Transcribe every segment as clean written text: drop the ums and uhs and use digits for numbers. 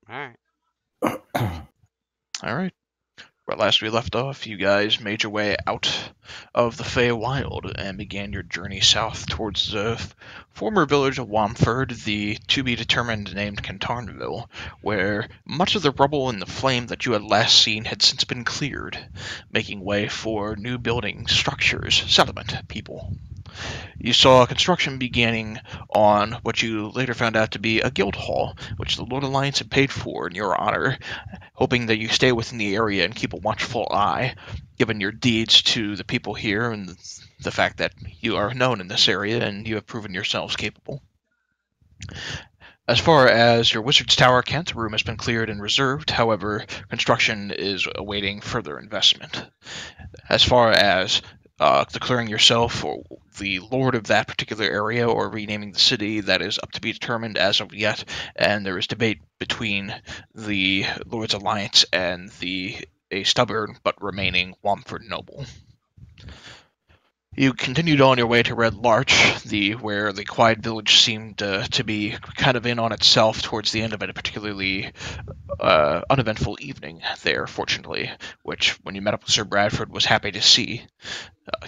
Alright. Alright. Well, last we left off, you guys made your way out of the Feywild and began your journey south towards the former village of Wamford, the to-be-determined named Cantarnville, where much of the rubble and the flame that you had last seen had since been cleared, making way for new buildings, structures, settlement, people. You saw construction beginning on what you later found out to be a guild hall, which the Lord Alliance had paid for in your honor, hoping that you stay within the area and keep a watchful eye, given your deeds to the people here and the fact that you are known in this area and you have proven yourselves capable. As far as your Wizard's Tower, Kent, room has been cleared and reserved, however, construction is awaiting further investment. As far as declaring yourself or the lord of that particular area or renaming the city, that is up to be determined as of yet, and there is debate between the Lord's Alliance and a stubborn but remaining Wamford noble. You continued on your way to Red Larch, where the quiet village seemed to be kind of in on itself towards the end of it, a particularly uneventful evening there, fortunately, which, when you met up with Sir Bradford, was happy to see.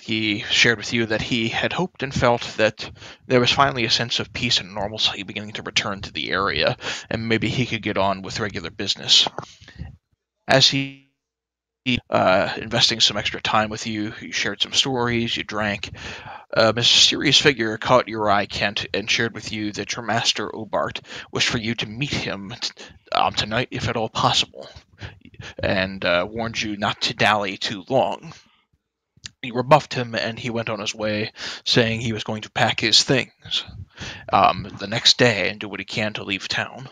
He shared with you that he had hoped and felt that there was finally a sense of peace and normalcy beginning to return to the area, and maybe he could get on with regular business. As he investing some extra time with you, you shared some stories, you drank. A mysterious figure caught your eye, Kent, and shared with you that your master, Obart, wished for you to meet him tonight, if at all possible, and warned you not to dally too long. You rebuffed him, and he went on his way, saying he was going to pack his things the next day and do what he can to leave town.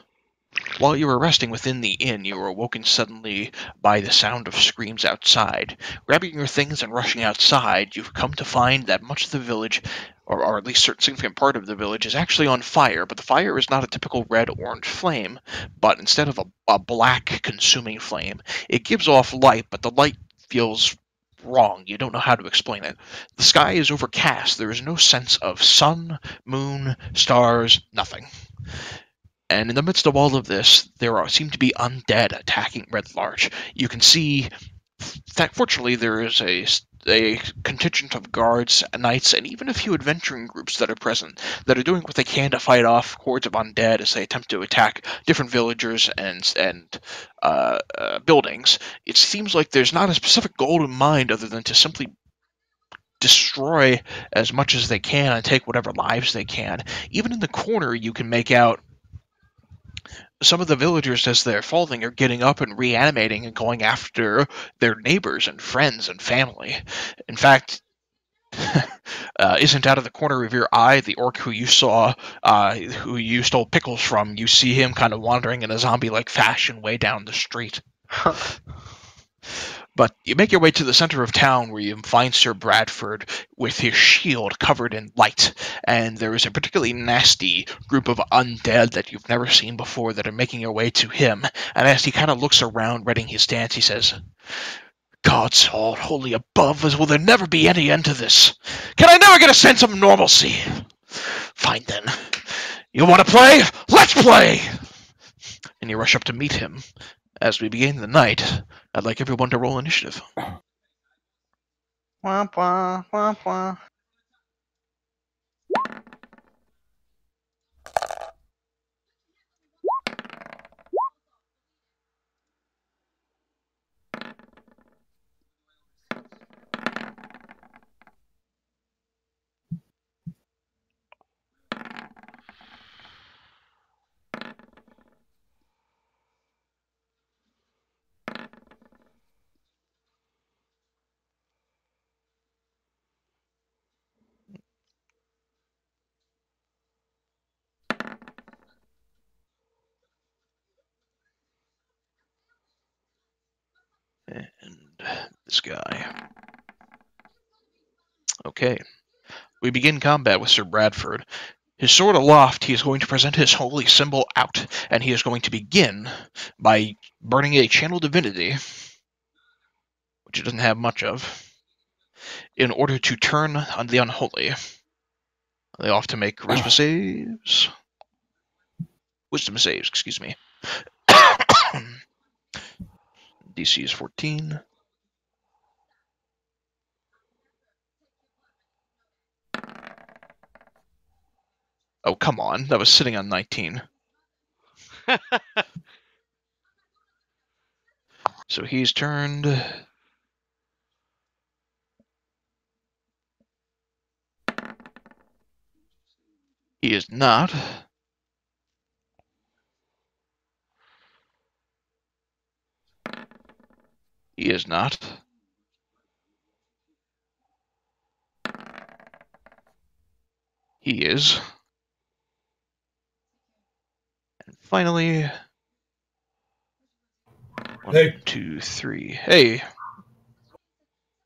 While you were resting within the inn, you were awoken suddenly by the sound of screams outside. Grabbing your things and rushing outside, you've come to find that much of the village, or at least a certain significant part of the village, is actually on fire, but the fire is not a typical red-orange flame, but instead of a black, consuming flame, it gives off light, but the light feels wrong. You don't know how to explain it. The sky is overcast. There is no sense of sun, moon, stars, nothing. And in the midst of all of this, seem to be undead attacking Red Larch. You can see that fortunately there is a contingent of guards, knights, and even a few adventuring groups that are present that are doing what they can to fight off hordes of undead as they attempt to attack different villagers and buildings. It seems like there's not a specific goal in mind other than to simply destroy as much as they can and take whatever lives they can. Even in the corner, you can make out some of the villagers, as they're falling, are getting up and reanimating and going after their neighbors and friends and family. In fact, isn't out of the corner of your eye the orc who you saw, who you stole pickles from. You see him kind of wandering in a zombie-like fashion way down the street. But you make your way to the center of town where you find Sir Bradford with his shield covered in light, and there is a particularly nasty group of undead that you've never seen before that are making their way to him. And as he kind of looks around, readying his stance, he says, "Gods all holy above, as will there never be any end to this? Can I never get a sense of normalcy? Fine then. You want to play? Let's play!" And you rush up to meet him. As we begin the night, I'd like everyone to roll initiative. Wah, wah, wah, wah. And this guy. Okay. We begin combat with Sir Bradford. His sword aloft, he is going to present his holy symbol out, and he is going to begin by burning a channel divinity, which he doesn't have much of, in order to turn on the unholy. They all have to make charisma saves. Wisdom saves, excuse me. DC is 14. Oh, come on. That was sitting on 19. So he's turned. He is not. He is not. He is. And finally, Hey. 1, 2, 3. Hey.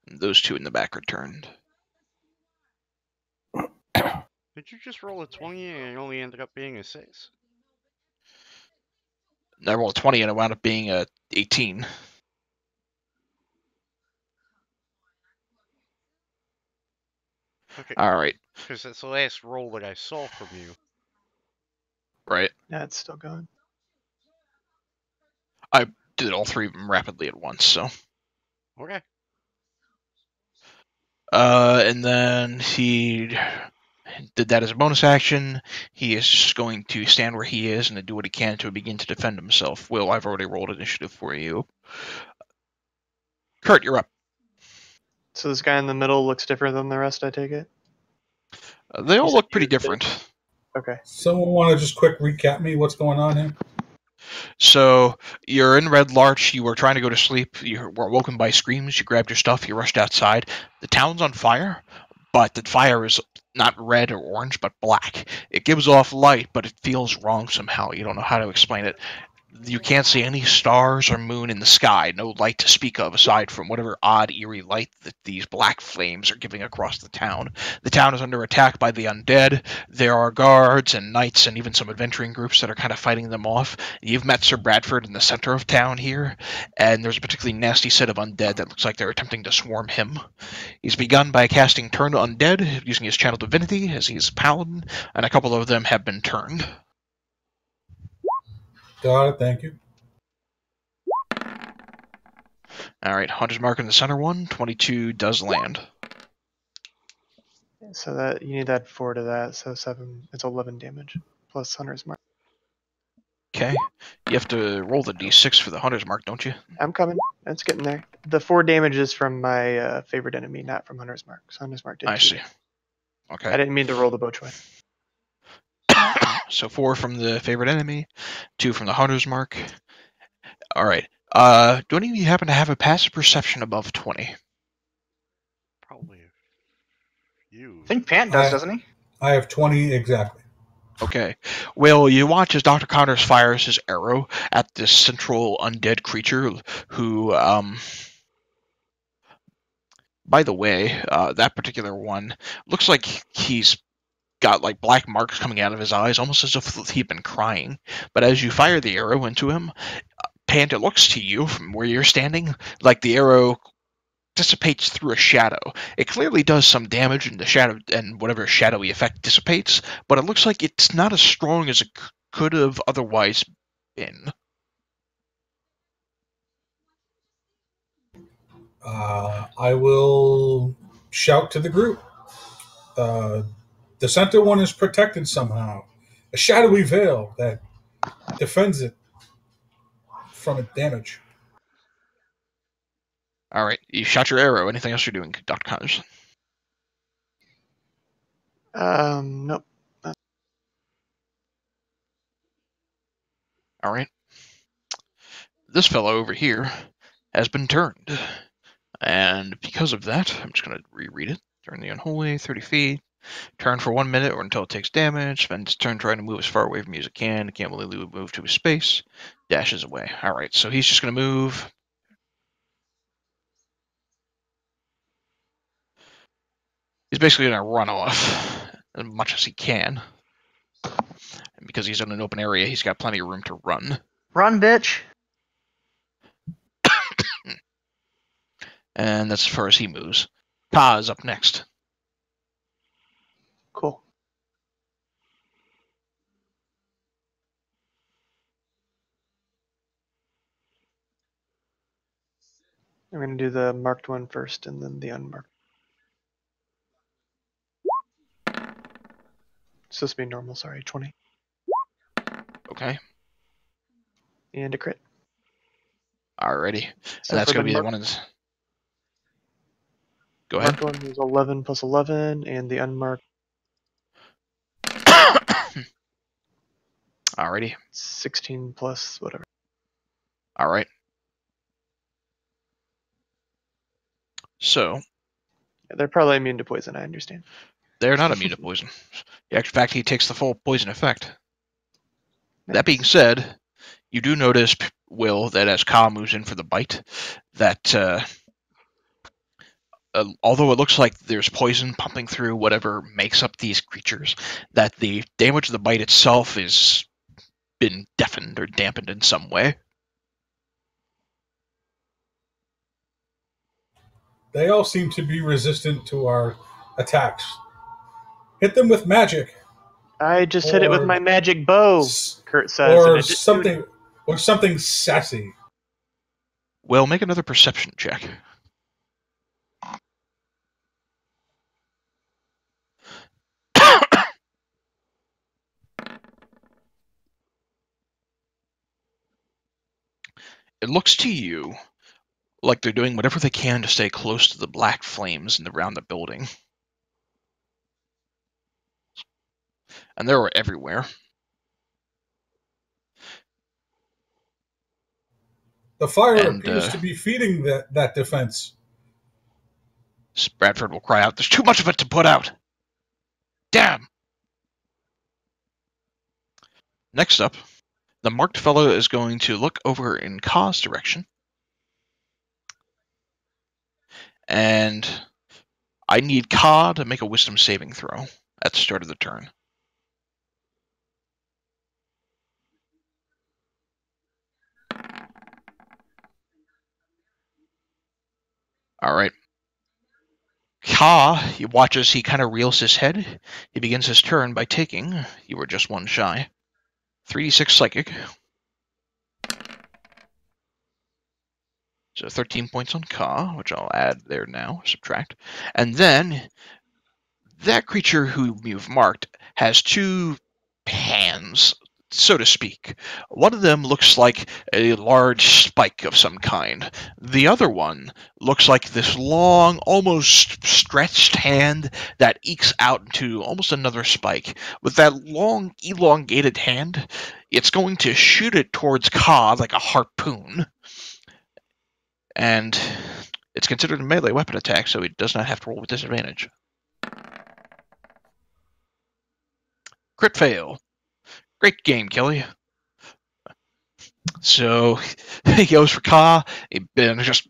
Those two in the back are turned. Did you just roll a 20 and it only ended up being a 6? I rolled a 20 and it wound up being a 18. Okay, Alright. because that's the last roll that I saw from you. Right. Yeah, it's still going. I did all three of them rapidly at once, so. Okay. And then he did that as a bonus action. He is just going to stand where he is and to do what he can to begin to defend himself. Will, I've already rolled initiative for you. Kurt, you're up. So this guy in the middle looks different than the rest, I take it? They all said look pretty you did? different. Okay. Someone want to just quick recap me what's going on here? So you're in Red Larch. You were trying to go to sleep. You were woken by screams. You grabbed your stuff. You rushed outside. The town's on fire, but the fire is not red or orange, but black. It gives off light, but it feels wrong somehow. You don't know how to explain it. You can't see any stars or moon in the sky. No light to speak of aside from whatever odd, eerie light that these black flames are giving across the town. The town is under attack by the undead. There are guards and knights and even some adventuring groups that are kind of fighting them off. You've met Sir Bradford in the center of town here, and there's a particularly nasty set of undead that looks like they're attempting to swarm him. He's begun by casting Turn Undead, using his channel divinity, as he's a paladin, and a couple of them have been turned. Got it, thank you. Alright, Hunter's Mark in the center one. 22 does land. So that you need that 4 to that, so 7, it's 11 damage. Plus Hunter's Mark. Okay. You have to roll the d6 for the Hunter's Mark, don't you? I'm coming. It's getting there. The 4 damage is from my favorite enemy, not from Hunter's Mark. So Hunter's Mark did I 2. see. Okay. I didn't mean to roll the boch way. So 4 from the favorite enemy, 2 from the Hunter's Mark. Alright. Do any of you happen to have a passive perception above 20? Probably you. I think Pant does, I- doesn't he? I have 20 exactly. Okay. Well, you watch as Dr. Connors fires his arrow at this central undead creature who, by the way, that particular one looks like he's got like black marks coming out of his eyes, almost as if he'd been crying. But as you fire the arrow into him, Pant, it looks to you from where you're standing like the arrow dissipates through a shadow. It clearly does some damage in the shadow and whatever shadowy effect dissipates, but it looks like it's not as strong as it could have otherwise been. I will shout to the group. The center one is protected somehow. A shadowy veil that defends it from its damage. All right, you shot your arrow. Anything else you're doing, Dr. Connors? Nope. All right. This fellow over here has been turned. And because of that, I'm just going to reread it. Turn the unholy 30 feet. Turn for 1 minute or until it takes damage. Spend his turn trying to move as far away from you as it can. It can't really move to his space. Dashes away. Alright, so he's just going to move. He's basically going to run off as much as he can. And because he's in an open area, he's got plenty of room to run. Run, bitch. And that's as far as he moves. Ta is up next. Cool. I'm going to do the marked one first and then the unmarked. It's supposed to be normal, sorry, 20. Okay. And a crit. Alrighty. So And that's for going the to be the marked, one. Go ahead. marked one was 11 plus 11, and the unmarked Alrighty. 16 plus whatever. Alright. So, Yeah, they're probably immune to poison, I understand. they're not immune to poison. In fact, he takes the full poison effect. That being Nice. said, you do notice, Will, that as Ka moves in for the bite, that although it looks like there's poison pumping through whatever makes up these creatures, that the damage of the bite itself has been deafened or dampened in some way. They all seem to be resistant to our attacks. Hit them with magic. I just hit it with Or my magic bow, Kurt says. and or it didn't do any- something or something sassy. Will, make another perception check. It looks to you like they're doing whatever they can to stay close to the black flames around the building. And they were everywhere. The fire And, appears to be feeding that defense. Bradford will cry out, "There's too much of it to put out! Damn!" Next up, the marked fellow is going to look over in Ka's direction. And I need Ka to make a wisdom saving throw at the start of the turn. Alright. Ka, he watches, he kind of reels his head. He begins his turn by taking, you were just one shy, 3d6 psychic. So 13 points on Ka, which I'll add there now, subtract. And then, that creature who you've marked has two hands, so to speak. One of them looks like a large spike of some kind. The other one looks like this long, almost stretched hand that ekes out into almost another spike. With that long, elongated hand, it's going to shoot it towards Ka like a harpoon. And it's considered a melee weapon attack, so he does not have to roll with disadvantage. Crit fail. Great game, Kelly. So he goes for Ka, and just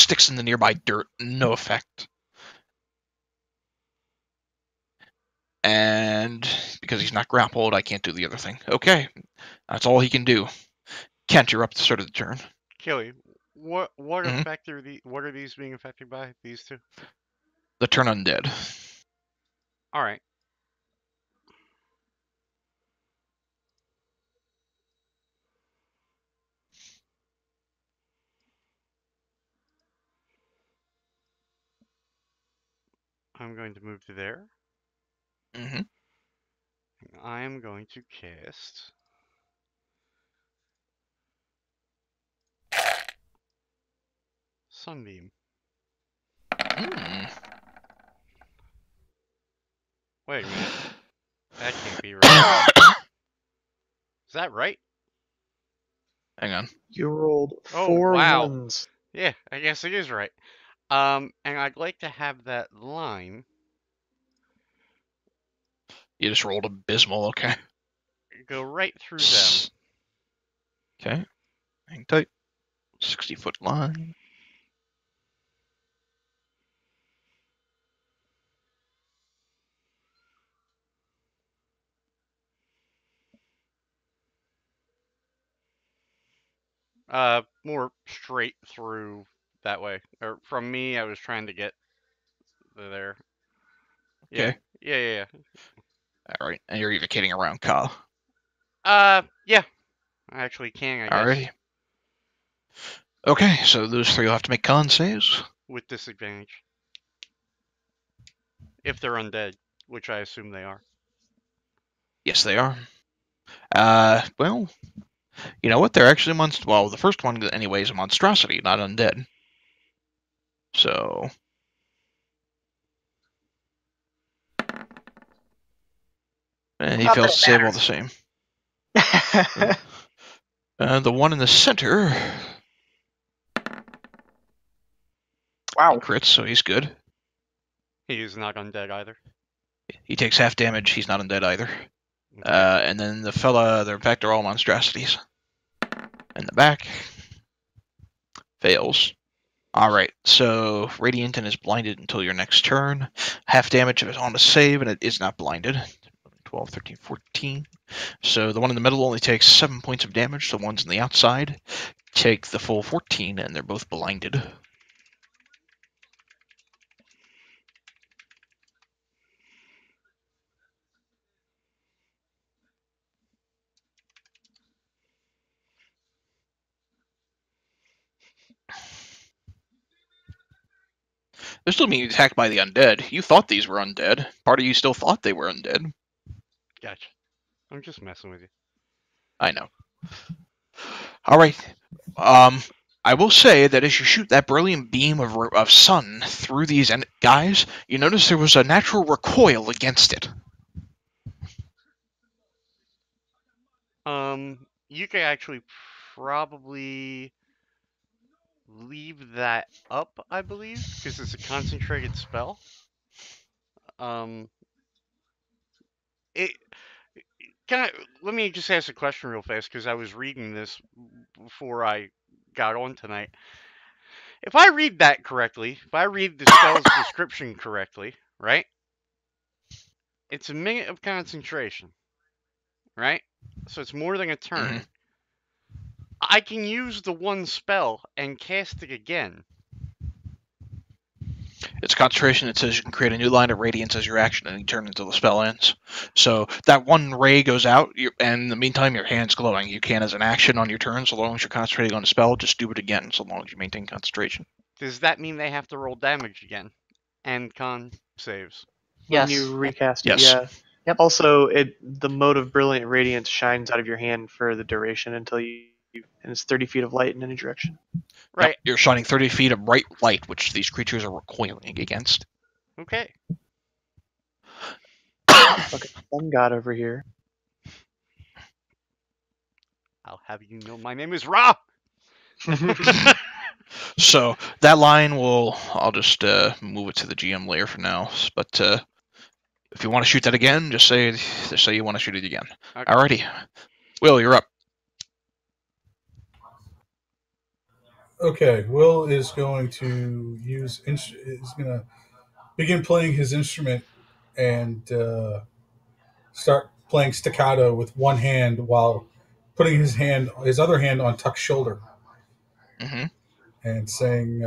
sticks in the nearby dirt. No effect. And because he's not grappled, I can't do the other thing. Okay, that's all he can do. Kent, you're up at the start of the turn. Kelly, what Mhm. effect are what are these being affected by? These two? The turn undead. All right. I'm going to move to there. Mm-hmm. I am going to cast Sunbeam. Mm. Wait a minute. That can't be right. Is that right? Hang on. You rolled Oh, 4 wow. ones. Yeah, I guess it is right. And I'd like to have that line You just rolled abysmal. Okay. go right through them. Okay. Hang tight. 60-foot line. More straight through that way. Or from me, I was trying to get there. Yeah. Okay. Yeah. All right. And you're evocating around Ka. Yeah. I actually can, I guess. Alrighty. Okay, so those three will have to make con saves. with disadvantage. If they're undead, which I assume they are. Yes, they are. Well, you know what? They're actually well, the first one anyway is a monstrosity, not undead. So he Not that fails it to save all matters. the same. The one in the center Wow. crits, so he's good. He is not undead either. He takes half damage. He's not undead either. Okay. And then the fella, in fact, they're all monstrosities. In the back fails. All right, so Radianton is blinded until your next turn. Half damage if it's on a save, and it is not blinded. 12, 13, 14. So the one in the middle only takes 7 points of damage. The ones on the outside take the full 14, and they're both blinded. They're still being attacked by the undead. You thought these were undead. Part of you still thought they were undead. Gotcha. I'm just messing with you. I know. All right. I will say that as you shoot that brilliant beam of sun through these guys, you notice there was a natural recoil against it. You could actually probably leave that up, I believe, because it's a concentrated spell. It let me just ask a question real fast, because I was reading this before I got on tonight. If I read that correctly, if I read the spell's description correctly, right? It's a minute of concentration, right? So it's more than a turn. Mhm. I can use the one spell and cast it again. It's concentration. It says you can create a new line of radiance as your action, and you turn until the spell ends. So that one ray goes out, and in the meantime, your hand's glowing. You can, as an action on your turn, so long as you're concentrating on a spell, just do it again, so long as you maintain concentration. Does that mean they have to roll damage again? And con saves? When Yes. you recast it, Yes. yeah. Yep. Also, the mode of brilliant radiance shines out of your hand for the duration until and it's 30 feet of light in any direction. Right. Yep, you're shining 30 feet of bright light, which these creatures are recoiling against. Okay. Okay, sun god over here. I'll have you know my name is Ra! So that line I'll just move it to the GM layer for now. But if you want to shoot that again, just say you want to shoot it again. Okay. Alrighty, Will, you're up. Okay, Will is going to begin playing his instrument and start playing staccato with one hand while putting his other hand on Tuck's shoulder, Mm-hmm. and saying,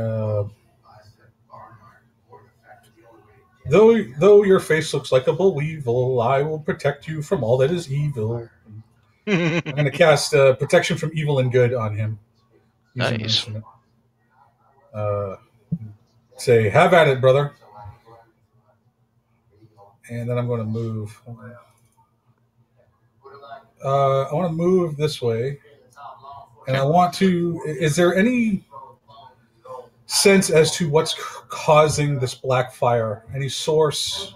"Though your face looks like a bull weevil, I will protect you from all that is evil." I'm going to cast protection from evil and good on him using the Nice. instrument. Say, "Have at it, brother." And then I'm going to move. I want to move this way, and I want to. Is there any sense as to what's causing this black fire? Any source?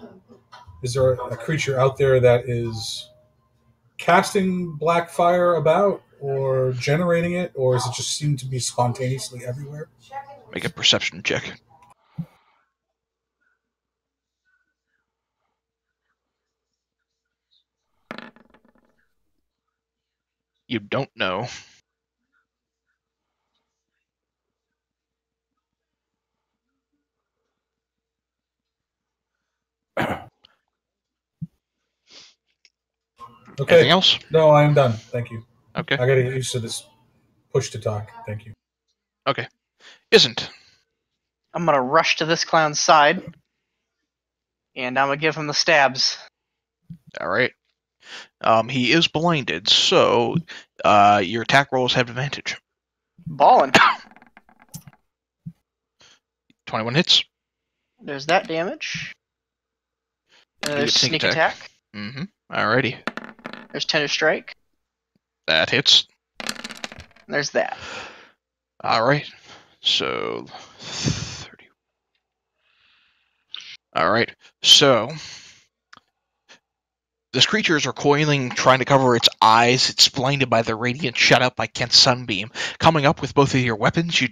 Is there a creature out there that is casting black fire about, or generating it, or does it just seem to be spontaneously everywhere? Make a perception check. You don't know. Okay. Anything else? No, I am done. Thank you. Okay. I got to get used to this push to talk. Thank you. Okay. Isn't. I'm gonna rush to this clown's side, and I'm gonna give him the stabs. All right. He is blinded, so your attack rolls have advantage. Ballin'. 21 hits. There's that damage. You There's get sneak attack. Mm-hmm. Alrighty. There's tender strike. That hits. And there's that. Alright. So 30. Alright. So this creature is recoiling, trying to cover its eyes. It's blinded by the radiant shut up by Kent's sunbeam. Coming up with both of your weapons, you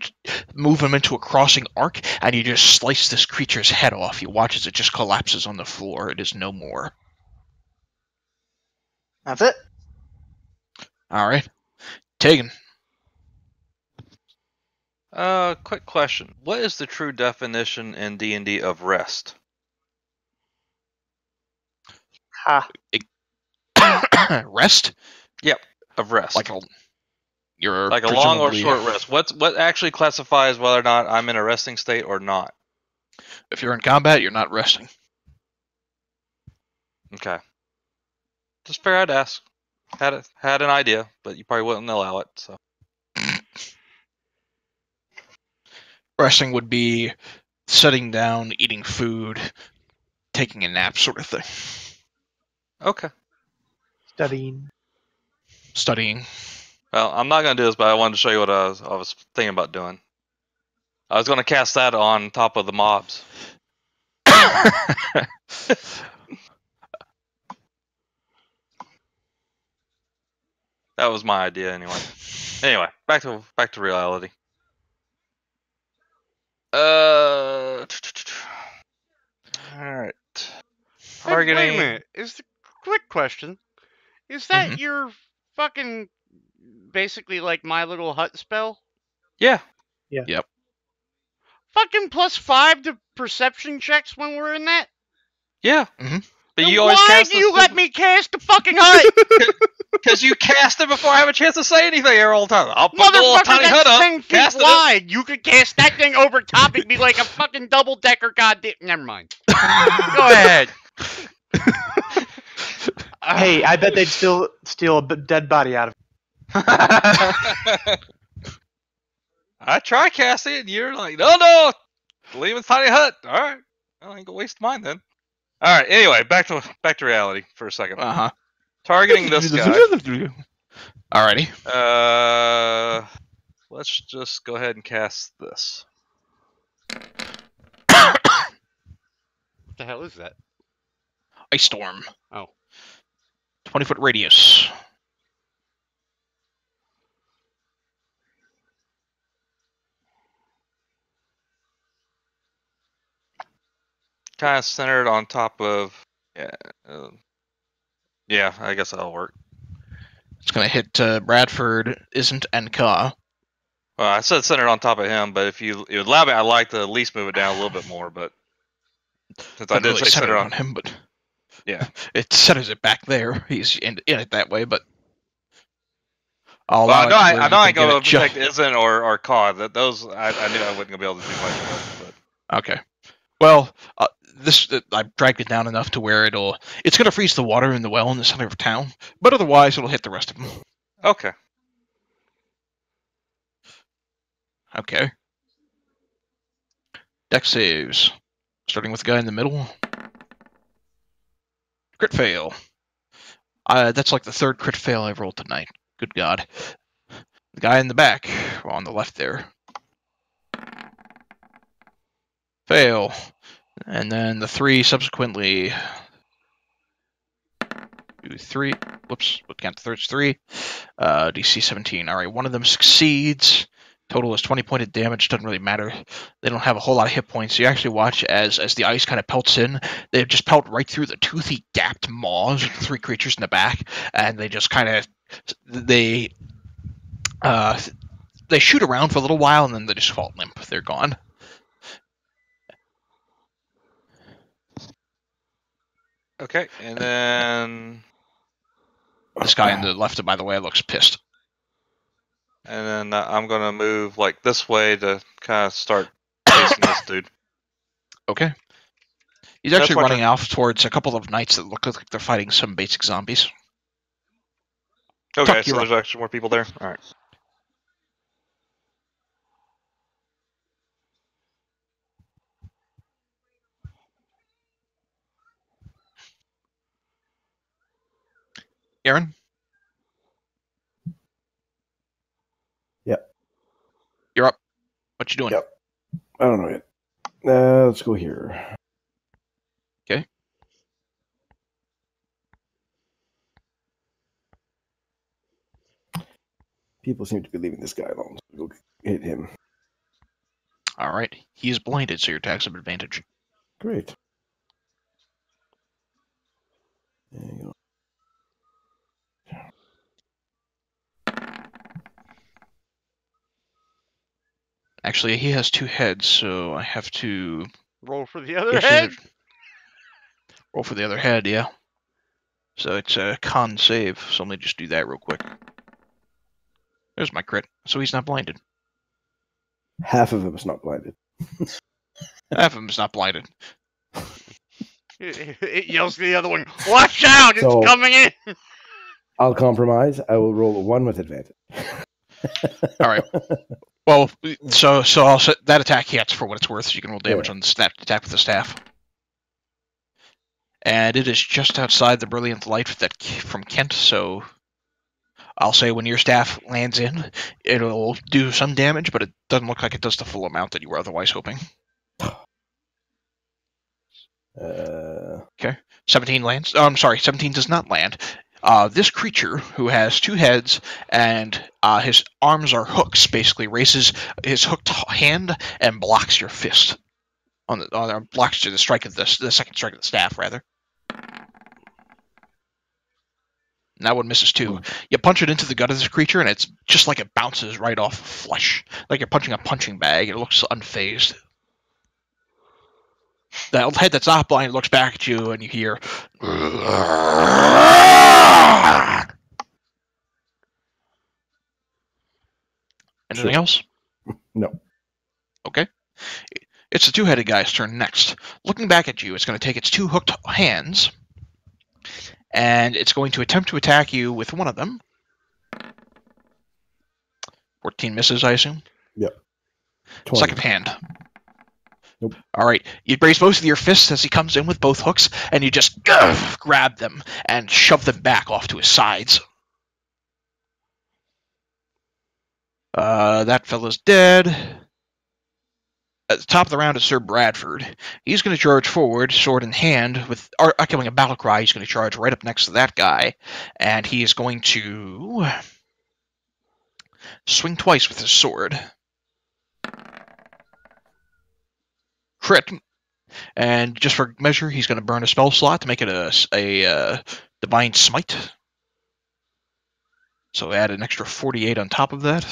move them into a crossing arc, and you just slice this creature's head off. You watch as it just collapses on the floor. It is no more. That's it. Alright. Tegan. Quick question. What is the true definition in D&D of rest? Ha. Rest? Yep, of rest. You're like a long or presumably- short rest. What actually classifies whether or not I'm in a resting state or not? If you're in combat, you're not resting. Okay. Just fair I'd ask. Had an idea, but you probably wouldn't allow it, so. Resting would be sitting down, eating food, taking a nap sort of thing. Okay. Studying. Well, I'm not going to do this, but I wanted to show you what I was thinking about doing. I was going to cast that on top of the mobs. That was my idea anyway. Anyway, back to reality. All right. Hey, wait a Targeting. minute. Is the quick question? Is that Mhm. your fucking basically like my little hut spell? Yeah. Fucking +5 to perception checks when we're in that? Yeah. Mhm. But Then you always why cast do you let me cast the fucking hut? Because you cast it before I have a chance to say anything every all the time. I'll put the little Motherfucker, tiny hut that's up. 10 feet Casted it. wide. You could cast that thing over top. It'd be like a fucking double-decker goddamn... Never mind. Go ahead. Hey, I bet they'd still steal a dead body out of I try casting it, and you're like, no, leave his tiny hut. All right, well, I ain't gonna waste mine then. All right. Anyway, back to reality for a second. Uh-huh. Targeting this guy. Alrighty. Let's just go ahead and cast this. What the hell is that? Ice Storm. Oh. 20-foot radius. Kind of centered on top of. Yeah, I guess that'll work. It's going to hit Bradford, Isn't, and Ka. Well, I said centered on top of him, but if you would allow me, I'd like to at least move it down a little bit more. But since I Doesn't did really say center centered on on him, but yeah. it centers it back there. He's in it that way, but Well, I know I ain't gonna ju- protect Isn't or Cod. Those I knew I wasn't gonna be able to do much with. Okay. Well, I dragged it down enough to where it's going to freeze the water in the well in the center of town, but otherwise it'll hit the rest of them. But okay. Okay. Dex saves. Starting with the guy in the middle. Crit fail. That's like the third crit fail I've rolled tonight. Good God. The guy in the back, on the left there. Fail. And then the three subsequently. 2, 3. Whoops. What count? The third's 3. DC 17. Alright, one of them succeeds. Total is 20 pointed damage. Doesn't really matter. They don't have a whole lot of hit points. You actually watch as the ice kind of pelts in. They just pelt right through the toothy, gapped maws of the three creatures in the back, and they just kind of they shoot around for a little while, and then they just fall limp. They're gone. Okay, and then This guy on the left, by the way, looks pissed. I'm gonna move like this way to kind of start chasing this dude. Okay. He's That's actually my running turn. off towards a couple of knights that look like they're fighting some basic zombies. Okay, Tuck, so you're there's actually more people there. All right. Aaron? Yep. You're up. What you doing? Yep. I don't know yet. Let's go here. Okay. People seem to be leaving this guy alone. So we'll go hit him. All right. He is blinded, so your attacks have advantage. Great. There you go. Actually, he has 2 heads, so I have to Roll for the other head. roll for the other head, yeah. So it's a con save, so let me just do that real quick. There's my crit, so he's not blinded. Half of him is not blinded. Half of him is not blinded. It yells to the other one, "Watch out! It's So- coming in!" I'll compromise. I will roll a 1 with advantage. All right. Well, so I'll set that attack hits for what it's worth, so you can roll damage Yeah. on the attack with the staff. And it is just outside the brilliant light from Kent, so I'll say when your staff lands in, it'll do some damage, but it doesn't look like it does the full amount that you were otherwise hoping. 17 lands. Oh, I'm sorry, 17 does not land. This creature, who has 2 heads and his arms are hooks, basically raises his hooked hand and blocks your fist. Blocks the strike of the second strike of the staff, rather. And that one misses too. You punch it into the gut of this creature, and it's just like it bounces right off of flesh, like you're punching a punching bag. It looks unfazed. The head that's not blind looks back at you, and you hear. Anything else? No. Okay. It's the 2-headed guy's turn next. Looking back at you, it's going to take its 2 hooked hands, and it's going to attempt to attack you with one of them. 14 misses, I assume? Yep. 20. Second hand. Nope. All right. You raise both of your fists as he comes in with both hooks, and you just grab them and shove them back off to his sides. That fella's dead. At the top of the round is Sir Bradford. He's going to charge forward, sword in hand, with echoing a battle cry. He's going to charge right up next to that guy, and he is going to swing twice with his sword. Crit. And just for measure, he's going to burn a spell slot to make it a Divine Smite. So add an extra 48 on top of that.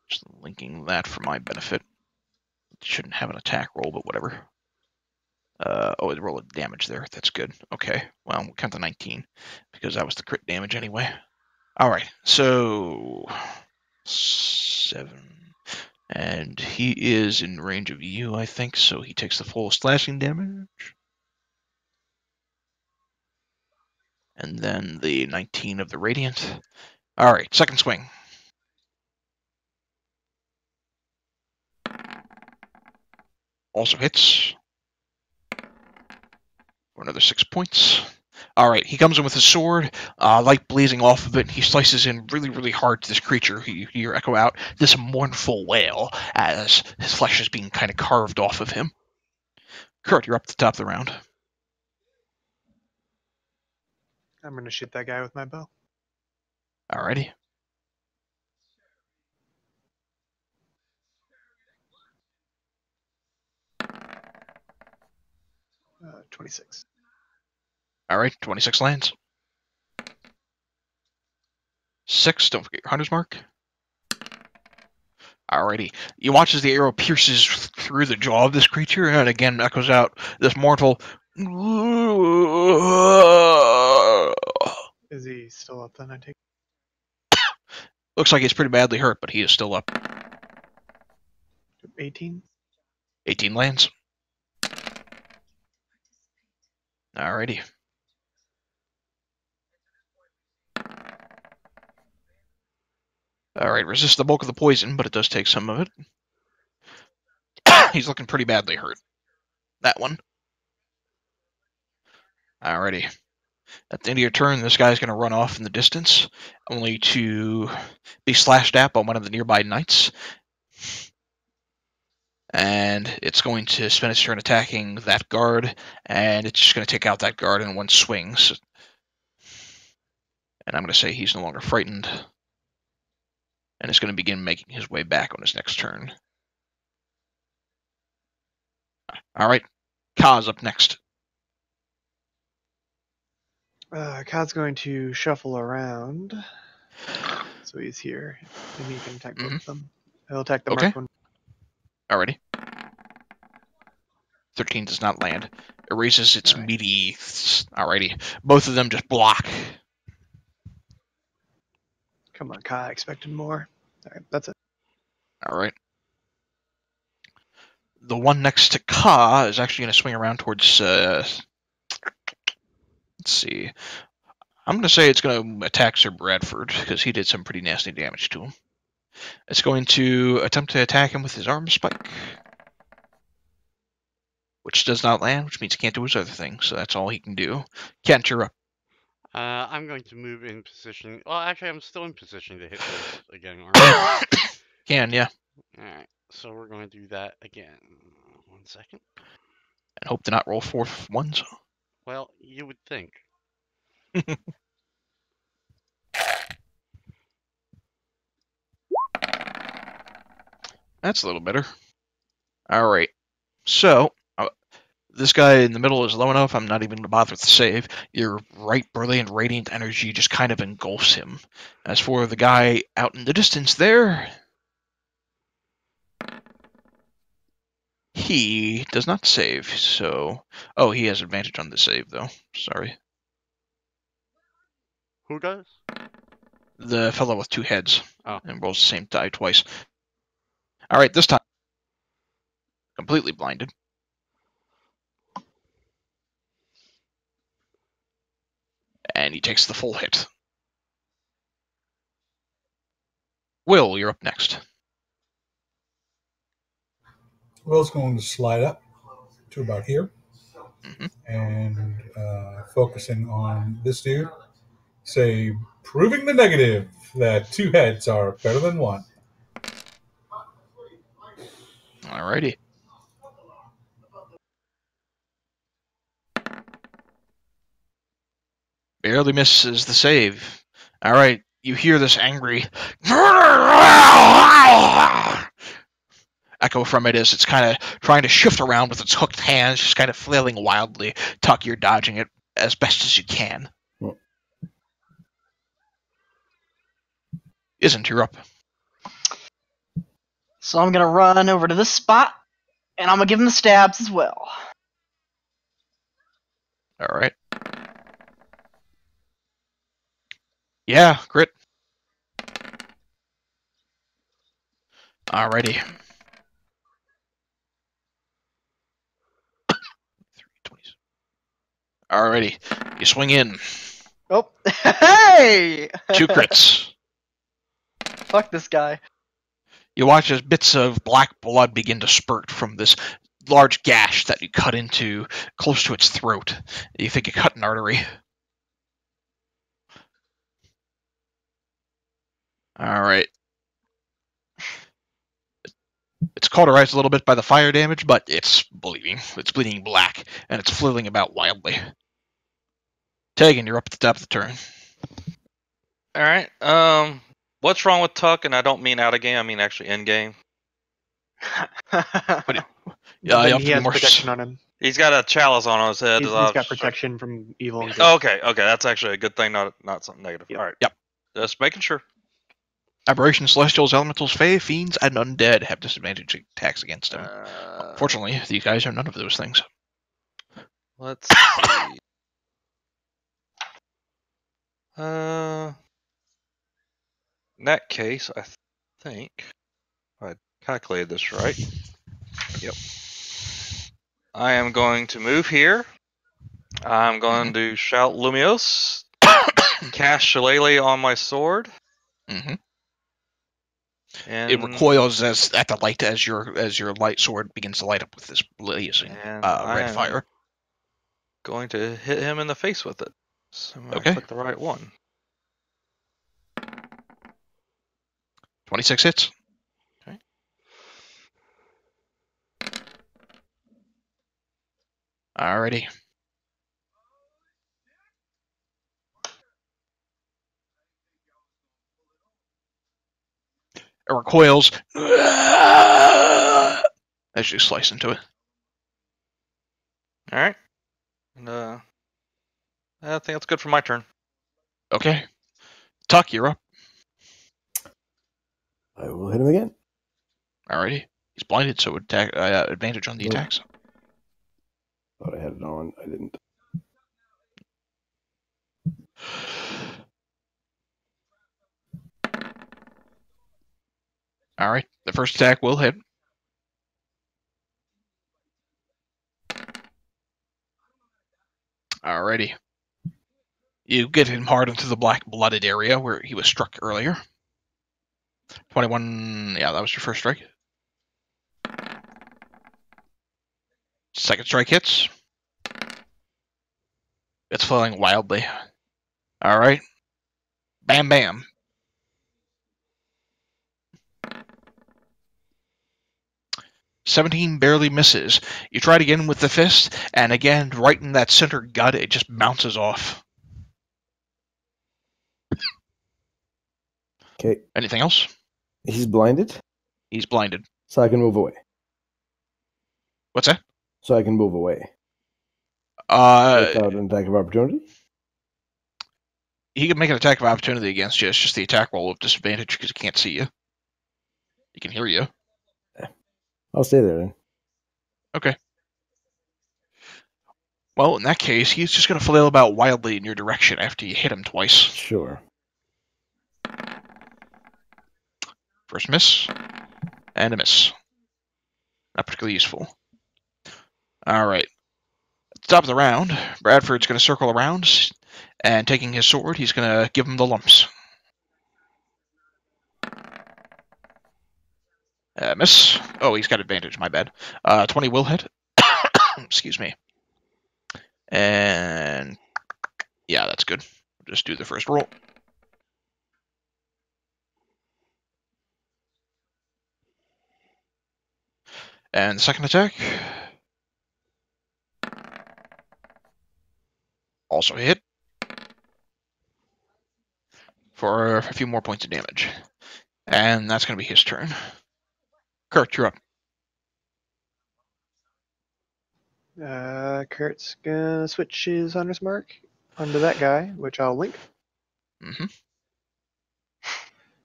Just linking that for my benefit. Shouldn't have an attack roll, but whatever. Oh, it rolled a damage there. That's good. Okay. Well, we'll count the 19 because that was the crit damage anyway. All right. So 7. And he is in range of you, I think, so he takes the full slashing damage. And then the 19 of the radiant. All right, second swing. Also hits. For another 6 points. All right, he comes in with his sword, light blazing off of it. He slices in really, really hard to this creature. You hear echo out this mournful wail as his flesh is being kind of carved off of him. Kurt, you're up at the top of the round. I'm going to shoot that guy with my bow. Alrighty. Uh, 26. All right, 26 lands. 6, don't forget your hunter's mark. Alrighty. You watch as the arrow pierces through the jaw of this creature, and again echoes out this mournful. Is he still up then? I take. Looks like he's pretty badly hurt, but he is still up. 18. 18 lands. Alrighty. Alright, resist the bulk of the poison, but it does take some of it. He's looking pretty badly hurt. That one. Alrighty. At the end of your turn, this guy's going to run off in the distance, only to be slashed at by one of the nearby knights. And it's going to spend its turn attacking that guard, and it's just going to take out that guard in one swing. So, and I'm going to say he's no longer frightened, and is going to begin making his way back on his next turn. Alright, Ka's up next. Kod's going to shuffle around. So he's here. And he can attack both of them. He'll attack the marked one. Alrighty. 13 does not land. Erases its meaty. Alrighty. Both of them just block. Come on, Ka, I expected more. Alright, that's it. Alright. The one next to Ka is actually going to swing around towards... let's see. I'm going to say it's going to attack Sir Bradford, because he did some pretty nasty damage to him. It's going to attempt to attack him with his arm spike. Which does not land, which means he can't do his other thing, so that's all he can do. Kent, you're up. I'm going to move in position. Well, actually, I'm still in position to hit this again, aren't I? Can, yeah. Alright, so we're going to do that again. 1 second. And hope to not roll 4 ones. Well, you would think. That's a little better. Alright. So, this guy in the middle is low enough, I'm not even going to bother with the save. Your right brilliant radiant energy just kind of engulfs him. As for the guy out in the distance there, he does not save, so... Oh, he has advantage on the save, though. Sorry. Who does? The fellow with 2 heads. Oh. And rolls the same die twice. Alright, this time. Completely blinded. And he takes the full hit. Will, you're up next. Will's going to slide up to about here. And focusing on this dude, say, proving the negative that 2 heads are better than 1. Alrighty. Barely misses the save. Alright, you hear this angry echo from it as it's kind of trying to shift around with its hooked hands, just kind of flailing wildly. Tuck, you're dodging it as best as you can. Isn't, you're up. So I'm gonna run over to this spot, and I'm gonna give him the stabs as well. Alright. Yeah, crit. Alrighty. 320. Alrighty. You swing in. Oh, hey! 2 crits. Fuck this guy. You watch as bits of black blood begin to spurt from this large gash that you cut into close to its throat. You think you cut an artery. Alright. It's cauterized a little bit by the fire damage, but it's bleeding. It's bleeding black, and it's flailing about wildly. Tegan, you're up at the top of the turn. Alright, what's wrong with Tuck? And I don't mean out of game, I mean actually in game. Yeah, He has protection on him. He's got a chalice on his head. He's got protection from evil and good. Okay, that's actually a good thing, not something negative. Yep. Alright. Yep. Just making sure. Aberrations, Celestials, Elementals, Fae, Fiends, and Undead have disadvantage attacks against him. Fortunately, these guys have none of those things. Let's see. In that case, I think I calculated this right. Yep. I am going to move here. I'm going to shout Lumios, cast Shillelagh on my sword, And It recoils as at the light as your light sword begins to light up with this blazing I red am fire. going to hit him in the face with it. So I Okay. click the right one. 26 hits. Okay. Alrighty. It recoils as you slice into it. All right. And I think that's good for my turn. Okay. Tuck, you're up. I will hit him again. Alrighty. He's blinded, so attack advantage on the Nope. attacks. Thought I had it on. I didn't. Alright. The first attack will hit. Alrighty. You get him hard into the black blooded area where he was struck earlier. 21. Yeah, that was your first strike. Second strike hits. It's flailing wildly. Alright. Bam bam. "17 barely misses. You try it again with the fist, and again, right in that center gut, it just bounces off. Okay. Anything else? He's blinded, He's blinded. so I can move away. What's that? So I can move away without an attack of opportunity. He can make an attack of opportunity against you. It's just the attack roll with disadvantage because he can't see you. He can hear you. I'll stay there then. Okay. Well, in that case, he's just going to flail about wildly in your direction after you hit him twice. Sure. First miss, and a miss. Not particularly useful. Alright. At the top of the round, Bradford's going to circle around, and taking his sword, he's going to give him the lumps. Miss. Oh, he's got advantage, my bad. 20 will hit. Excuse me. And yeah, that's good. Just do the first roll. And the second attack. Also hit. For a few more points of damage. And that's going to be his turn. Kurt, you're up. Kurt's gonna switch his hunter's mark onto that guy, which I'll link Mm-hmm.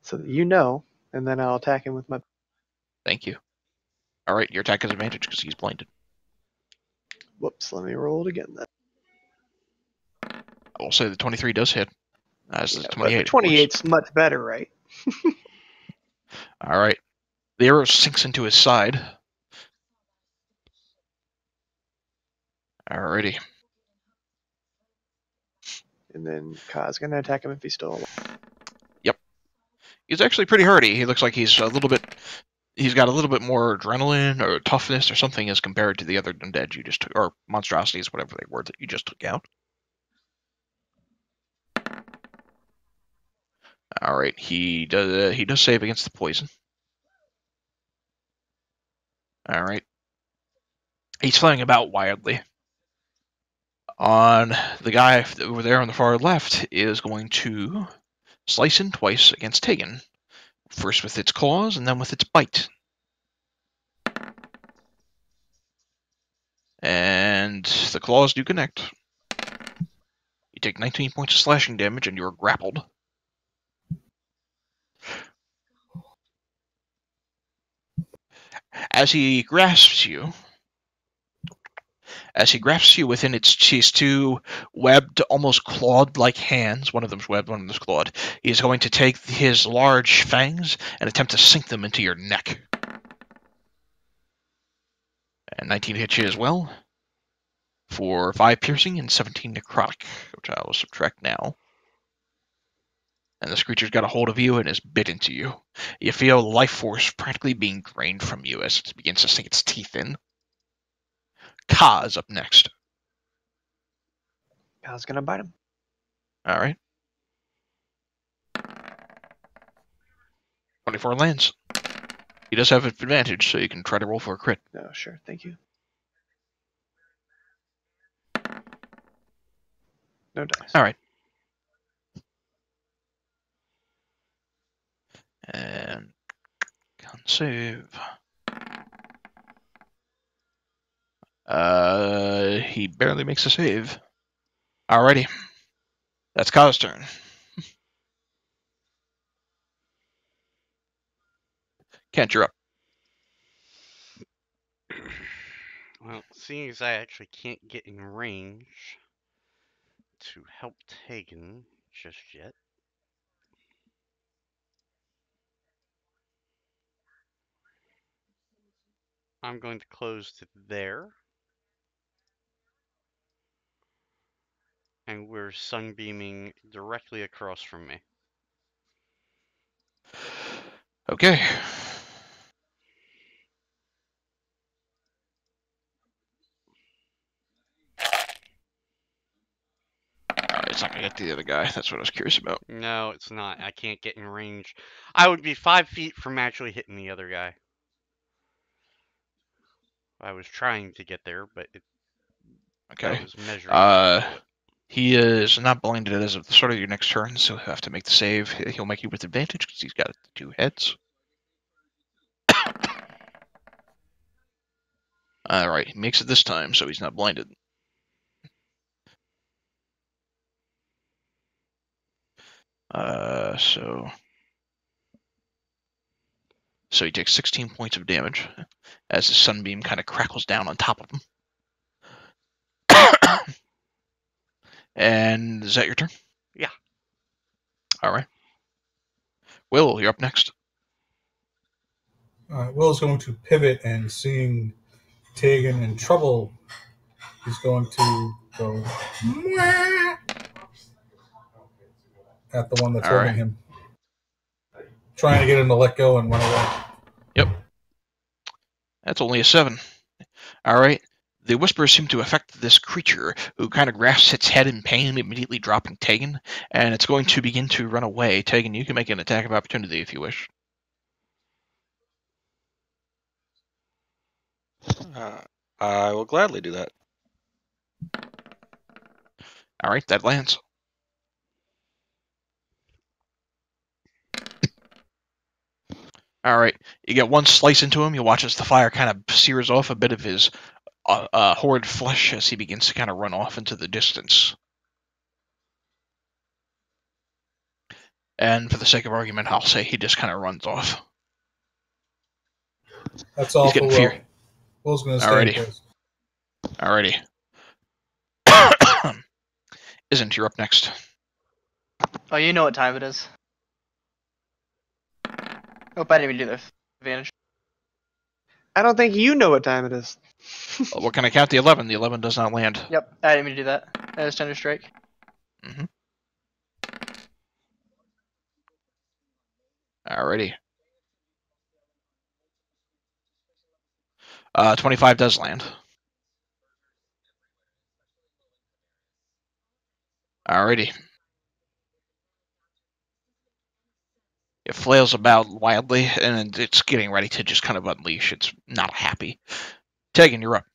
so that you know, and then I'll attack him with my. Thank you. Alright, your attack has advantage because he's blinded. Whoops, let me roll it again then. I will say the 23 does hit. As Yeah, the but 28. the 28's much better, right? Alright. The arrow sinks into his side. Alrighty. And then Ka's gonna attack him if he's still alive. Yep. He's actually pretty hardy. He looks like he's got a little bit more adrenaline or toughness or something as compared to the other undead you just took, or monstrosities, whatever they were that you just took out. Alright, he does save against the poison. Alright. He's flying about wildly. On the guy over there on the far left is going to slice in twice against Tegan. First with its claws and then with its bite. And the claws do connect. You take 19 points of slashing damage and you are grappled. As he grasps you within his two webbed, almost clawed-like hands, one of them's webbed, one of them's clawed, he is going to take his large fangs and attempt to sink them into your neck. And 19 hits you as well, for 5 piercing and 17 necrotic, which I will subtract now. and this creature's got a hold of you and is bit into you. You feel life force practically being drained from you as it begins to sink its teeth in. Ka is up next. Ka's gonna bite him. All right. 24 lands. He does have advantage, so you can try to roll for a crit. No, sure, thank you. No dice. All right. And con save. He barely makes a save. Alrighty. That's Ka's turn. Kent, you're up. Well, seeing as I actually can't get in range to help Tegan just yet, I'm going to close to there. And we're sunbeaming directly across from me. Okay. Alright, it's not gonna get to the other guy. That's what I was curious about. No, it's not. I can't get in range. I would be 5 feet from actually hitting the other guy. I was trying to get there, but Okay. I was measuring. He is not blinded as of the start of your next turn, so he'll have to make the save. He'll make you with advantage because he's got 2 heads. Alright, he makes it this time, so he's not blinded. So he takes 16 points of damage as the sunbeam kind of crackles down on top of him. And is that your turn? Yeah. Alright. Will, you're up next. Will's going to pivot, and seeing Tegan in trouble, he's going to go "Mwah," at the one that's holding him, trying to get him to let go and run away. Yep. That's only a 7. Alright. The whispers seem to affect this creature, who kind of grasps its head in pain, immediately dropping Tegan, and it's going to begin to run away. Tegan, you can make an attack of opportunity if you wish. I will gladly do that. Alright, that lands. Alright, you get one slice into him, you watch as the fire kind of sears off a bit of his horrid flesh as he begins to kind of run off into the distance. And for the sake of argument, I'll say he just kind of runs off. That's all for Will. Fear. Will's going to stay in place. Alrighty. Isn't you're up next? Oh, you know what time it is. Oh, I didn't even do the advantage. I don't think you know what time it is. Well, we're going to count the 11. The 11 does not land. Yep, I didn't mean to do that. That is Thunder Strike. Mm-hmm. Alrighty. 25 does land. Alrighty. It flails about wildly, and it's getting ready to just kind of unleash. It's not happy. Tegan, you're up.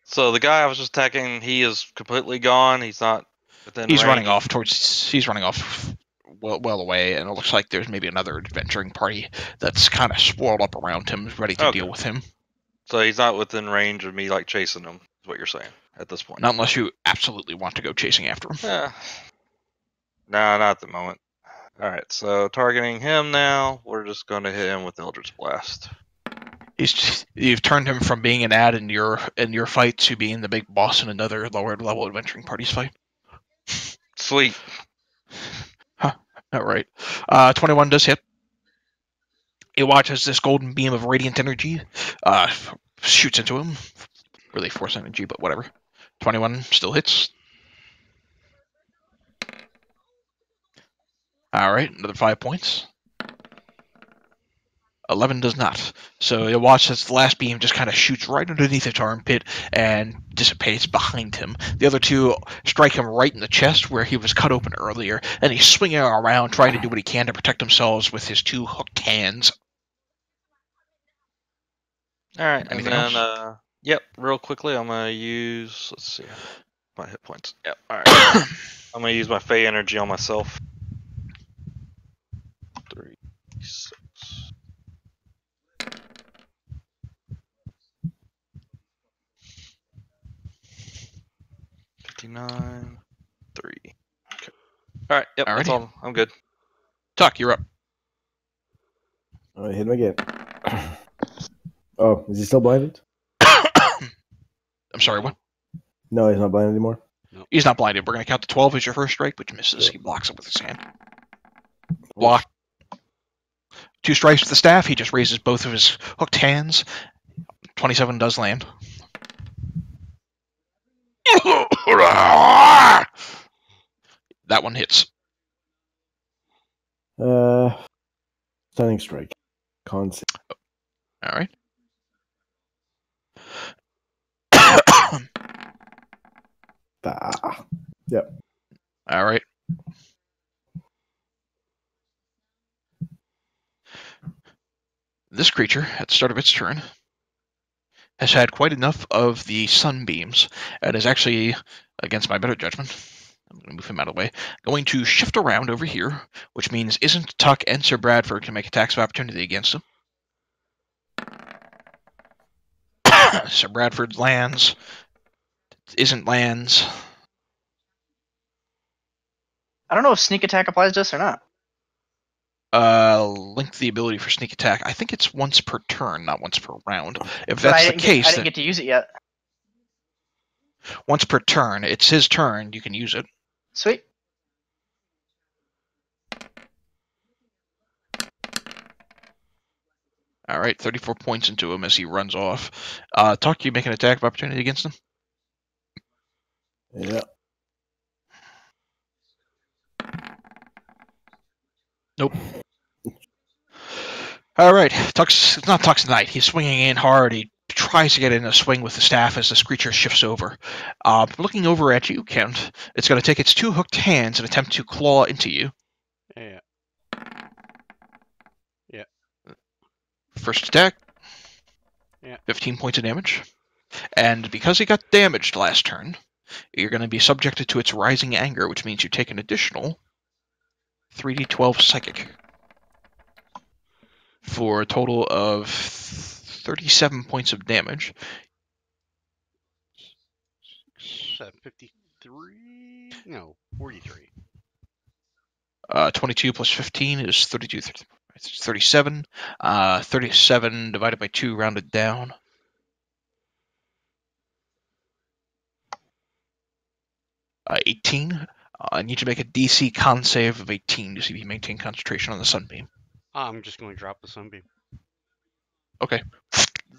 So the guy I was just attacking, he is completely gone. He's not within He's range. running off well away, and it looks like there's maybe another adventuring party that's kind of swirled up around him, ready to deal with him. So he's not within range of me, like, chasing him, is what you're saying, at this point. Not unless you absolutely want to go chasing after him. Yeah. Nah, not at the moment. Alright, so targeting him now, we're just going to hit him with Eldritch Blast. You've turned him from being an ad in your fight to being the big boss in another lower level adventuring party's fight. Sweet. Huh. Alright. 21 does hit. You watch as this golden beam of radiant energy shoots into him. Really force energy, but whatever. 21 still hits. All right, another 5 points. 11 does not. So you'll watch as the last beam just kind of shoots right underneath his armpit and dissipates behind him. The other two strike him right in the chest where he was cut open earlier, and he's swinging around trying to do what he can to protect himself with his two hooked hands. All right, Anything and then else? yep, real quickly, I'm gonna use. Let's see, my hit points. Yep. All right. I'm gonna use my Fey energy on myself. 3, 6. 59, 3. Okay. All right. Yep. Alrighty. That's all. I'm good. Tuck, you're up. I hit him again. Oh, is he still blinded? I'm sorry, what? No, he's not blinded anymore. No. He's not blinded. We're going to count to 12 as your first strike, which misses. Sure. He blocks it with his hand. Block. 2 strikes with the staff. He just raises both of his hooked hands. 27 does land. That one hits. Stunning strike. Con save. All right. Yep. All right. This creature, at the start of its turn, has had quite enough of the sunbeams and is actually, against my better judgment, I'm going to move him out of the way, going to shift around over here, which means isn't Tuck and Sir Bradford can make attacks of opportunity against him. Sir Bradford lands. Isn't lands. I don't know if sneak attack applies to us or not. Link the ability for sneak attack. I think it's once per turn, not once per round. If But that's the case, I didn't get to use it yet. once per turn, it's his turn, you can use it. Sweet. All right, 34 points into him as he runs off. Tuck, you make an attack of opportunity against him? Yeah. Nope. All right, it's not Tuck's night. He's swinging in hard. He tries to get in a swing with the staff as this creature shifts over. Looking over at you, Kent, it's going to take its 2 hooked hands and attempt to claw into you. Yeah. Yeah. First attack. Yeah. 15 points of damage. And because he got damaged last turn, you're going to be subjected to its rising anger, which means you take an additional 3d12 psychic for a total of 37 points of damage. What's that, 53? No, 43. 22 plus 15 is 32, 37. 37 divided by 2 rounded down. Uh, 18. I need to make a DC con save of 18 to see if you maintain concentration on the sunbeam. I'm just going to drop the sunbeam. Okay.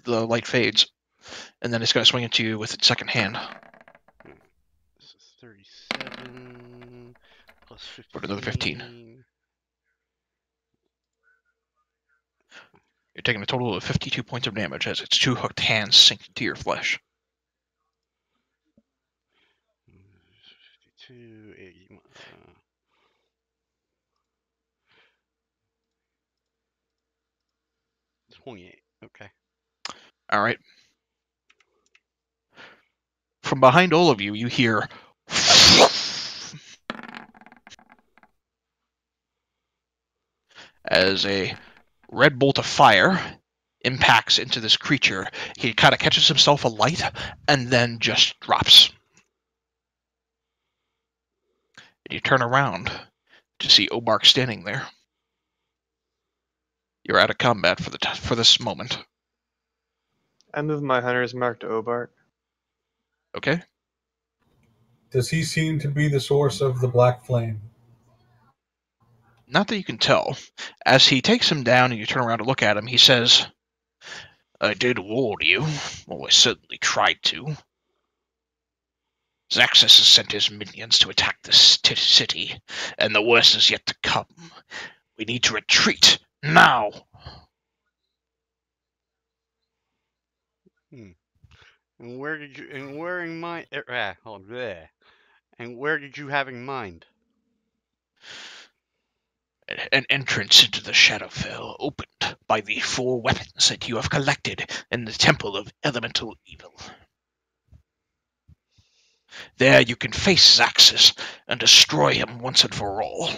The light fades, and then it's going to swing into you with its second hand. This is 37 plus 15. For another 15. You're taking a total of 52 points of damage as its 2 hooked hands sink into your flesh. 52, 80. 28. Okay. All right. From behind all of you, you hear as a red bolt of fire impacts into this creature. He kind of catches himself alight and then just drops. You turn around to see Obark standing there. You're out of combat for this moment. I move my hunter's mark to Obark. Okay. Does he seem to be the source of the black flame? Not that you can tell. As he takes him down and you turn around to look at him, he says, "I did warn you. Well, I certainly tried to." Zaxus has sent his minions to attack the city, and the worst is yet to come. We need to retreat now. And where did you? And where in mind? Hold there. And where did you have in mind? An entrance into the Shadowfell opened by the 4 weapons that you have collected in the Temple of Elemental Evil. There you can face Zaxus and destroy him once and for all.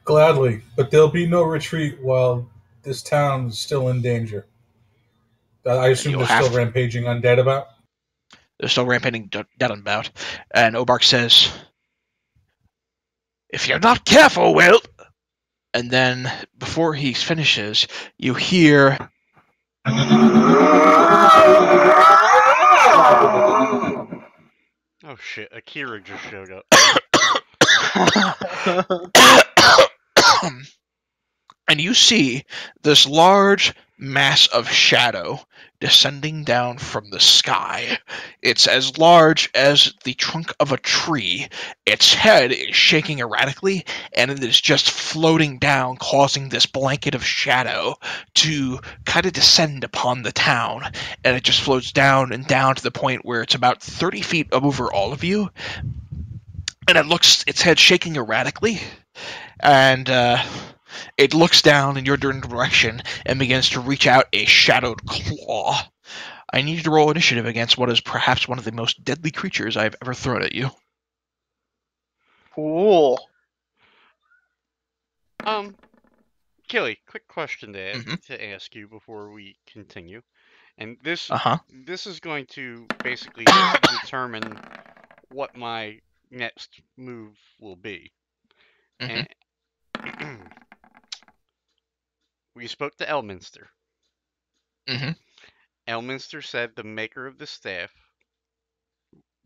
Gladly, but there'll be no retreat while this town is still in danger. I assume they're still rampaging undead about? They're still rampaging dead about. And Obark says, "If you're not careful, Will..." And then, before he finishes, you hear... Oh shit, Akira just showed up. And you see this large mass of shadow descending down from the sky. It's as large as the trunk of a tree. Its head is shaking erratically, and it is just floating down, causing this blanket of shadow to kind of descend upon the town. And it just floats down and down to the point where it's about 30 feet over all of you. And its head shaking erratically. And it looks down in your direction and begins to reach out a shadowed claw. I need you to roll initiative against what is perhaps one of the most deadly creatures I've ever thrown at you. Cool. Killy, quick question to ask you before we continue. And this is going to basically determine what my next move will be. And we spoke to Elminster. Elminster said the maker of the staff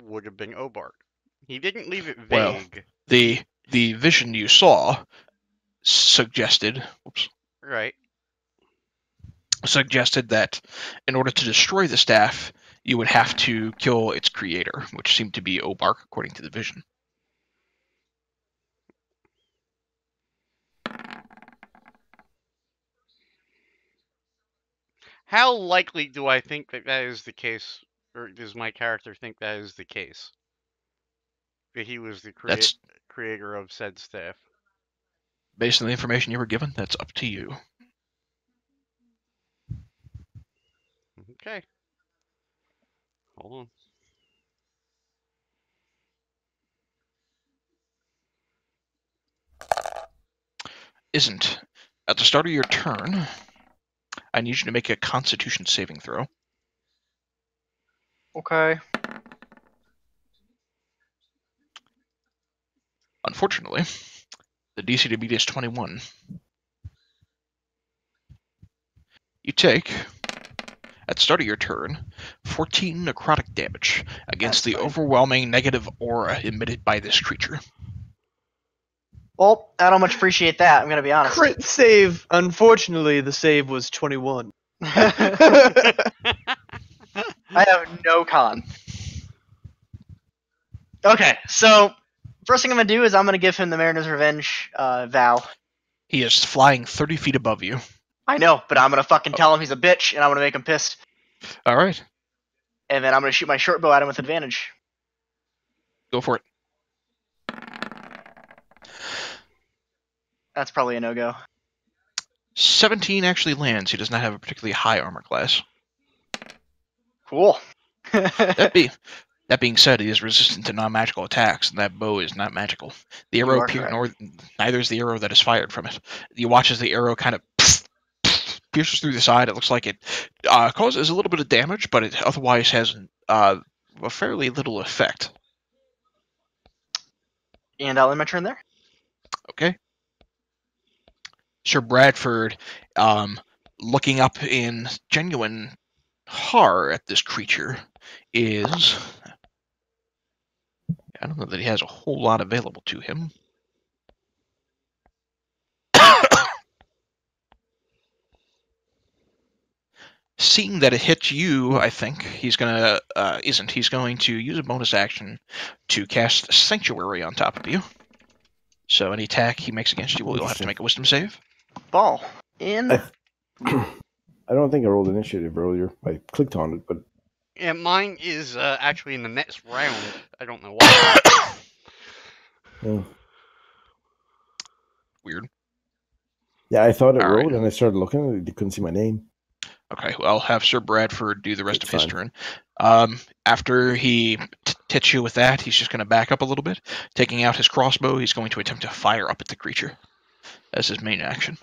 would have been Obark. He didn't leave it vague. Well, the vision you saw suggested... Right. Suggested that in order to destroy the staff, you would have to kill its creator, which seemed to be Obark, according to the vision. How likely do I think that is the case, or does my character think that is the case? That he was the creator of said staff? Based on the information you were given, that's up to you. Okay. Hold on. Isn't. At the start of your turn, I need you to make a Constitution saving throw. Okay. Unfortunately, the DC to beat is 21. You take, at the start of your turn, 14 necrotic damage against the overwhelming negative aura emitted by this creature. Well, I don't much appreciate that, I'm going to be honest. Crit save. Unfortunately, the save was 21. I have no con. Okay, so first thing I'm going to do is I'm going to give him the Mariner's Revenge vow. He is flying 30 feet above you. I know, but I'm going to fucking tell him he's a bitch, and I'm going to make him pissed. All right. And then I'm going to shoot my short bow at him with advantage. Go for it. That's probably a no-go. 17 actually lands. He does not have a particularly high armor class. Cool. That being said, he is resistant to non-magical attacks, and that bow is not magical. The arrow neither is the arrow that is fired from it. You watch as the arrow kind of pierces through the side. It looks like it causes a little bit of damage, but it otherwise has a fairly little effect. And I'll end my turn there. Okay. Sir Bradford, looking up in genuine horror at this creature, is... I don't know that he has a whole lot available to him. seeing that it hit you, I think he's gonna He's going to use a bonus action to cast Sanctuary on top of you. So any attack he makes against you, you'll have to make a Wisdom save. Ball in. I don't think I rolled initiative earlier. I clicked on it, but Yeah, mine is actually in the next round. I don't know why. yeah. Weird. Yeah, I thought it All rolled, right. and I started looking, and you couldn't see my name. Okay, well, I'll have Sir Bradford do the rest It's of his fine. turn. After he hits you with that, he's just going to back up a little bit. Taking out his crossbow, he's going to attempt to fire up at the creature as his main action.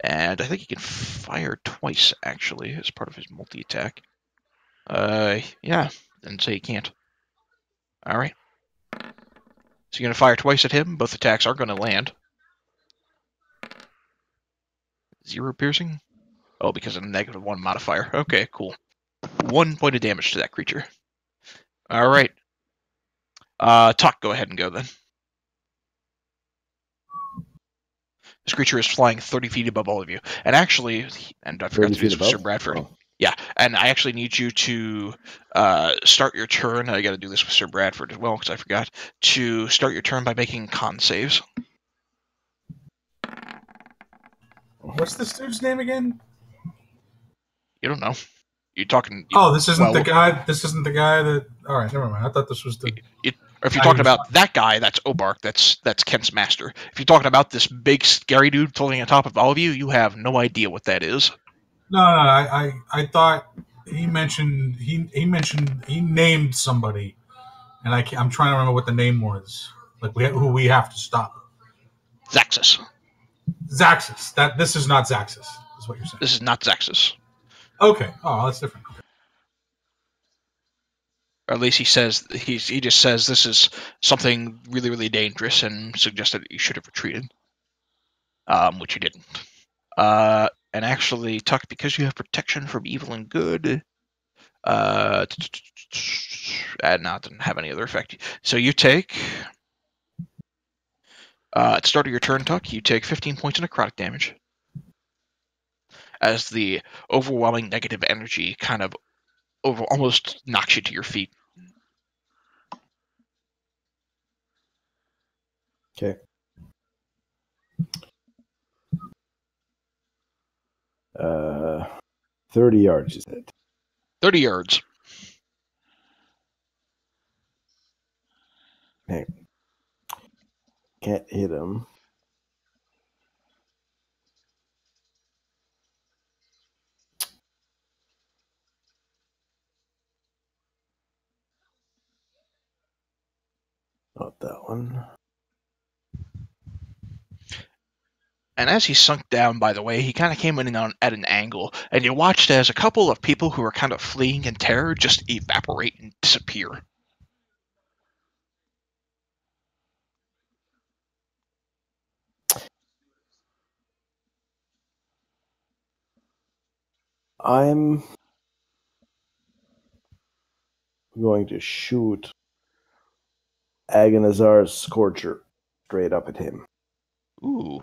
And I think he can fire twice, actually, as part of his multi-attack. Yeah, and say he can't. All right. So you're going to fire twice at him. Both attacks are going to land. 0 piercing? Oh, because of a -1 modifier. Okay, cool. 1 point of damage to that creature. All right. Tuck, go ahead and go then. This creature is flying 30 feet above all of you. And actually, and I forgot to do this with Sir Bradford. Oh. Yeah, and I actually need you to start your turn. I got to do this with Sir Bradford as well because I forgot to start your turn by making con saves. What's this dude's name again? You don't know. You're talking. This isn't the guy. This isn't the guy that. All right, never mind. I thought this was the. If you're talking about that guy, that's Obark. That's Kent's master. If you're talking about this big scary dude floating on top of all of you, you have no idea what that is. No. I thought he mentioned he named somebody, and I'm trying to remember what the name was. Like who we have to stop. Zaxxas. This is not Zaxxas, is what you're saying. This is not Zaxxas. Okay. Oh, that's different. Okay. Or at least he just says this is something really, really dangerous and suggests that you should have retreated. Which you didn't. And actually, Tuck, because you have protection from evil and good, not doesn't have any other effect. So you take at the start of your turn, Tuck, you take 15 points of necrotic damage as the overwhelming negative energy kind of almost knocks you to your feet. Okay. 30 yards, you said. 30 yards. Okay. Can't hit him. Not that one. And as he sunk down, by the way, he kind of came in at an angle, and you watched as a couple of people who were kind of fleeing in terror just evaporate and disappear. I'm going to shoot Agonizar's Scorcher straight up at him. Ooh.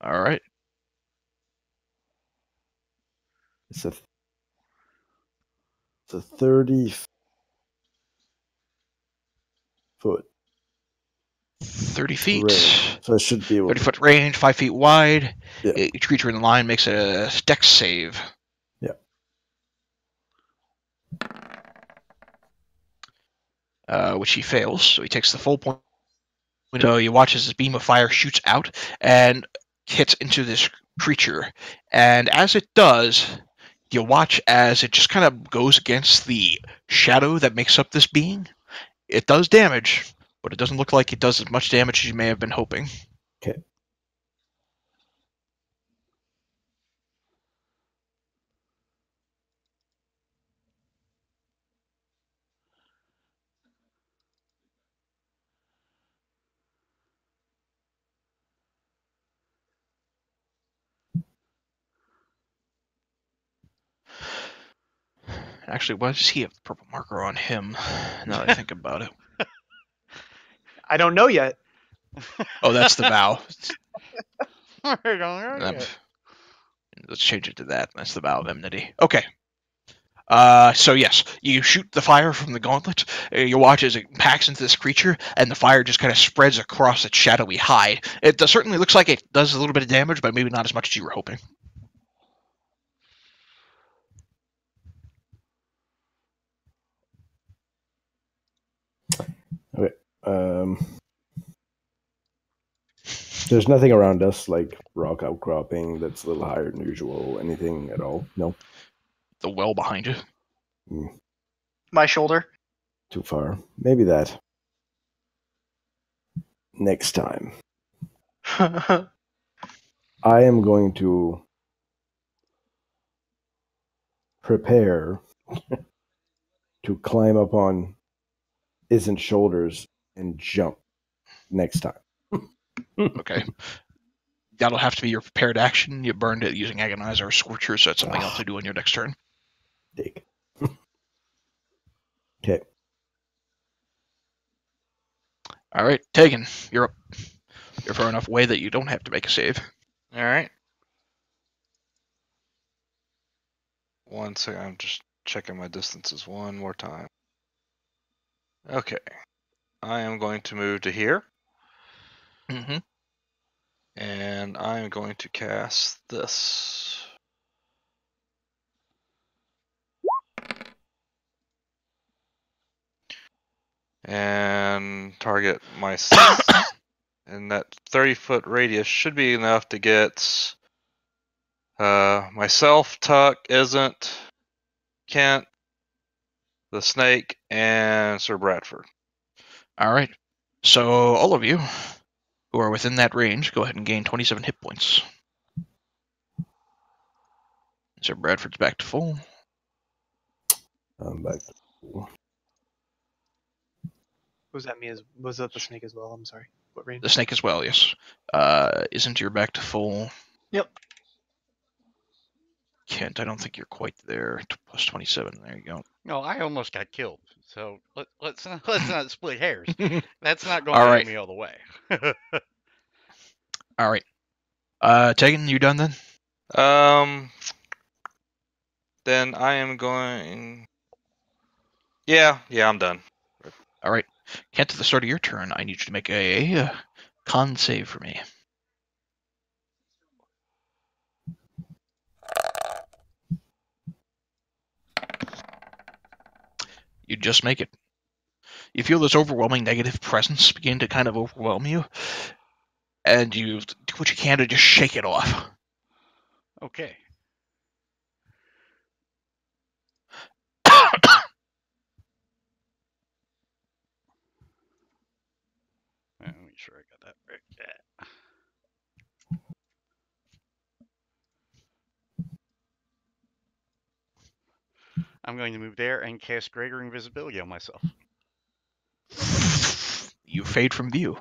All right. It's a 30 foot. 30 feet. Range. So I should be able 30-foot range, 5 feet wide. Yeah. Each creature in the line makes a dex save. Which he fails, so he takes the full point. So you watch as this beam of fire shoots out and hits into this creature. And as it does, you watch as it just kind of goes against the shadow that makes up this being. It does damage, but it doesn't look like it does as much damage as you may have been hoping. Okay. Actually, why does he have the purple marker on him? Now that I think about it. I don't know yet. Oh, that's the vow. I don't know yet. let's change it to that. That's the vow of enmity. Okay. So yes, you shoot the fire from the gauntlet. You watch as it packs into this creature, and the fire just kind of spreads across its shadowy hide. It certainly looks like it does a little bit of damage, but maybe not as much as you were hoping. Okay. There's nothing around us, like rock outcropping that's a little higher than usual. Anything at all? No. The well behind you. My shoulder. Too far. Maybe that. Next time. I am going to prepare to climb up on Isn't shoulders and jump next time. Okay. That'll have to be your prepared action. You burned it using Agonize or Scorcher, so that's something else to do on your next turn. Dig. Okay. All right, Tegan, you're up. You're far enough away that you don't have to make a save. All right. 1 second. I'm just checking my distances one more time. Okay. I am going to move to here. Mm-hmm. And I am going to cast this. And target myself. And that 30-foot radius should be enough to get myself, Tuck, Isn't, Kent, the Snake, and Sir Bradford. All right. So all of you who are within that range, go ahead and gain 27 hit points. Sir Bradford's back to full. I'm back to full. Was that me? Was that the snake as well? I'm sorry. What range? The Snake as well, yes. Isn't your back to full? Yep. Kent, I don't think you're quite there. Plus 27. There you go. No, I almost got killed. So let's not split hairs. That's not going All to right. me all the way. All right. Tegan, you done then? Then I am going. Yeah, I'm done. All right. Kent, at the start of your turn, I need you to make a con save for me. You just make it. You feel this overwhelming negative presence begin to kind of overwhelm you, and you do what you can to just shake it off. Okay. Let me make sure I got that right. Yeah. I'm going to move there and cast Greater Invisibility on myself. You fade from view.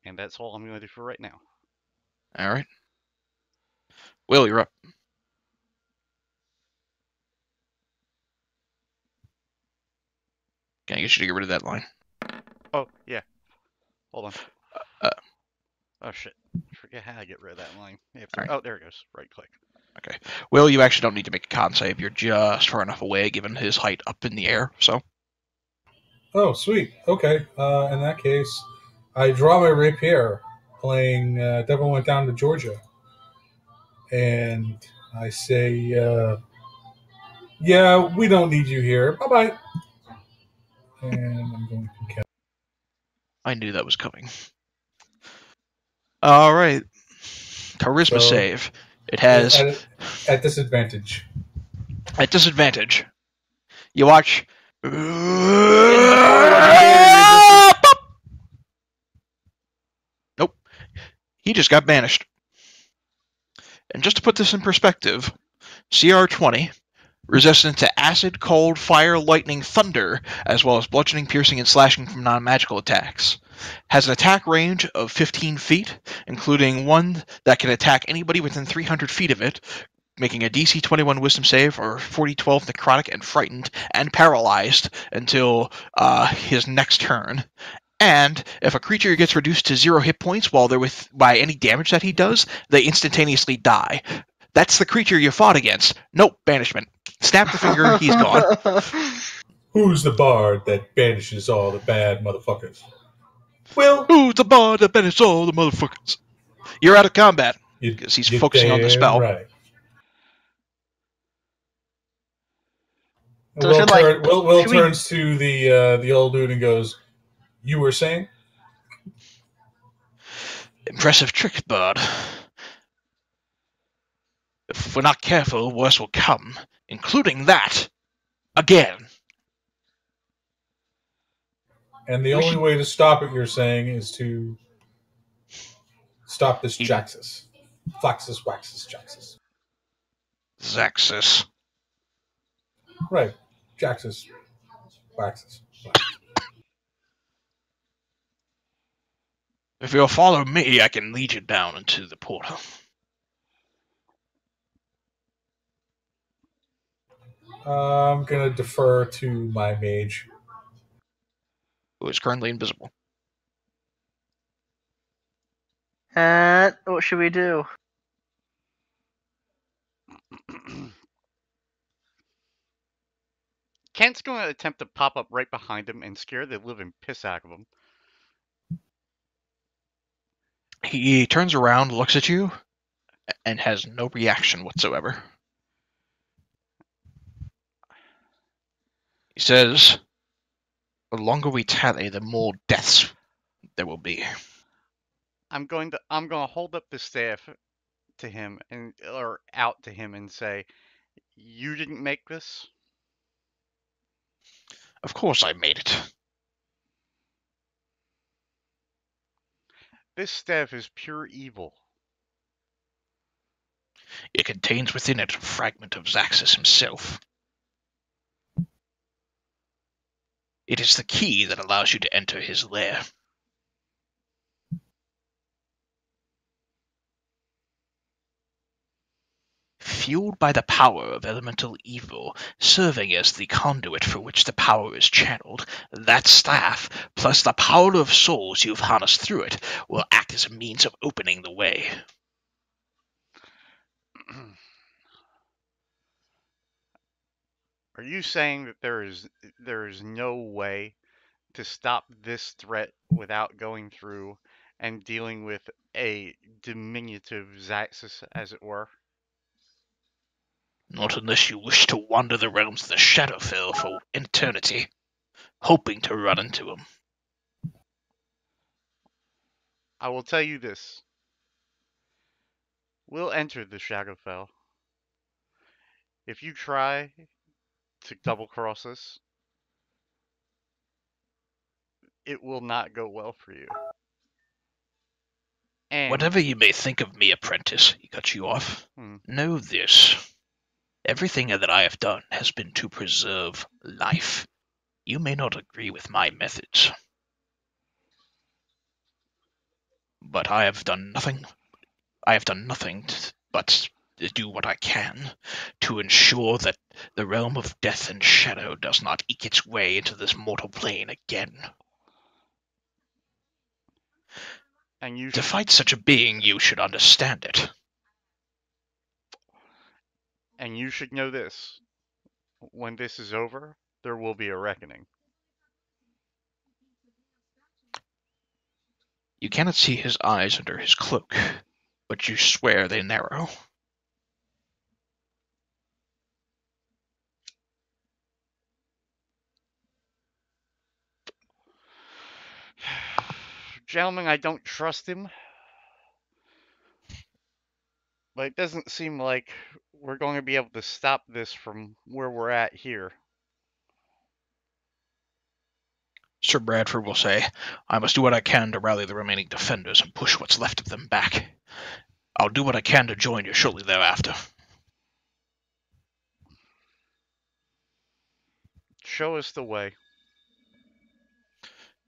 And that's all I'm going to do for right now. All right. Will, you're up. Can I get you to get rid of that line? Oh, yeah. Hold on. Oh, shit. I forget how I get rid of that line. Right. Oh, there it goes. Right click. Okay. Will, you actually don't need to make a con save. You're just far enough away, given his height up in the air, so. Oh, sweet. Okay. In that case, I draw my rapier, playing Devil Went Down to Georgia. And I say, yeah, we don't need you here. Bye-bye. And I'm going to cast. I knew that was coming. All right. Charisma save. It has... At disadvantage. At disadvantage. You watch... Nope. He just got banished. And just to put this in perspective, CR20, resistant to acid, cold, fire, lightning, thunder, as well as bludgeoning, piercing, and slashing from non-magical attacks. Has an attack range of 15 feet, including one that can attack anybody within 300 feet of it, making a DC 21 Wisdom save or 40-12 necrotic and frightened and paralyzed until his next turn. And if a creature gets reduced to 0 hit points while they're by any damage that he does, they instantaneously die. That's the creature you fought against. Nope, banishment. Snap the finger, he's gone. Who's the bard that banishes all the bad motherfuckers? Will. Who's the bard that banishes all the motherfuckers? You're out of combat because he's focusing on the spell. Right. So Will turns to the old dude and goes, "You were saying?" Impressive trick, bard. If we're not careful, worse will come, including that. Again. And the only way to stop it, you're saying, is to stop this Jaxus. Flaxus, Waxus, Jaxus. Zaxus. Right. Jaxus. Waxus. If you'll follow me, I can lead you down into the portal. I'm going to defer to my mage. Who is currently invisible. What should we do? Kent's going to attempt to pop up right behind him and scare the living piss out of him. He turns around, looks at you, and has no reaction whatsoever. He says, the longer we tarry, the more deaths there will be. I'm going to hold up the staff to him or out to him and say, "You didn't make this?" Of course I made it. This staff is pure evil. It contains within it a fragment of Zaxus himself. It is the key that allows you to enter his lair. Fueled by the power of elemental evil, serving as the conduit for which the power is channeled, that staff, plus the power of souls you've harnessed through it, will act as a means of opening the way. Are you saying that there is no way to stop this threat without going through and dealing with a diminutive Zaxus, as it were? Not unless you wish to wander the realms of the Shadowfell for eternity, hoping to run into him. I will tell you this. We'll enter the Shadowfell. If you try to double-cross us, it will not go well for you. And whatever you may think of me, apprentice, he cut you off, know this. Everything that I have done has been to preserve life. You may not agree with my methods, but I have done nothing but do what I can to ensure that the realm of death and shadow does not eke its way into this mortal plane again. And to fight such a being, you should understand it. And you should know this. When this is over, there will be a reckoning. You cannot see his eyes under his cloak, but you swear they narrow. Gentlemen, I don't trust him. But it doesn't seem like we're going to be able to stop this from where we're at here. Sir Bradford will say, I must do what I can to rally the remaining defenders and push what's left of them back. I'll do what I can to join you shortly thereafter. Show us the way.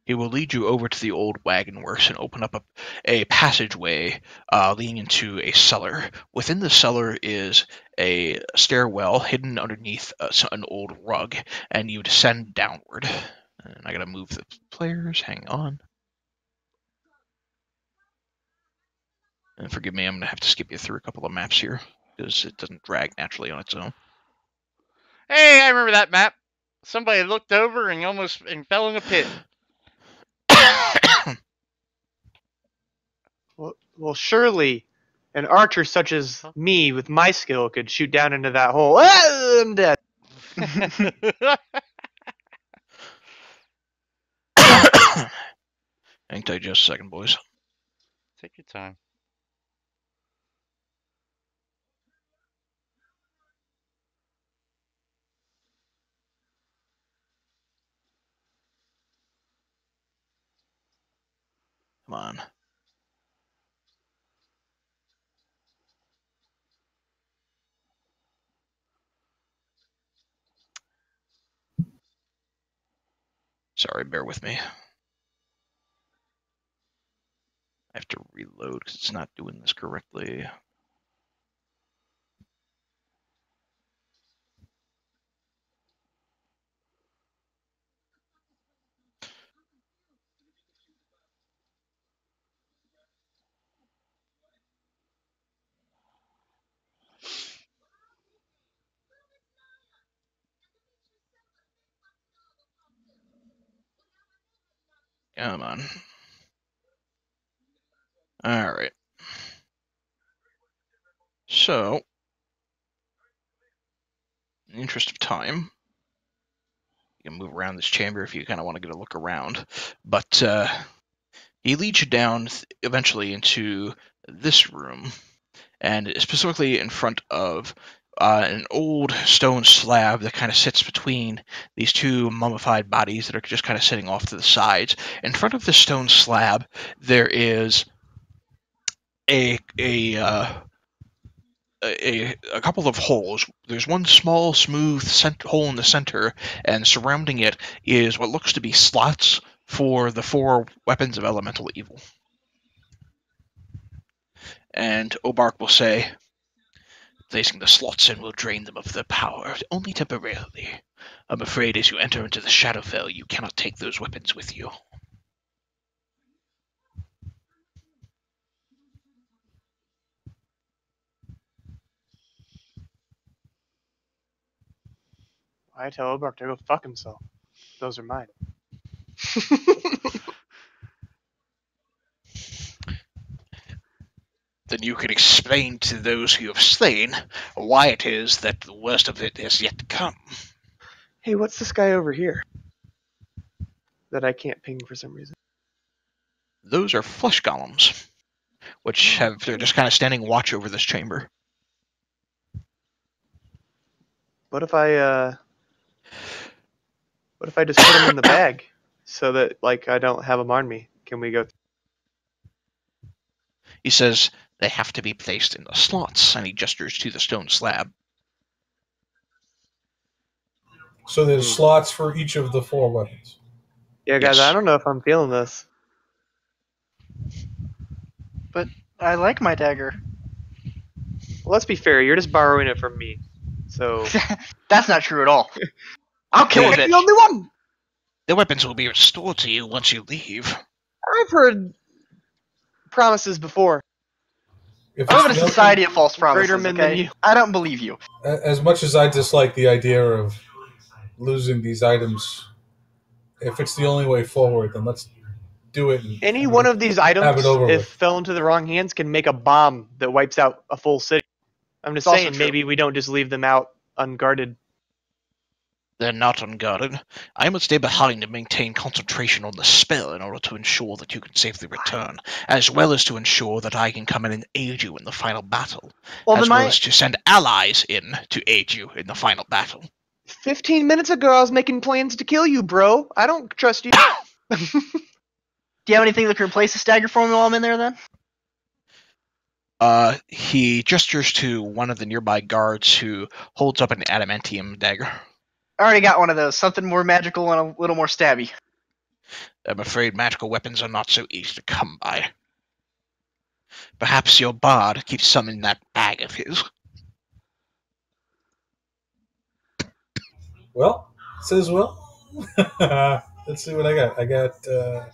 He will lead you over to the old wagon works and open up a passageway leading into a cellar. Within the cellar is a stairwell hidden underneath an old rug, and you descend downward. And I gotta move the players. Hang on. And forgive me, I'm gonna have to skip you through a couple of maps here because it doesn't drag naturally on its own. Hey, I remember that map. Somebody looked over and almost fell in a pit. Well, surely an archer such as me with my skill could shoot down into that hole. Ah, I'm dead. Hang tight just a second, boys. Take your time. Come on. Sorry, bear with me. I have to reload because it's not doing this correctly. Come on. Alright. So, in the interest of time, you can move around this chamber if you kind of want to get a look around. But he leads you down eventually into this room, and specifically in front of an old stone slab that kind of sits between these two mummified bodies that are just kind of sitting off to the sides. In front of this stone slab, there is a couple of holes. There's one small, smooth hole in the center, and surrounding it is what looks to be slots for the 4 weapons of elemental evil. And Obark will say, placing the slots in will drain them of their power, only temporarily. I'm afraid as you enter into the Shadowfell, you cannot take those weapons with you. I tell Obark to go fuck himself. Those are mine. Then you can explain to those who you have slain why it is that the worst of it has yet to come. Hey, what's this guy over here that I can't ping for some reason? Those are flesh golems, which they're just kind of standing watch over this chamber. What if I just put them in the bag so that like I don't have them on me? Can we go? He says they have to be placed in the slots, and he gestures to the stone slab. So there's slots for each of the 4 weapons. Yeah, guys, Yes. I don't know if I'm feeling this. But I like my dagger. Well, let's be fair. You're just borrowing it from me. So That's not true at all. I'll kill a I'm bitch. the only one. The weapons will be restored to you once you leave. I've heard promises before. If I live in it's a the society of false promises, Greater men than okay? you. I don't believe you. as much as I dislike the idea of losing these items, if it's the only way forward, then let's do it. And Any one of these items, have it over if with. fell into the wrong hands, can make a bomb that wipes out a full city. I'm just It's also saying, true. maybe we don't just leave them out unguarded. They're not unguarded. I must stay behind to maintain concentration on the spell in order to ensure that you can safely return, as well as to ensure that I can come in and aid you in the final battle, Well, as then well as to send allies in to aid you in the final battle. 15 minutes ago, I was making plans to kill you, bro. I don't trust you. do you have anything that can replace the stagger for me while I'm in there, then? He gestures to one of the nearby guards who holds up an adamantium dagger. I already got one of those. Something more magical and a little more stabby. I'm afraid magical weapons are not so easy to come by. Perhaps your bard keeps some in that bag of his. Well, says well. let's see what I got. I got I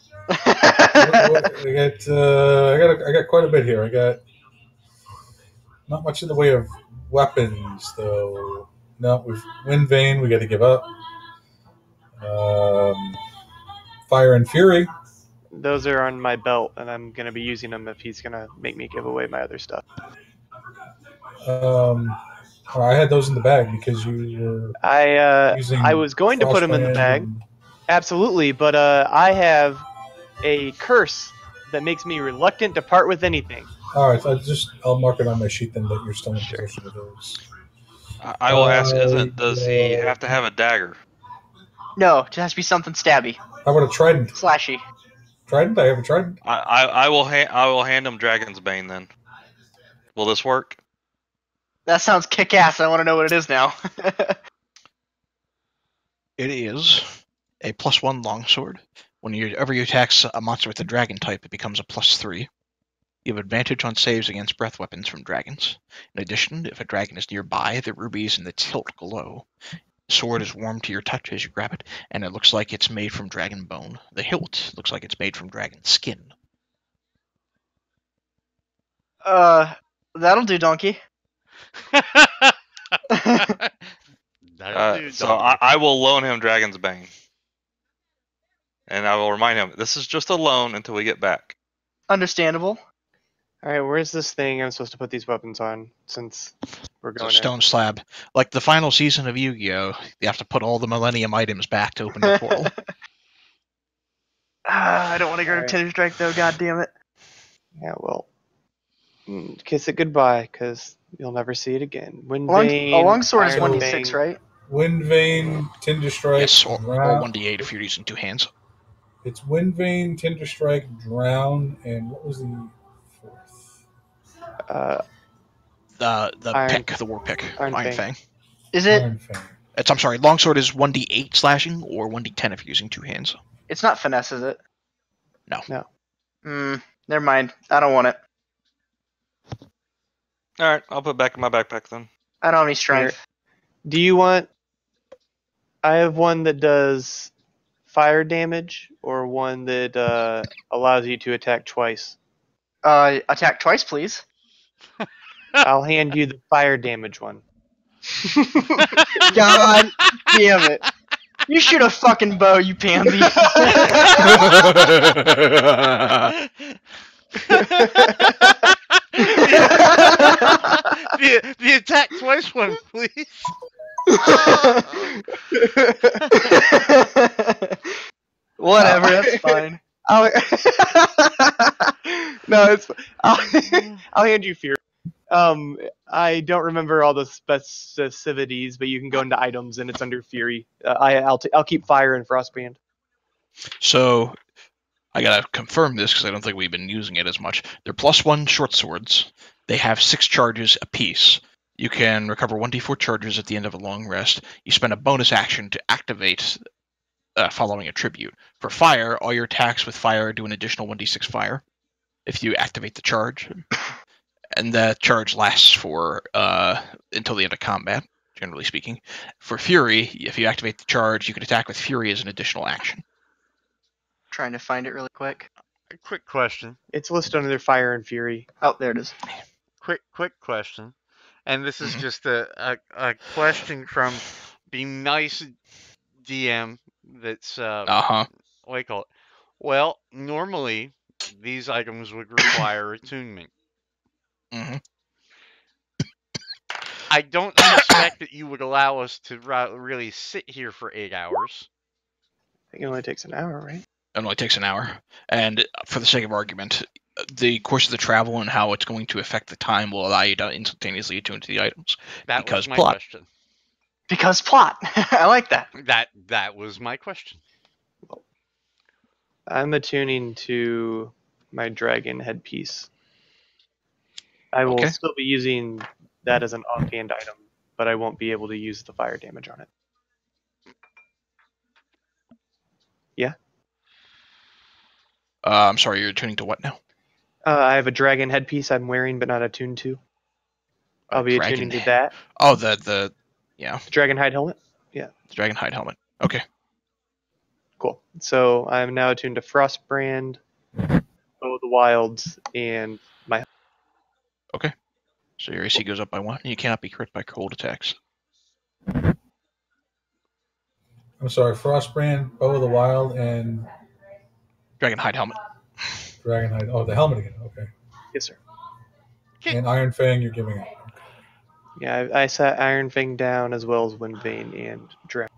got quite a bit here. I got not much in the way of weapons though. No, we've Wind Vane. We got to give up. Fire and Fury. Those are on my belt, and I'm gonna be using them if he's gonna make me give away my other stuff. I had those in the bag because you were using. I was going to put them in the bag, absolutely, but I have a curse that makes me reluctant to part with anything. All right, I'll mark it on my sheet then that you're still in possession of those. I will ask, does he have to have a dagger? No, it has to be something stabby. How about a trident? Slashy. Trident? I have a trident. I will hand him Dragon's Bane then. Will this work? That sounds kick-ass. I want to know what it is now. It is a +1 longsword. Whenever you attack a monster with a dragon type, it becomes a +3. You have advantage on saves against breath weapons from dragons. In addition, if a dragon is nearby, the rubies in the hilt glow. The sword is warm to your touch as you grab it, and it looks like it's made from dragon bone. The hilt looks like it's made from dragon skin. That'll do, donkey. So I will loan him Dragon's Bane. And I will remind him, this is just a loan until we get back. Understandable. Alright, where's this thing I'm supposed to put these weapons on, since we're going It's a stone slab. Like the final season of Yu-Gi-Oh! You have to put all the Millennium items back to open the portal. I don't want to go to Tinder Strike, though, god damn it. Yeah, well, kiss it goodbye, because you'll never see it again. A longsword is 1d6, right? Wind Vane, Tinder Strike, Yes, or 1d8 if you're using two hands. It's Wind Vane, Tinder Strike, Drown, and what was the fourth? The war pick, Iron Fang. Is it? Iron Fang. I'm sorry, longsword is 1d8 slashing or 1d10 if you're using two hands. It's not finesse, is it? No. Never mind. I don't want it. Alright, I'll put it back in my backpack then. I don't have any strength. Do you want... I have one that does fire damage, or one that allows you to attack twice. Attack twice, please. I'll hand you the fire damage one. God damn it. You shoot a fucking bow, you pansy. the attack twice one, please. Whatever, that's fine. No, I'll hand you fear. I don't remember all the specificities, but you can go into items and it's under Fury. I'll keep Fire and Frostband. So, I gotta confirm this because I don't think we've been using it as much. They're +1 short swords. They have 6 charges apiece. You can recover 1d4 charges at the end of a long rest. You spend a bonus action to activate following a tribute. For fire, all your attacks with fire do an additional 1d6 fire if you activate the charge. And that charge lasts for until the end of combat, generally speaking. For Fury, if you activate the charge, you can attack with Fury as an additional action. Trying to find it really quick. A quick question. It's listed under Fire and Fury. Oh, there it is. Quick question. And this is just a question from the nice DM that's what do you call it? Well, normally these items would require attunement. Mm-hmm. I don't suspect that you would allow us to really sit here for 8 hours. I think it only takes an hour, right? It only takes an hour. And for the sake of argument, the course of the travel and how it's going to affect the time will allow you to instantaneously attune to the items. That because was my plot. question. Because plot. I like that. That was my question. I'm attuning to my dragon headpiece. I will still be using that as an offhand item, but I won't be able to use the fire damage on it. Yeah? I'm sorry, you're attuning to what now? I have a dragon headpiece I'm wearing but not attuned to. I'll be attuning to that. Oh, the Dragon hide helmet? Yeah. The dragon hide helmet. Okay. Cool. So I'm now attuned to Frostbrand, Bow of the Wilds, and my. Okay. So your AC goes up by 1, and you cannot be crit by cold attacks. I'm sorry, Frostbrand, Bow of the Wild, and Dragonhide helmet. Dragonhide. Oh, the helmet again. Okay. Yes, sir. Okay. And Iron Fang, you're giving up. Yeah, I sat Iron Fang down as well as Windbane and Draft.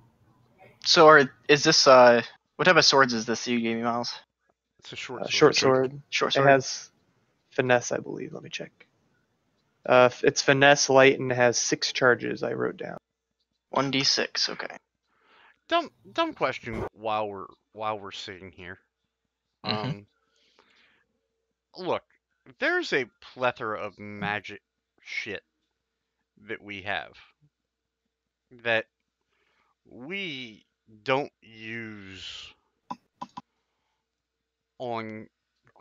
So, is this what type of swords is this you gave me, Miles? It's a short sword. Short sword. Short It sword. has finesse, I believe. Let me check. It's finesse light and has 6 charges. I wrote down. 1d6. Okay. Dumb question while we're sitting here. Mhm. Look, there's a plethora of magic shit that we have that we don't use on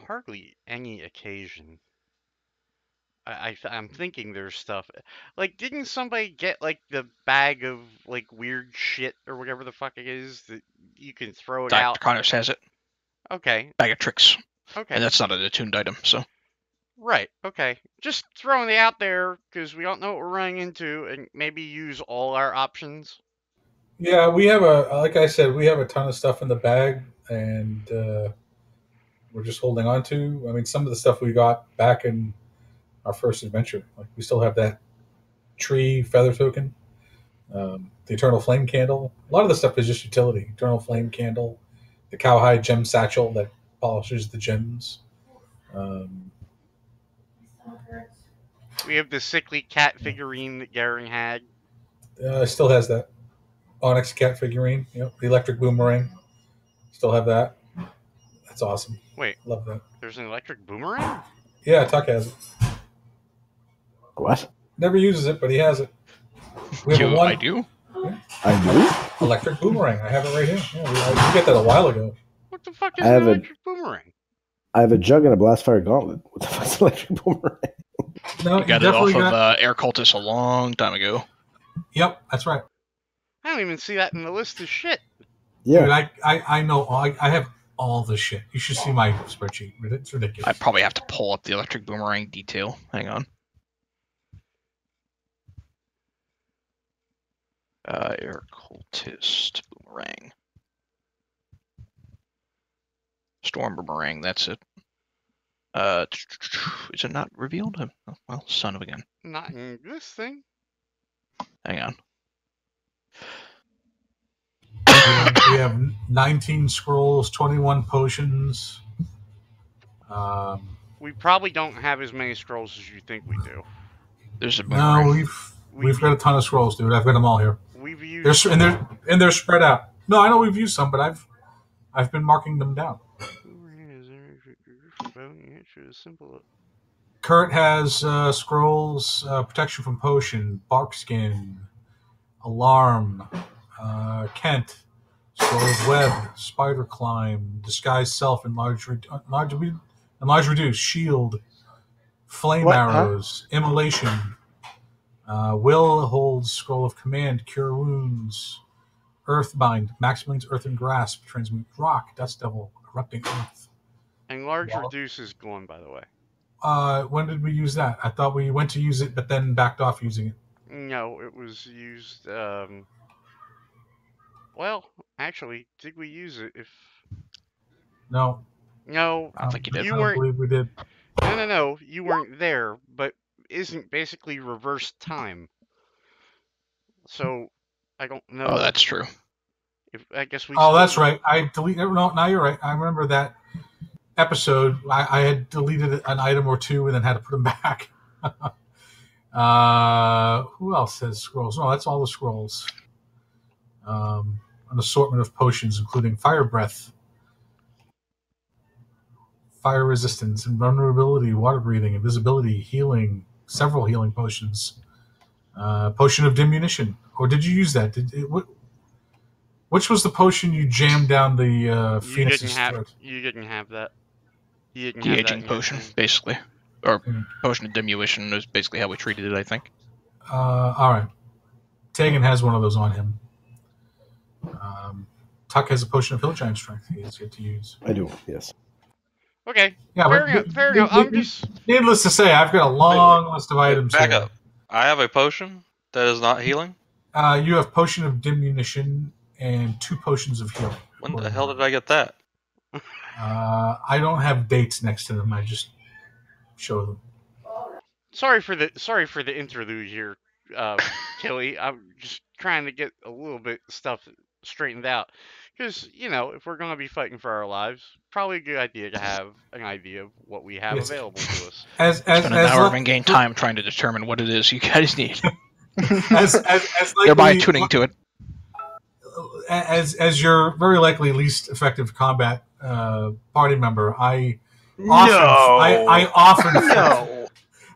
hardly any occasion. I'm thinking there's stuff like, didn't somebody get like the bag of like weird shit or whatever the fuck it is that you can throw it out? Draconis has it. Okay, Bag of tricks. okay, And that's not an attuned item, so. right, okay. Just throwing it out there because we don't know what we're running into, and maybe use all our options. Yeah, we have like I said, we have a ton of stuff in the bag, and we're just holding on to. I mean, some of the stuff we got back in our first adventure, like we still have that tree feather token, the Eternal Flame Candle. A lot of the stuff is just utility. Eternal Flame Candle, the Cowhide Gem Satchel that polishes the gems. We have the sickly cat figurine that Garen had. Still has that Onyx cat figurine. Yep, the electric boomerang. Still have that. That's awesome. Wait, Love that. there's an electric boomerang? Yeah, Tuck has it. What? Never uses it, but he has it. We have I do? I electric boomerang. I have it right here. Yeah, we get that a while ago. What the fuck is I an have a- electric boomerang? do. I have a jug and a blast fire gauntlet. What the fuck's electric boomerang? No, You got it off of Air Cultist a long time ago. Yep, that's right. I don't even see that in the list of shit. Yeah. Dude, I know. I have all the shit. You should see my spreadsheet. It's ridiculous. I probably have to pull up the electric boomerang detail. Hang on. Air Cultist boomerang. Storm boomerang, that's it. Is it not revealed? Oh, well, son of a gun. Not in this thing. Hang on. We have 19 scrolls, 21 potions. We probably don't have as many scrolls as you think we do. There's a boomerang. No, we've got a ton of scrolls, dude. I've got them all here. We've used They're spread out. No, I know we've used some, but I've been marking them down. Kurt has scrolls, protection from potion, bark skin, alarm. Kent, scrolls web, spider climb, disguise self, enlarge reduce, shield, flame What? arrows, immolation. Will holds scroll of command, cure wounds, earthbind, max means earthen grasp, transmute rock, dust devil, erupting earth. Enlarge reduce is gone, by the way. When did we use that? I thought we went to use it, but then backed off using it. No, it was used. Well, actually, did we use it? No, No, I don't think you did. you I don't weren't. believe we did. No, you weren't there. But isn't basically reverse time. So I don't know. Oh, that's true. I guess we. Oh, that's right. I deleted. No, now you're right. I remember that episode. I had deleted an item or two and then had to put them back. Who else has scrolls? No, that's all the scrolls. An assortment of potions, including fire breath, fire resistance, invulnerability, water breathing, invisibility, healing, several healing potions, potion of diminution. Or did you use that? Which was the potion you jammed down the Phoenix's throat? You didn't have that. You didn't The have that aging in your potion, thing. basically. Or Hmm. potion of diminution is basically how we treated it, I think. All right. Tegan has one of those on him. Tuck has a potion of hill giant strength he has yet to use. I do, yes. Okay. Yeah, Fair but enough. Fair enough. I'm just. needless to say, I've got a long list of items Back here. up. I have a potion that is not healing. You have potion of diminution and 2 potions of healing. When the hell did I get that? I don't have dates next to them. I just show them. Sorry for the interlude here, Tilly. I'm just trying to get a little bit stuff straightened out. Because, if we're going to be fighting for our lives, probably a good idea to have an idea of what we have Yes. available to us. Spend an hour and gain time trying to determine what it is you guys need. Thereby tuning to it. As your very likely least effective combat party member, I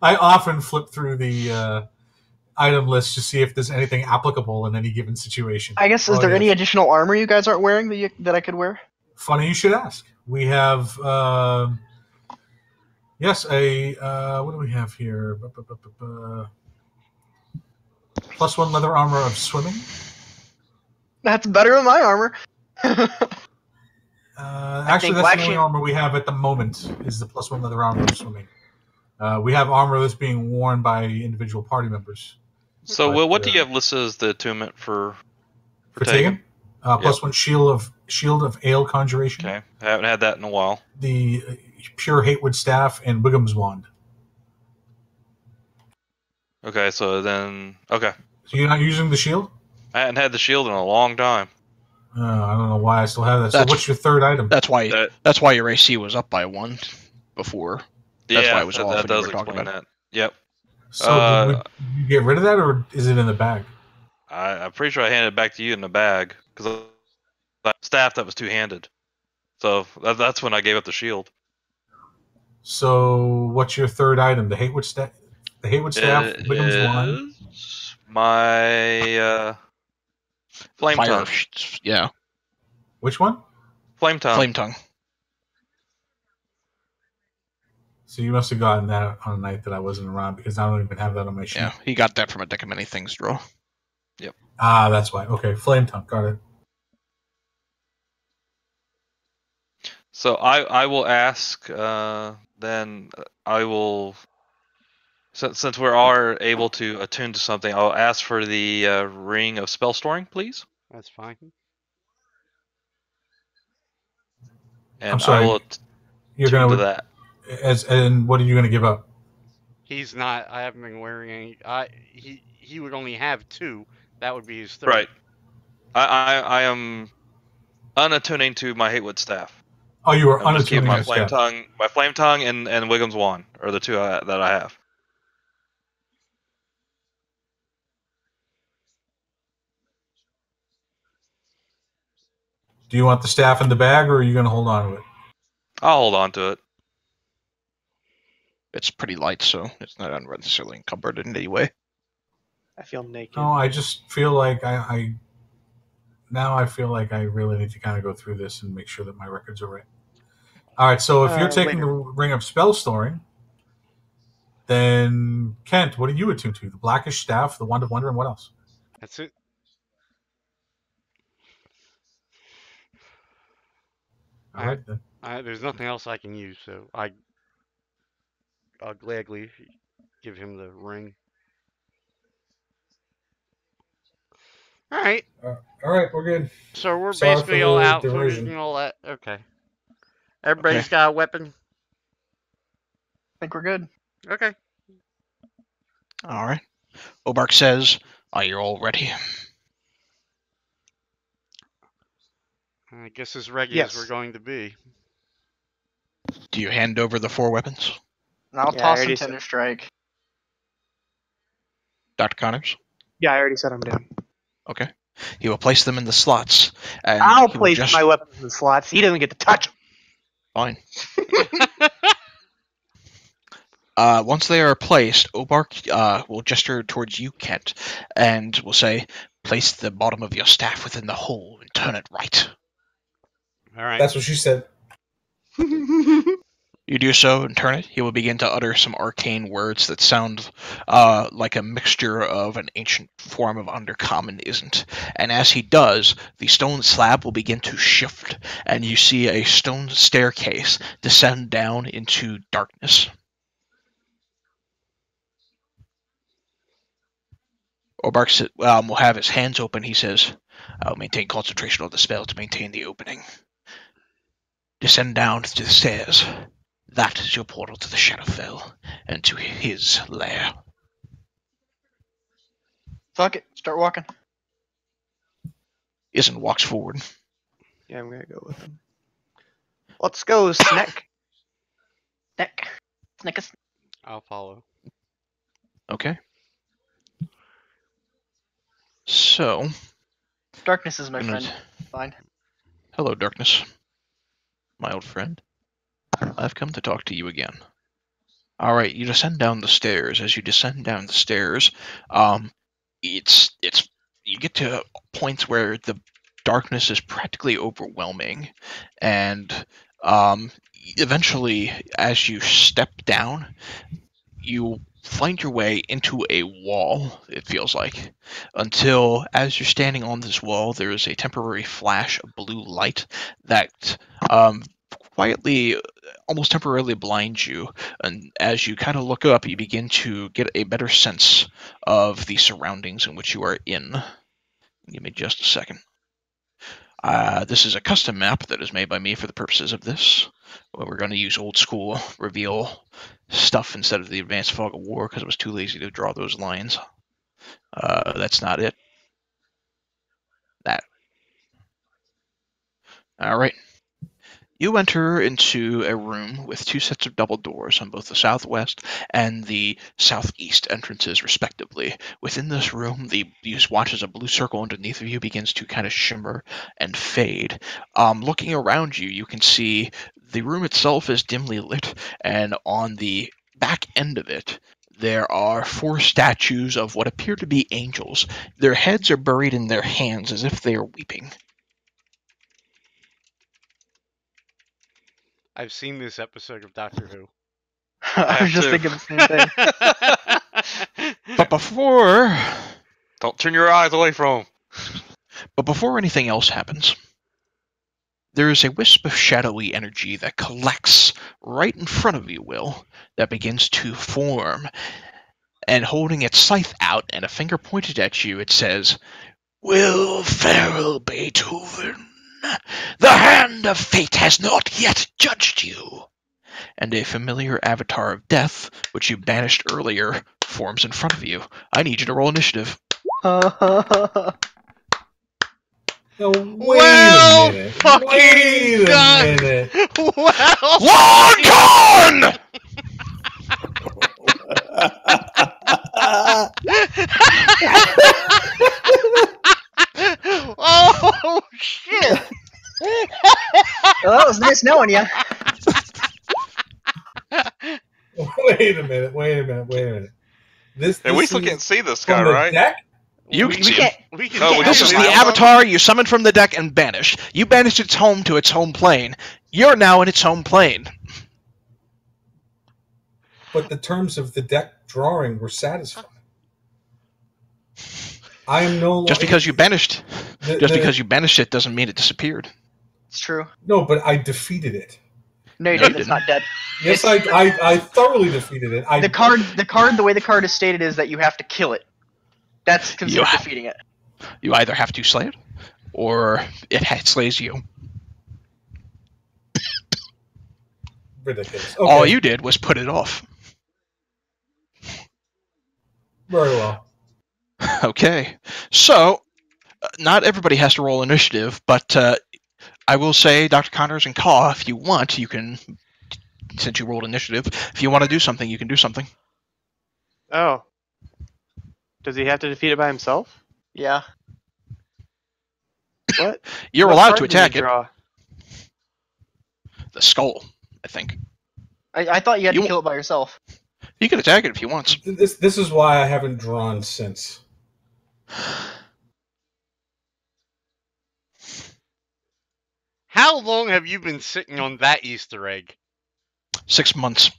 often flip through the item list to see if there's anything applicable in any given situation. I guess, is there any additional armor you guys aren't wearing that I could wear? Funny you should ask. We have, what do we have here? +1 leather armor of swimming. That's better than my armor. Actually, that's the only armor we have at the moment, is the +1 leather armor of swimming. We have armor that's being worn by individual party members. So, what do you have listed as the attunement for Tegan? +1 shield of ale conjuration. Okay, I haven't had that in a while. The pure Hatewood staff and Wiggum's wand. Okay, so then So you're not using the shield? I hadn't had the shield in a long time. I don't know why I still have that. So what's your third item? That's why your AC was up by 1 before. That's why it was off. That does explain that. Yep. So did you get rid of that, or is it in the bag? I'm pretty sure I handed it back to you in the bag because that staff that was two-handed. So that's when I gave up the shield. So what's your third item? The Hatewood staff. The Hatewood staff. Wiggum's wand. My flame tongue. Yeah. Which one? Flame tongue. Flame tongue. So you must have gotten that on a night that I wasn't around, because I don't even have that on my sheet. Yeah, he got that from a deck of many things draw. Yep. Ah, that's why. Okay, flame tongue. Got it. So I will ask. Then I will. Since we are able to attune to something, I'll ask for the ring of spell storing, please. That's fine. And I'm sorry. I will You're attune gonna to that. And what are you gonna give up? He's not. I haven't been wearing any. He would only have 2. That would be his third. Right. I am unattuning to my Hatewood staff. Oh, you are I'm just keeping unattuning my your flame staff. tongue. My flame tongue and Wiggum's wand are the 2 that I have. Do you want the staff in the bag, or are you gonna hold on to it? I'll hold on to it. It's pretty light, so it's not unnecessarily encumbered in any way. I feel naked. No, I just feel like I feel like I really need to kind of go through this and make sure that my records are right. All right, so if you're taking the ring of spell storing, then Kent, what are you attuned to? The blackish staff, the wand of wonder, and what else? That's it. All right, then. There's nothing else I can use, so I'll gladly give him the ring. All right. All right, we're good. So we're Sorry basically for all the outfitted diversion. and all that. Okay. Everybody's got a weapon. I think we're good. Okay. All right. Obark says, "Are you all ready?" I guess as ready Yes. as we're going to be. Do you hand over the 4 weapons, And I'll Yeah, I toss some already said- Tender Strike. Dr. Connors? Yeah, I already set him down. Okay. He will place them in the slots, and I'll he will place just... my weapons in the slots. He doesn't get to touch them. Fine. Once they are placed, Obark will gesture towards you, Kent, and will say, "Place the bottom of your staff within the hole and turn it right." All right. That's what she said. You do so and turn it. He will begin to utter some arcane words that sound like a mixture of an ancient form of undercommon isn't. And as he does, the stone slab will begin to shift, and you see a stone staircase descend down into darkness. Orbark will have his hands open. He says, "I will maintain concentration on the spell to maintain the opening. Descend down to the stairs. That is your portal to the Shadowfell and to his lair." Fuck it. Start walking. Isen walks forward. Yeah, I'm gonna go with him. Let's go, Snack. Neck. Snickers. I'll follow. Okay. So, Darkness is my gonna- friend. Fine. Hello, darkness, my old friend. I've come to talk to you again. All right, you descend down the stairs. As you descend down the stairs, it's you get to points where the darkness is practically overwhelming, and eventually, as you step down, you find your way into a wall, it feels like, until as you're standing on this wall, there is a temporary flash of blue light that quietly, almost temporarily blinds you. And as you kind of look up, you begin to get a better sense of the surroundings in which you are in. Give me just a second. This is a custom map that is made by me for the purposes of this. We're going to use old school reveal stuff instead of the advanced fog of war because I was too lazy to draw those lines. That's not it. That. All right. You enter into a room with two sets of double doors on both the southwest and the southeast entrances, respectively. Within this room, you watch as a blue circle underneath of you begins to kind of shimmer and fade. Looking around you, you can see the room itself is dimly lit, and on the back end of it, there are 4 statues of what appear to be angels. Their heads are buried in their hands as if they are weeping. I've seen this episode of Doctor Who. I was just too. thinking the same thing. But before Don't turn your eyes away from him. But before anything else happens, there is a wisp of shadowy energy that collects right in front of you, Will, that begins to form. And holding its scythe out and a finger pointed at you, it says, "Will Ferrell Beethoven, the hand of fate has not yet judged you." And a familiar avatar of death, which you banished earlier, forms in front of you. I need you to roll initiative. No, wait Well, a minute. fucking Wait a done. minute. Well, Long gone! oh shit! Well, that was nice knowing you. Wait a minute. This And we is still can't see this guy, from the right? deck? You we can see him. can't. We can. Oh, we This is can the see him. avatar you summoned from the deck and banished. You banished its home to its home plane. You're now in its home plane. But the terms of the deck drawing were satisfied. I am no longer. Just because you banished because you banished it doesn't mean it disappeared. It's true. No, but I defeated it. No, you No, you didn't. It's didn't. not dead. Yes, I thoroughly defeated it. The way the card is stated is that you have to kill it. That's considered Yeah. defeating it. You either have to slay it, or it slays you. Ridiculous. Okay. All you did was put it off. Very well. Okay, so not everybody has to roll initiative, but I will say, Dr. Connors and Kaw, if you want, you can, since you rolled initiative, if you want to do something, you can do something. Oh. Does he have to defeat it by himself? Yeah. What? You're What allowed card to did he attack it. draw? The skull, I think. I thought you had You- to kill it by yourself. You can attack it if you want. This is why I haven't drawn since. How long have you been sitting on that Easter egg? 6 months.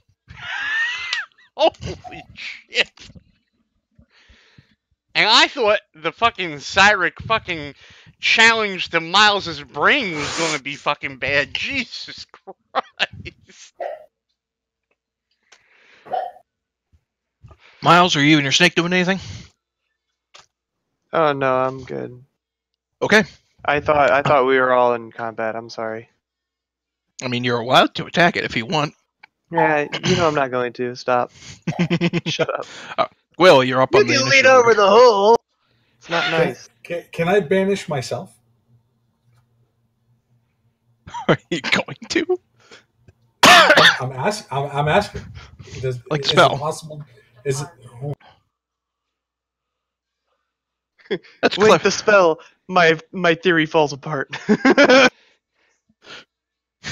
Holy shit! And I thought the fucking Cyric fucking challenge to Miles's brain was gonna be fucking bad. Jesus Christ! Miles, are you and your snake doing anything? Oh no, I'm good. Okay. I thought we were all in combat. I'm sorry. I mean, you're allowed to attack it if you want. Yeah, I'm not going to. Stop. Shut up. Will, you're up You on the can lean initiative over board. the hole. It's not nice. Can I banish myself? Are you going to? I'm asking. Like is spell. it possible? Is it? That's Link clever. the spell. My theory falls apart.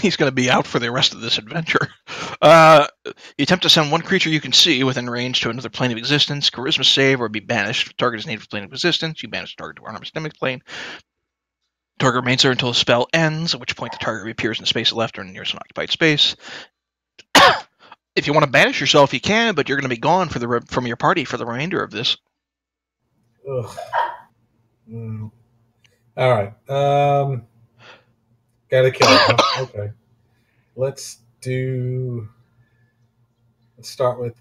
He's going to be out for the rest of this adventure. You attempt to send one creature you can see within range to another plane of existence. Charisma save or be banished. If target is native plane of existence, you banish the target to our epistemic plane. Target remains there until the spell ends, at which point the target reappears in the space left or in the nearest unoccupied space. If you want to banish yourself, you can, but you're going to be gone from your party for the remainder of this. Ugh. All right. Gotta kill it. Huh? Okay. Let's start with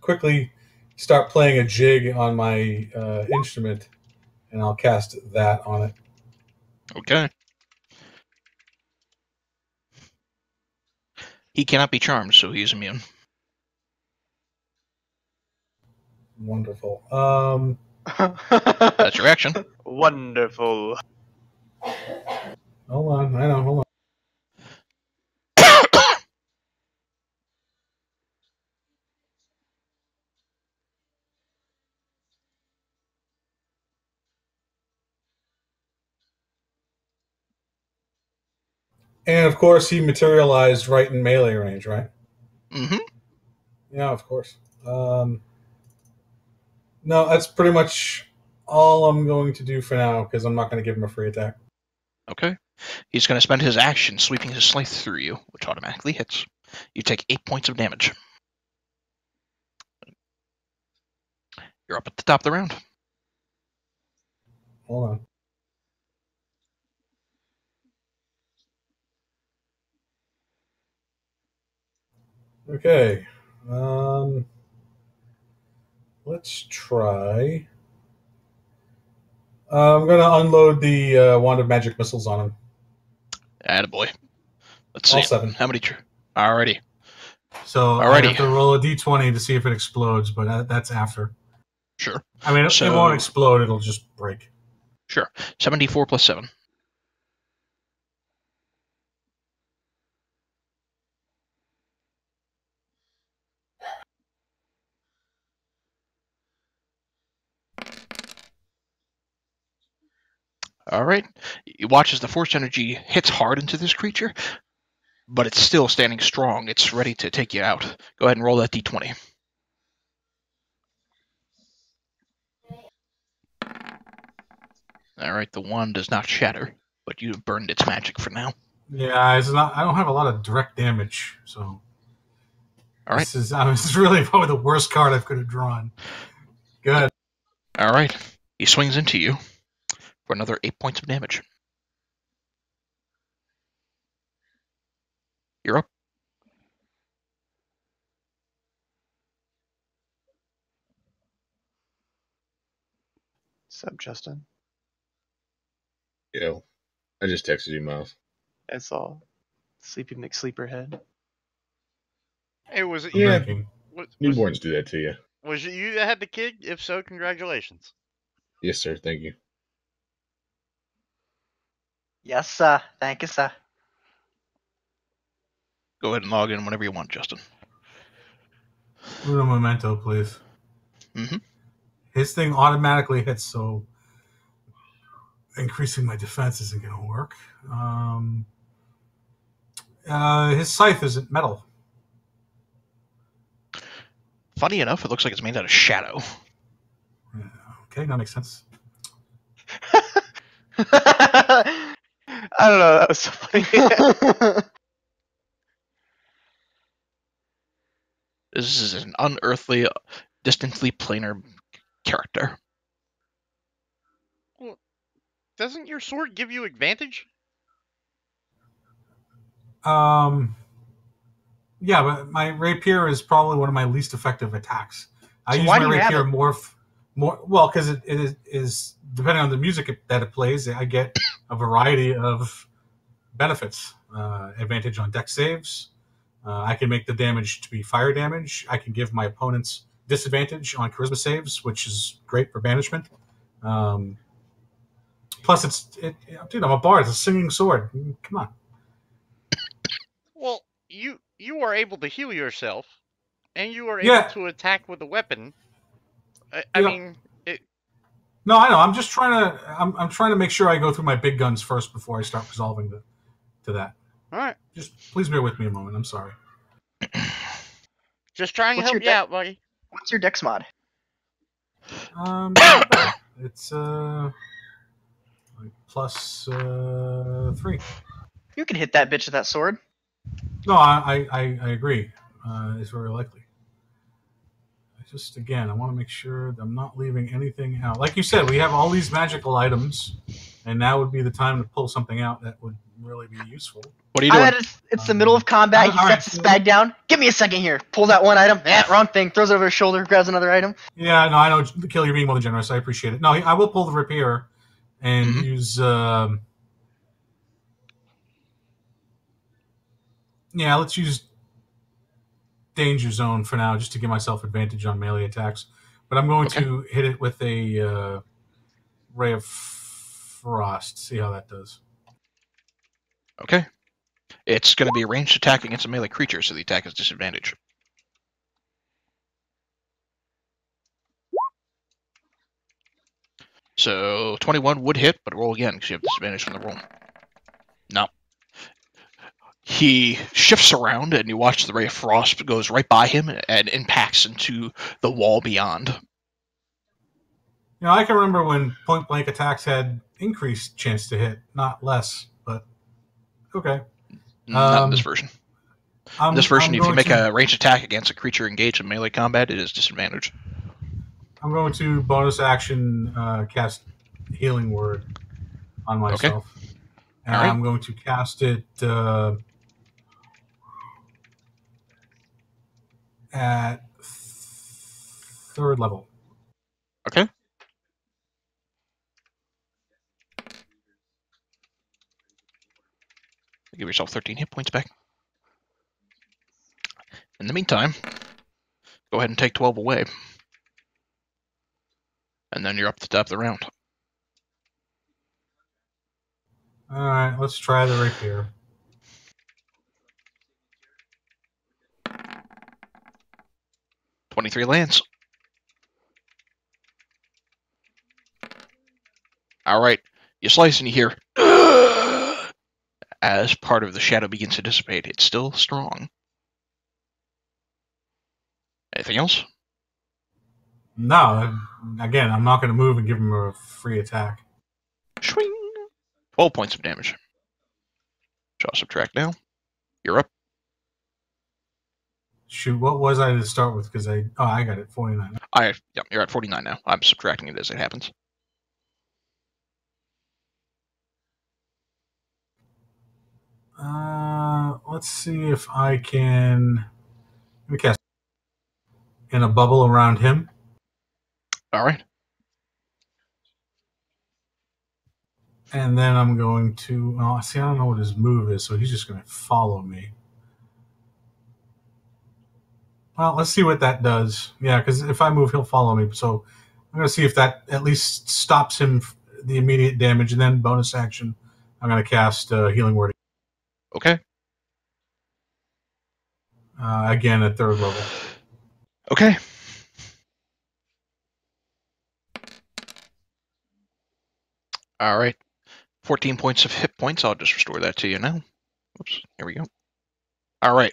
quickly start playing a jig on my instrument, and I'll cast that on it. Okay. He cannot be charmed, so he's immune. Wonderful. That's your action. Wonderful. Hold on. I know. Hold on. And of course, he materialized right in melee range, right? Mm-hmm. Yeah, of course. No, that's pretty much all I'm going to do for now because I'm not going to give him a free attack. Okay. He's going to spend his action sweeping his scythe through you, which automatically hits. You take 8 points of damage. You're up at the top of the round. Hold on. Okay. Let's try. I'm going to unload the wand of magic missiles on him. Attaboy. Let's see. All 7. How many? Alrighty. So I Alrighty. have to roll a d20 to see if it explodes, but that's after. Sure. I mean, So- it won't explode. It'll just break. Sure. 74 plus 7. All right. You watch as the force energy hits hard into this creature, but it's still standing strong. It's ready to take you out. Go ahead and roll that d20. All right. The wand does not shatter, but you have burned its magic for now. Yeah, it's not. I don't have a lot of direct damage, so. All right. This is really probably the worst card I could have drawn. Good. All right. He swings into you for another 8 points of damage. You're up. What's up, Justin? Yo, I just texted you, Miles. That's all. Sleepy McSleeperhead. Hey, was it Yeah. Thinking. Newborns do that to you. Was it you that had the kid? If so, congratulations. Yes, sir. Thank you. Yes, sir. Thank you, sir. Go ahead and log in whenever you want, Justin. Uno memento, please. Mm-hmm. His thing automatically hits, so increasing my defense isn't going to work. His scythe isn't metal. Funny enough, it looks like it's made out of shadow. Okay, that makes sense. I don't know. That was so funny. This is an unearthly, distantly planar character. Well, doesn't your sword give you advantage? Yeah, but my rapier is probably one of my least effective attacks. I So use why my do you have rapier it? more well because it is depending on the music that it plays. I get a variety of benefits. Advantage on deck saves. I can make the damage to be fire damage. I can give my opponents disadvantage on charisma saves, which is great for banishment. Um, plus, dude, I'm a bard. It's a singing sword. Come on. Well, you are able to heal yourself, and you are able Yeah, to attack with a weapon. I yeah. mean, No, I know. I'm just trying to. I'm trying to make sure I go through my big guns first before I start resolving to that. all right. Just please bear with me a moment. I'm sorry. Just trying to What's your help you out, buddy. What's your dex mod? Not bad. It's like plus 3. You can hit that bitch with that sword. No, I agree. It's very likely. Just again, I want to make sure that I'm not leaving anything out. Like you said, we have all these magical items, and now would be the time to pull something out that would really be useful. What are you I doing? bet it's the middle of combat. He all sets his bag down. Give me a second here. Pulls out one item. Wrong thing. Throws it over his shoulder. Grabs another item. Yeah, no, I know, Kill, you're being more than generous. I appreciate it. No, I will pull the rapier and Mhm. use. Yeah, let's use Danger Zone for now, just to give myself advantage on melee attacks. But I'm going to hit it with a Ray of Frost. See how that does. Okay. It's going to be a ranged attack against a melee creature, so the attack is disadvantage. So 21 would hit, but roll again because you have disadvantage from the roll. No. He shifts around, and you watch the ray of frost goes right by him and impacts into the wall beyond. You know, I can remember when point blank attacks had increased chance to hit, not less. But okay. Not in this version. In this version, if you make a ranged attack against a creature engaged in melee combat, it is disadvantage. I'm going to bonus action cast Healing Word on myself. Okay. And All right. I'm going to cast it at 3rd level. Okay. Give yourself 13 hit points back. In the meantime, go ahead and take 12 away. And then you're up to the top of the round. All right, let's try the rapier. .23 lands. All right. You slice and you hear as part of the shadow begins to dissipate. It's still strong. Anything else? No, again, I'm not going to move and give him a free attack. Swing. 12 points of damage. So I'll subtract now. You're up. Shoot, what was I to start with? Because I got it, 49. Yeah, you're at 49 now. I'm subtracting it as it happens. Let's see if I can. Let me cast in a bubble around him. All right. And then I'm going to. Oh, see, I don't know what his move is, so he's just going to follow me. Well, let's see what that does. Yeah, because if I move, he'll follow me. So I'm going to see if that at least stops him the immediate damage. And then bonus action, I'm going to cast Healing Word. Okay. Again at 3rd level. Okay. All right. 14 points of hit points. I'll just restore that to you now. Oops. Here we go. All right.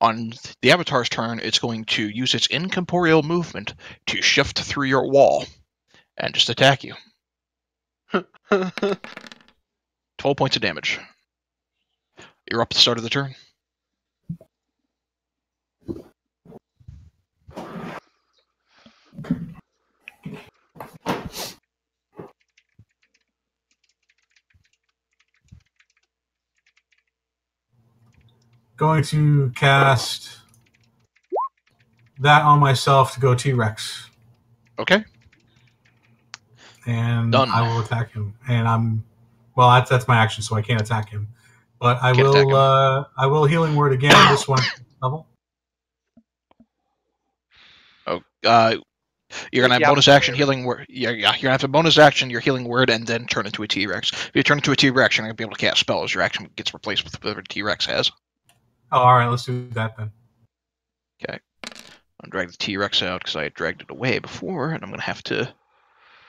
On the avatar's turn, it's going to use its incorporeal movement to shift through your wall and just attack you. 12 points of damage. You're up at the start of the turn. going to cast that on myself to go T-Rex. Okay. And Done. I will attack him. And that's my action, so I can't attack him. But I Can't will attack I will healing word again. This one level. Oh, you're gonna have Yeah. bonus action healing word. Yeah, you're gonna have to bonus action your healing word and then turn into a T-Rex. If you turn into a T-Rex, you're not gonna be able to cast spells. Your action gets replaced with whatever T-Rex has. Oh, all right. Let's do that then. Okay. I'll drag the T-Rex out because I had dragged it away before, and I'm gonna have to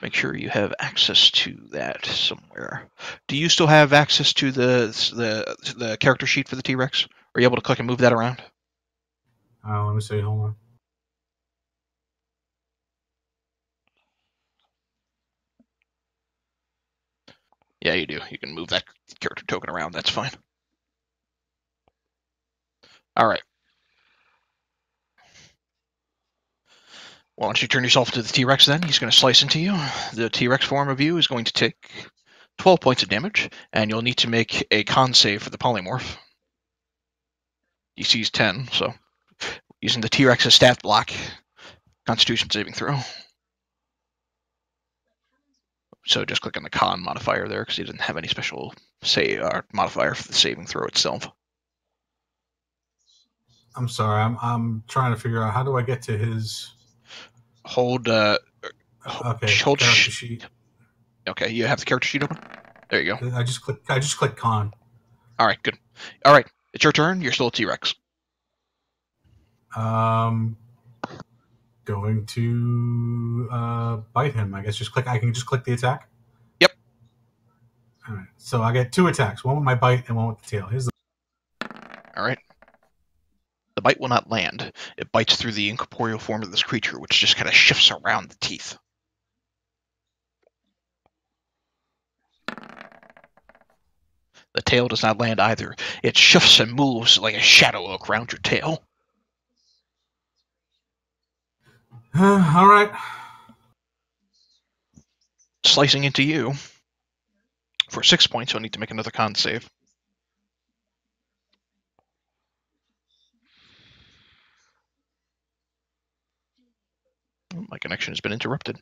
make sure you have access to that somewhere. Do you still have access to the character sheet for the T-Rex? Are you able to click and move that around? Let me see. Hold on. Yeah, you do. You can move that character token around. That's fine. All right. Well, once you turn yourself to the T-Rex, then he's going to slice into you. The T-Rex form of you is going to take 12 points of damage, and you'll need to make a con save for the polymorph. DC's 10, so using the T-Rex's stat block, Constitution saving throw. So just click on the con modifier there because he doesn't have any special modifier for the saving throw itself. I'm sorry. I'm trying to figure out how do I get to his. Hold. Okay. Hold Character sheet. Okay, you have the character sheet open. There you go. I just click con. All right, good. All right, it's your turn. You're still a T-Rex. Going to bite him. I guess I can just click the attack. Yep. All right. So I get 2 attacks. One with my bite and one with the tail. All right. The bite will not land. It bites through the incorporeal form of this creature, which just kind of shifts around the teeth. The tail does not land either. It shifts and moves like a shadow around your tail. All right. Slicing into you. For 6 points, you'll need to make another con save. My connection has been interrupted.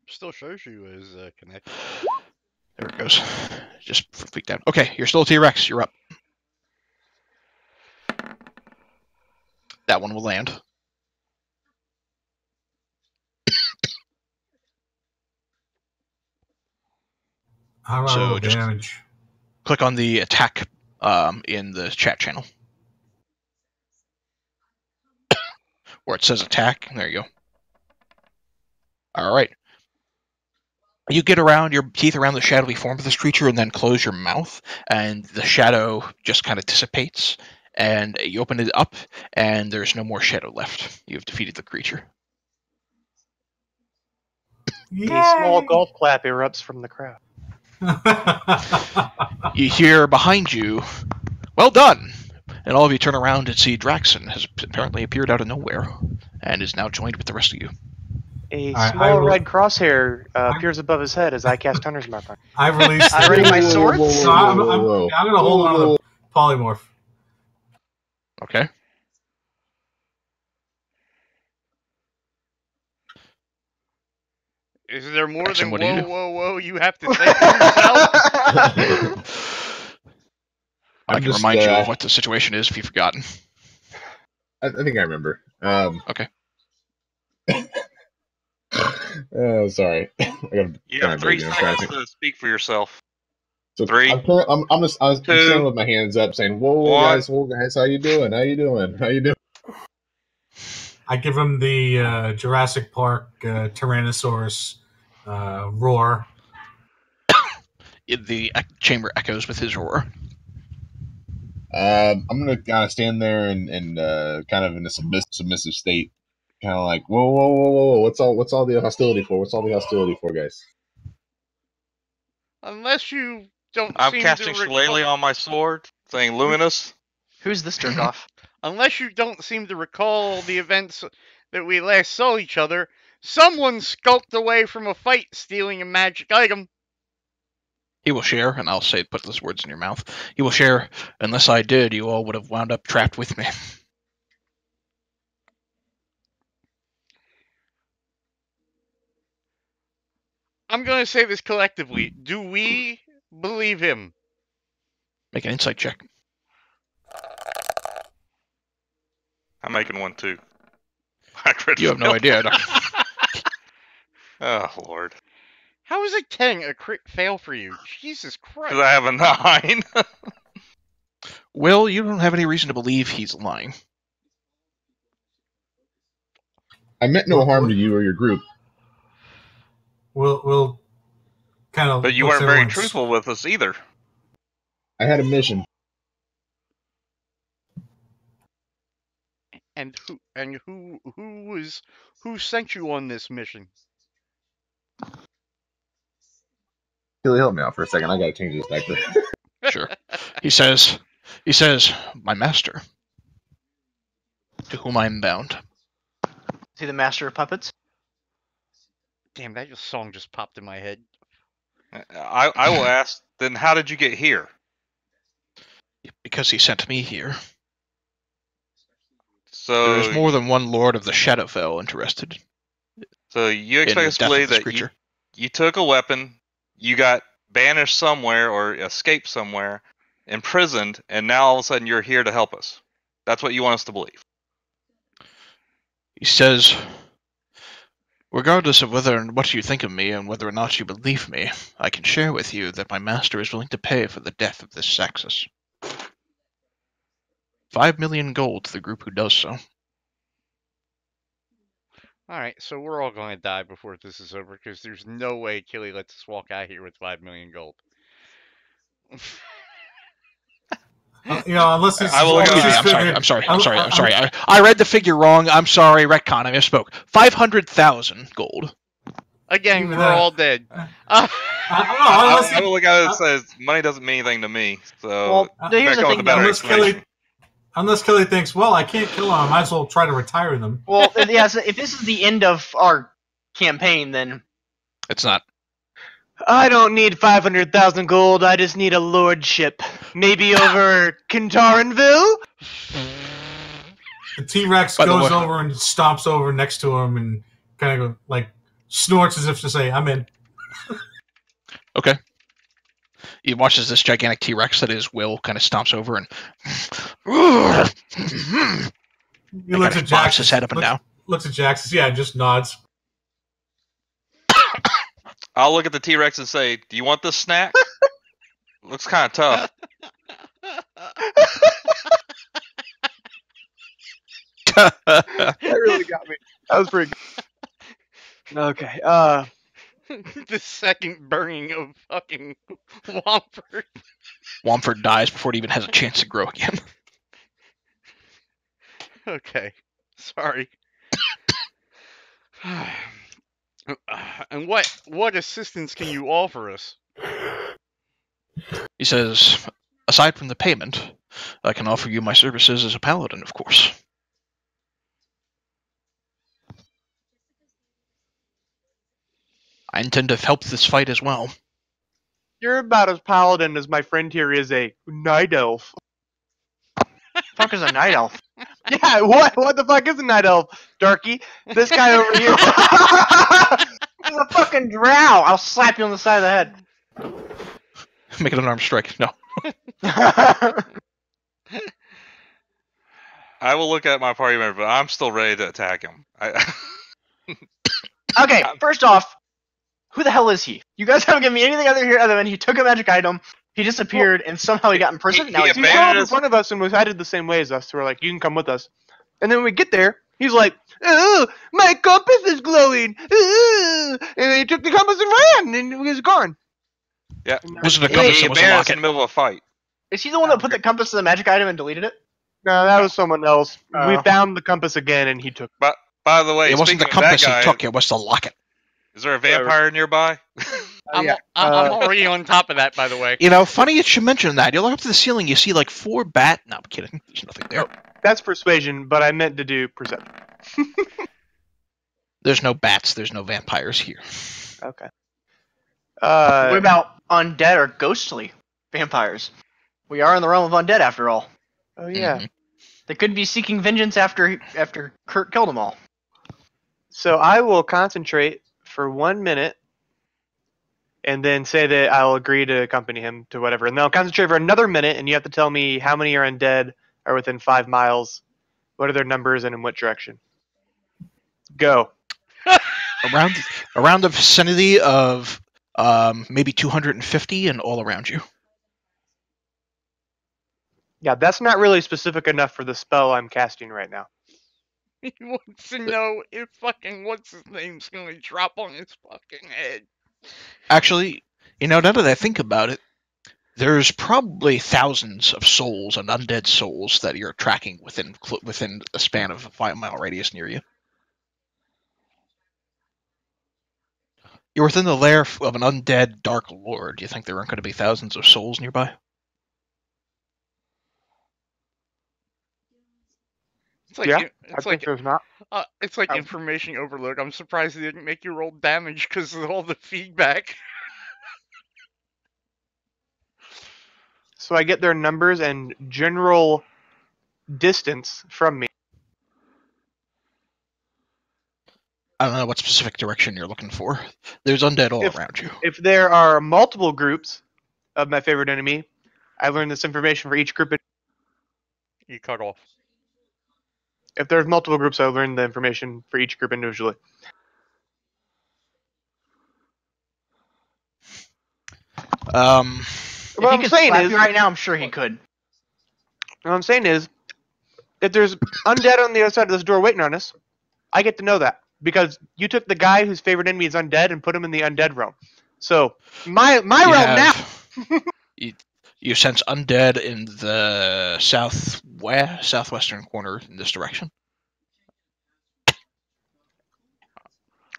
Still shows you as connected. There it goes. Just freaked out. Okay, you're still a T-Rex. You're up. That one will land. How do I roll damage? Click on the attack in the chat channel. Where it says attack. There you go. All right. You get around your teeth around the shadowy form of this creature and then close your mouth, and the shadow just kind of dissipates, and you open it up, and there's no more shadow left. You've defeated the creature. A small golf clap erupts from the crowd. You hear behind you, "Well done!" And all of you turn around and see Draxon has apparently appeared out of nowhere, and is now joined with the rest of you. A small red crosshair appears above his head as I cast Hunter's Mark on him. I released. I ready my sword. So I'm going to hold on to the polymorph. Okay. Is there more Jackson, than what do you do? whoa you have to say to yourself? I can remind you of what the situation is if you've forgotten. I think I remember. Okay. Oh, sorry. You have 3 seconds to speak for yourself. So 3. I'm standing with my hands up, saying, "Whoa, guys, how you doing? How you doing? How you doing?" I give him the Jurassic Park Tyrannosaurus roar. The chamber echoes with his roar. I'm gonna kind of stand there and kind of in a submissive state, kind of like, whoa, what's all the hostility for? What's all the hostility for, guys? Unless you don't. I'm casting Shillelagh on my sword, saying luminous. Who's this jerk off? Unless you don't seem to recall the events that we last saw each other, someone skulked away from a fight stealing a magic item. He will share, and I'll say, put those words in your mouth. He will share, unless I did, you all would have wound up trapped with me. I'm going to say this collectively. Do we believe him? Make an insight check. I'm making one too. You have no idea. No. Oh, Lord. How is a 10 a crit fail for you? Jesus Christ. Because I have a 9. Will, you don't have any reason to believe he's lying. I meant no harm to you or your group. We'll kind of. But you weren't very truthful with us either. I had a mission. And who sent you on this mission? Billy, help me out for a second. I gotta change this diaper. Sure. He says, my master, to whom I am bound. Is he the master of puppets? Damn, that song just popped in my head. I will ask, then how did you get here? Because he sent me here. So There is more than one Lord of the Shadowfell interested. So you in expect the us to death of believe this that creature. you took a weapon, you got banished somewhere or escaped somewhere, imprisoned, and now all of a sudden you're here to help us. That's what you want us to believe. He says, regardless of whether and what you think of me and whether or not you believe me, I can share with you that my master is willing to pay for the death of this Saxus. 5 million gold to the group who does so. Alright, so we're all going to die before this is over, because there's no way Killy lets us walk out here with 5 million gold. Unless it's. I will look I'm sorry. I read the figure wrong. I'm sorry. Retcon. I misspoke. 500,000 gold. Again, we're all dead. I will look at it and says money doesn't mean anything to me. So Well, here's the go with thing, a better though. Unless explanation. Kelly thinks, well, I can't kill them, I might as well try to retire them. Well, yeah, so if this is the end of our campaign, then It's not. I don't need 500,000 gold. I just need a lordship. Maybe over Kintaranville? The T-Rex By the goes way- over and stomps over next to him and kind of like snorts as if to say, I'm in. Okay. He watches this gigantic T-Rex that is Will kind of stomps over and He looks at Jax. his head up and down. Looks at Jax, yeah, and just nods. I'll look at the T-Rex and say, "Do you want this snack?" Looks kind of tough. That really got me. That was pretty good. Okay, The second burning of fucking Womford. Womford dies before it even has a chance to grow again. Okay, sorry. And what assistance can you offer us? He says, aside from the payment, I can offer you my services as a paladin, of course. I intend to help this fight as well. you're about as paladin as my friend here is a night elf. fuck is a night elf? Yeah, what the fuck is a night elf, Darky? This guy over here. He's a fucking drow. I'll slap you on the side of the head. Make it an arm strike. No. I will look at my party member, but I'm still ready to attack him. Okay, first off, who the hell is he? You guys haven't given me anything other than he took a magic item, he disappeared, and somehow he got imprisoned. Now he's He showed up in front of us and was headed the same way as us. So we're like, you can come with us. And then when we get there, he's like, "Oh, my compass is glowing." And then he took the compass and ran, and he was gone. Yeah, Was it a Hey, compass he that was a abandoned us locket? in the middle of a fight. Is he the one that put the compass to the magic item and deleted it? No, that was someone else. Oh. We found the compass again, and he took. But by the way, It wasn't the speaking of that compass guy, he took, it was the locket. is there a vampire nearby? I'm yeah. I'm already on top of that, by the way. You know, funny you should mention that. You look up to the ceiling, you see like 4 bat... No, I'm kidding. There's nothing there. That's persuasion, but I meant to do perception. There's no bats, there's no vampires here. Okay. What about undead are ghostly vampires. We are in the realm of undead after all. Oh yeah. Mhm. They could be seeking vengeance after Kurt killed them all. So I will concentrate for 1 minute, and then say that I'll agree to accompany him to whatever, and then I'll concentrate for another minute, and you have to tell me how many are undead, are within 5 miles, what are their numbers, and in what direction. Go. Around the vicinity of maybe 250 and all around you. Yeah, that's not really specific enough for the spell I'm casting right now. He wants to know if fucking what's his name's gonna drop on his fucking head. Actually, now that I think about it, there's probably thousands of souls and undead souls that you're tracking within a span of a 5-mile radius near you. You're within the lair of an undead dark lord. Do you think there aren't going to be thousands of souls nearby? It's like Yeah, I it's think like there's not. it's like information overload. I'm surprised they didn't make you roll damage because of all the feedback. So I get their numbers and general distance from me. I don't know what specific direction you're looking for. There's undead all around you. If there are multiple groups of my favorite enemy, I learn this information for each group. You cut off. If there's multiple groups, I learn the information for each group individually. If What he I'm could saying slap is, you right now, I'm sure he could. what I'm saying is, if there's undead on the other side of this door waiting on us, I get to know that because you took the guy whose favorite enemy is undead and put him in the undead realm. So my realm now. You sense undead in the southwestern corner in this direction.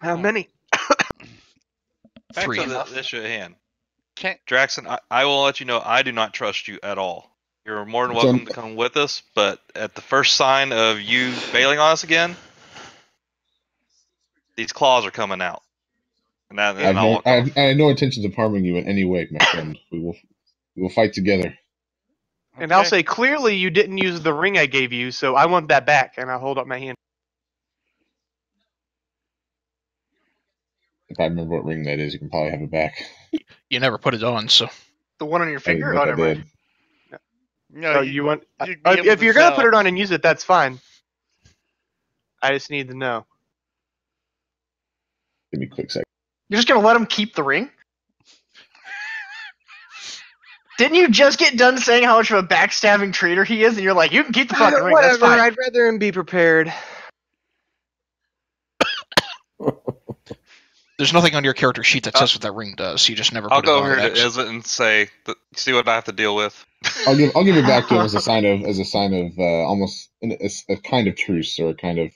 How many? Back 3. to the issue at hand. Can't. Draxon, I will let you know I do not trust you at all. You're more than So- welcome to come with us, but at the first sign of you bailing on us again, these claws are coming out. And I have no intentions of harming you in any way, my friend. We will fight together. And I'll say clearly you didn't use the ring I gave you, so I want that back. And I'll hold up my hand. If I remember what ring that is, you can probably have it back. You never put it on, so The one on your I didn't finger? know Oh, if I never mind. did. No, So you want? you'd be able If to you're gonna tell. put it on and use it, that's fine. I just need to know. Give me a quick second. You're just gonna let him keep the ring? Didn't you just get done saying how much of a backstabbing traitor he is, and you're like, you can keep the fucking ring, that's Whatever. fine. I'd rather him be prepared. there's nothing on your character sheet that says what that ring does. You just never I'll put go it on. over to X. Izzet and say, see what I have to deal with. I'll give it back to him as a sign of almost a kind of truce or a kind of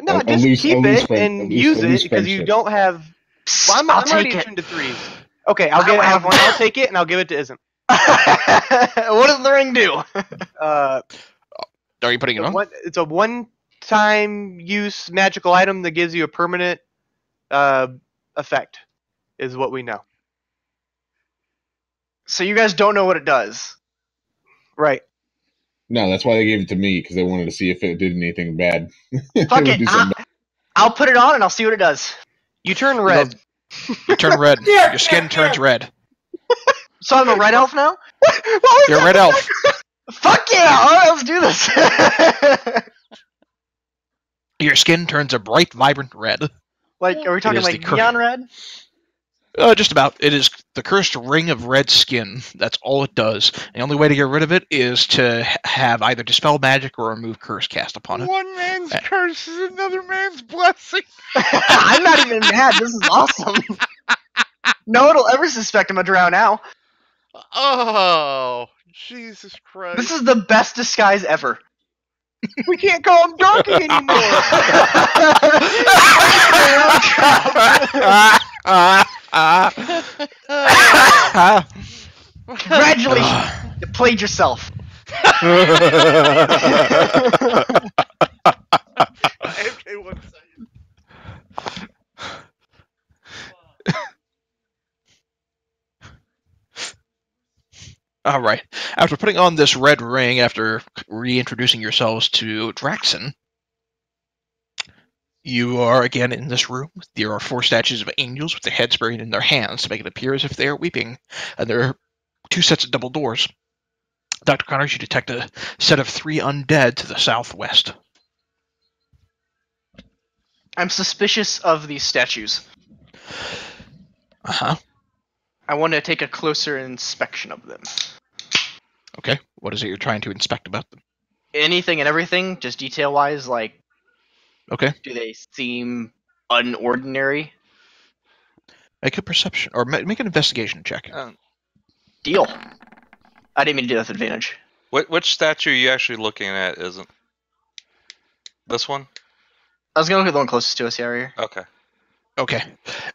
No, a just loose- keep a loose it friend- and a loose- use a loose it because you friendship. don't have. Well, I'm I'll already take it. tuned to 3s. Okay, I'll take it and I'll give it to Isn't. What does the ring do? Are you putting it on? It's a one-time use magical item that gives you a permanent effect, is what we know. So you guys don't know what it does. Right. No, that's why they gave it to me because they wanted to see if it did anything bad. It Fuck would it. do something I'll put it on and I'll see what it does. You turn red. You turn red. Your skin turns red. So I'm a red elf now? You're a red elf. Fuck yeah! Alright, let's do this. Your skin turns a bright, vibrant red. Like, are we talking is like the neon red? Just about. It is the cursed ring of red skin. That's all it does. The only way to get rid of it is to have either dispel magic or remove curse cast upon it. One man's curse is another man's blessing. I'm not even mad. This is awesome. No one will ever suspect I'm a drow now. Oh, Jesus Christ. This is the best disguise ever. We can't call him donkey anymore. Congratulations. You played yourself. Okay, 1 second. All right. After putting on this red ring, after reintroducing yourselves to Draxon, you are again in this room. There are 4 statues of angels with their heads buried in their hands to make it appear as if they are weeping, and there are 2 sets of double doors. Dr. Connors, you detect a set of 3 undead to the southwest. I'm suspicious of these statues. Uh-huh. I want to take a closer inspection of them. Okay. What is it you're trying to inspect about them? Anything and everything, just detail-wise, like, Okay. do they seem unordinary? Make a perception, or make an investigation check. Deal. I didn't mean to do that with advantage. Which statue are you actually looking at? Isn't this one? I was gonna look at the one closest to us, yeah, right here. Okay. Okay.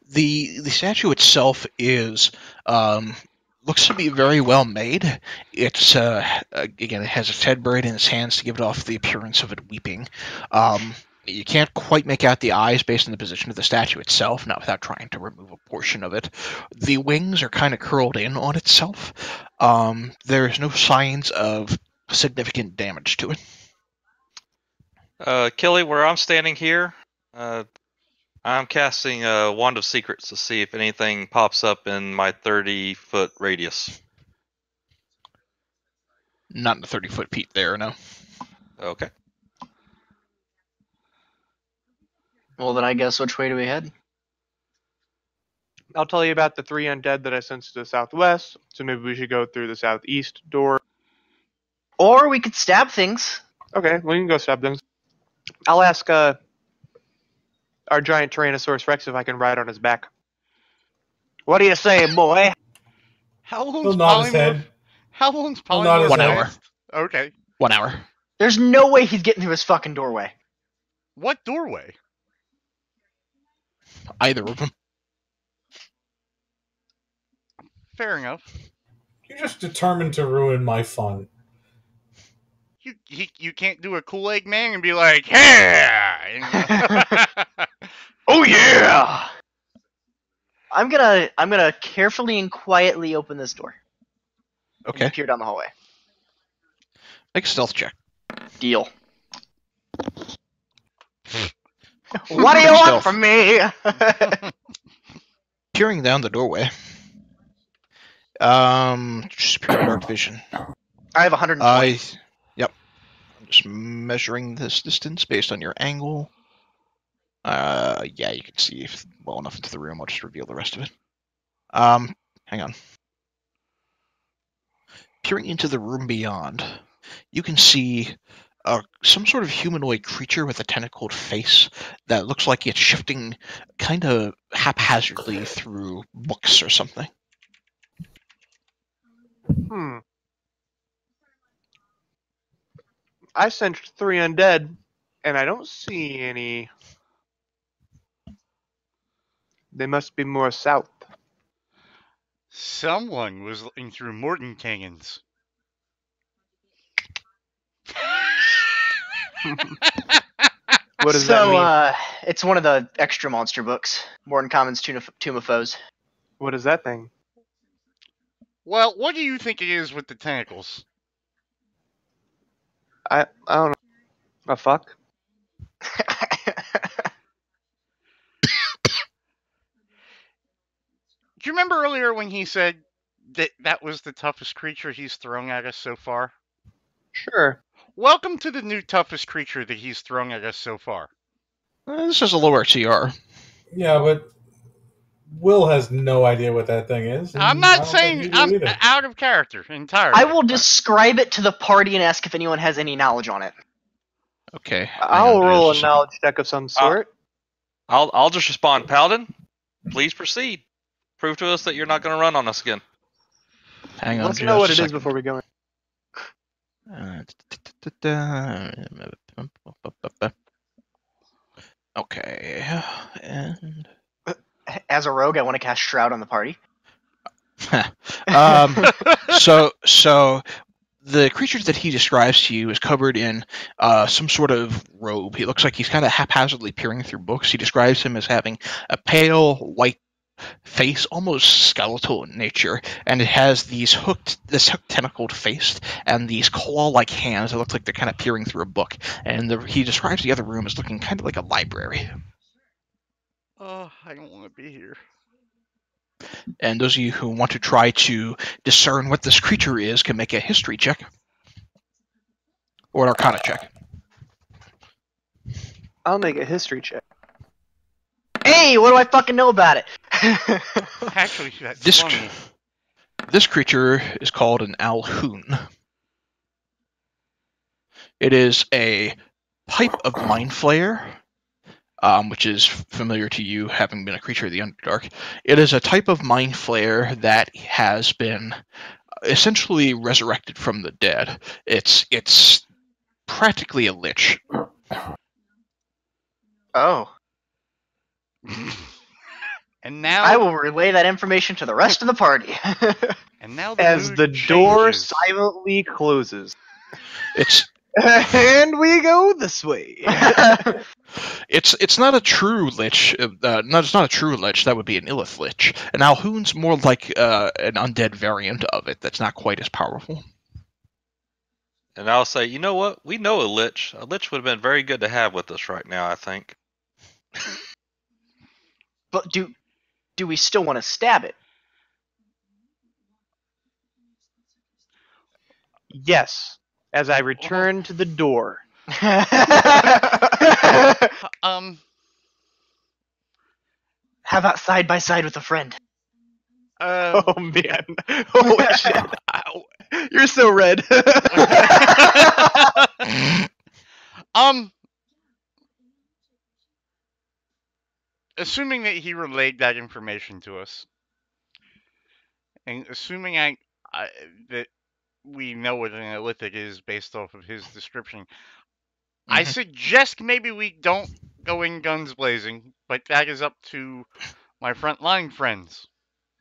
The statue itself is looks to be very well made. It's again, it has its head buried in its hands to give it off the appearance of it weeping. You can't quite make out the eyes based on the position of the statue itself, not without trying to remove a portion of it. The wings are kind of curled in on itself. There's no signs of significant damage to it. Killy, where I'm standing here, I'm casting a Wand of Secrets to see if anything pops up in my 30-foot radius. Not in the 30-foot feet there, no. Okay. Well, then I guess which way do we head? I'll tell you about the 3 undead that I sent to the southwest, so maybe we should go through the southeast door. Or we could stab things. Okay, we can go stab things. I'll ask our giant Tyrannosaurus Rex if I can ride on his back. What do you say, boy? How He'll long's nod his polymorph? head. How long's He'll nod his polymorph? 1 head. hour. Okay. 1 hour. There's no way he's getting through his fucking doorway. What doorway? Either of them. Fair enough. You're just determined to ruin my fun. You can't do a Kool-Aid man and be like, yeah! Oh yeah! I'm gonna carefully and quietly open this door. Okay. And peer down the hallway. Make a stealth check. Deal. What do you want Stealth. from me? Peering down the doorway. Superior dark vision. I have 120. Yep. I'm just measuring this distance based on your angle. Yeah, you can see well enough into the room. I'll just reveal the rest of it. Hang on. Peering into the room beyond, you can see some sort of humanoid creature with a tentacled face that looks like it's shifting kind of haphazardly through books or something. I sensed 3 undead, and I don't see any. They must be more south. Someone was looking through Mordenkainen's. What does that mean? It's one of the extra monster books. Mordenkainen's Tomb of Foes. What is that thing? Well, what do you think it is with the tentacles? I don't know. A fuck? Do you remember earlier when he said that was the toughest creature he's thrown at us so far? Sure. Welcome to the new toughest creature that he's thrown at us so far. This is a lower CR. Yeah, but Will has no idea what that thing is. I'm not saying I'm out of character entirely. I will describe it to the party and ask if anyone has any knowledge on it. Okay. I'll roll a knowledge check of some sort. I'll just respond, Paladin. Please proceed. Prove to us that you're not going to run on us again. Hang on. Let's know what it is before we go in. Okay. And As a rogue, I want to cast Shroud on the party. so the creature that he describes to you is covered in some sort of robe. He looks like he's kind of haphazardly peering through books. He describes him as having a pale white face, almost skeletal in nature, and it has this hooked tentacled face and these claw-like hands that look like they're kind of peering through a book. And he describes the other room as looking kind of like a library. Oh, I don't want to be here. And those of you who want to try to discern what this creature is can make a history check. Or an arcana check. I'll make a history check. Hey, what do I fucking know about it? Actually, that's This, funny. this creature is called an Alhoon. It is a type of mind flayer, which is familiar to you having been a creature of the Underdark. It is a type of mind flayer that has been essentially resurrected from the dead. It's practically a lich. Oh. And now, I will relay that information to the rest of the party. and now the As mood the door changes. silently closes. It's And we go this way. it's not a true lich. No, it's not a true lich. That would be an Illith lich. An Alhoon's more like an undead variant of it. That's not quite as powerful. And I'll say, you know what? We know a lich. A lich would have been very good to have with us right now, I think. But do we still want to stab it? Yes. As I return to the door. Um, How about side by side with a friend? Oh man. Holy shit. You're so red. Assuming that he relayed that information to us, and assuming that we know what an Illithid is based off of his description, I suggest maybe we don't go in guns blazing, but that is up to my frontline friends.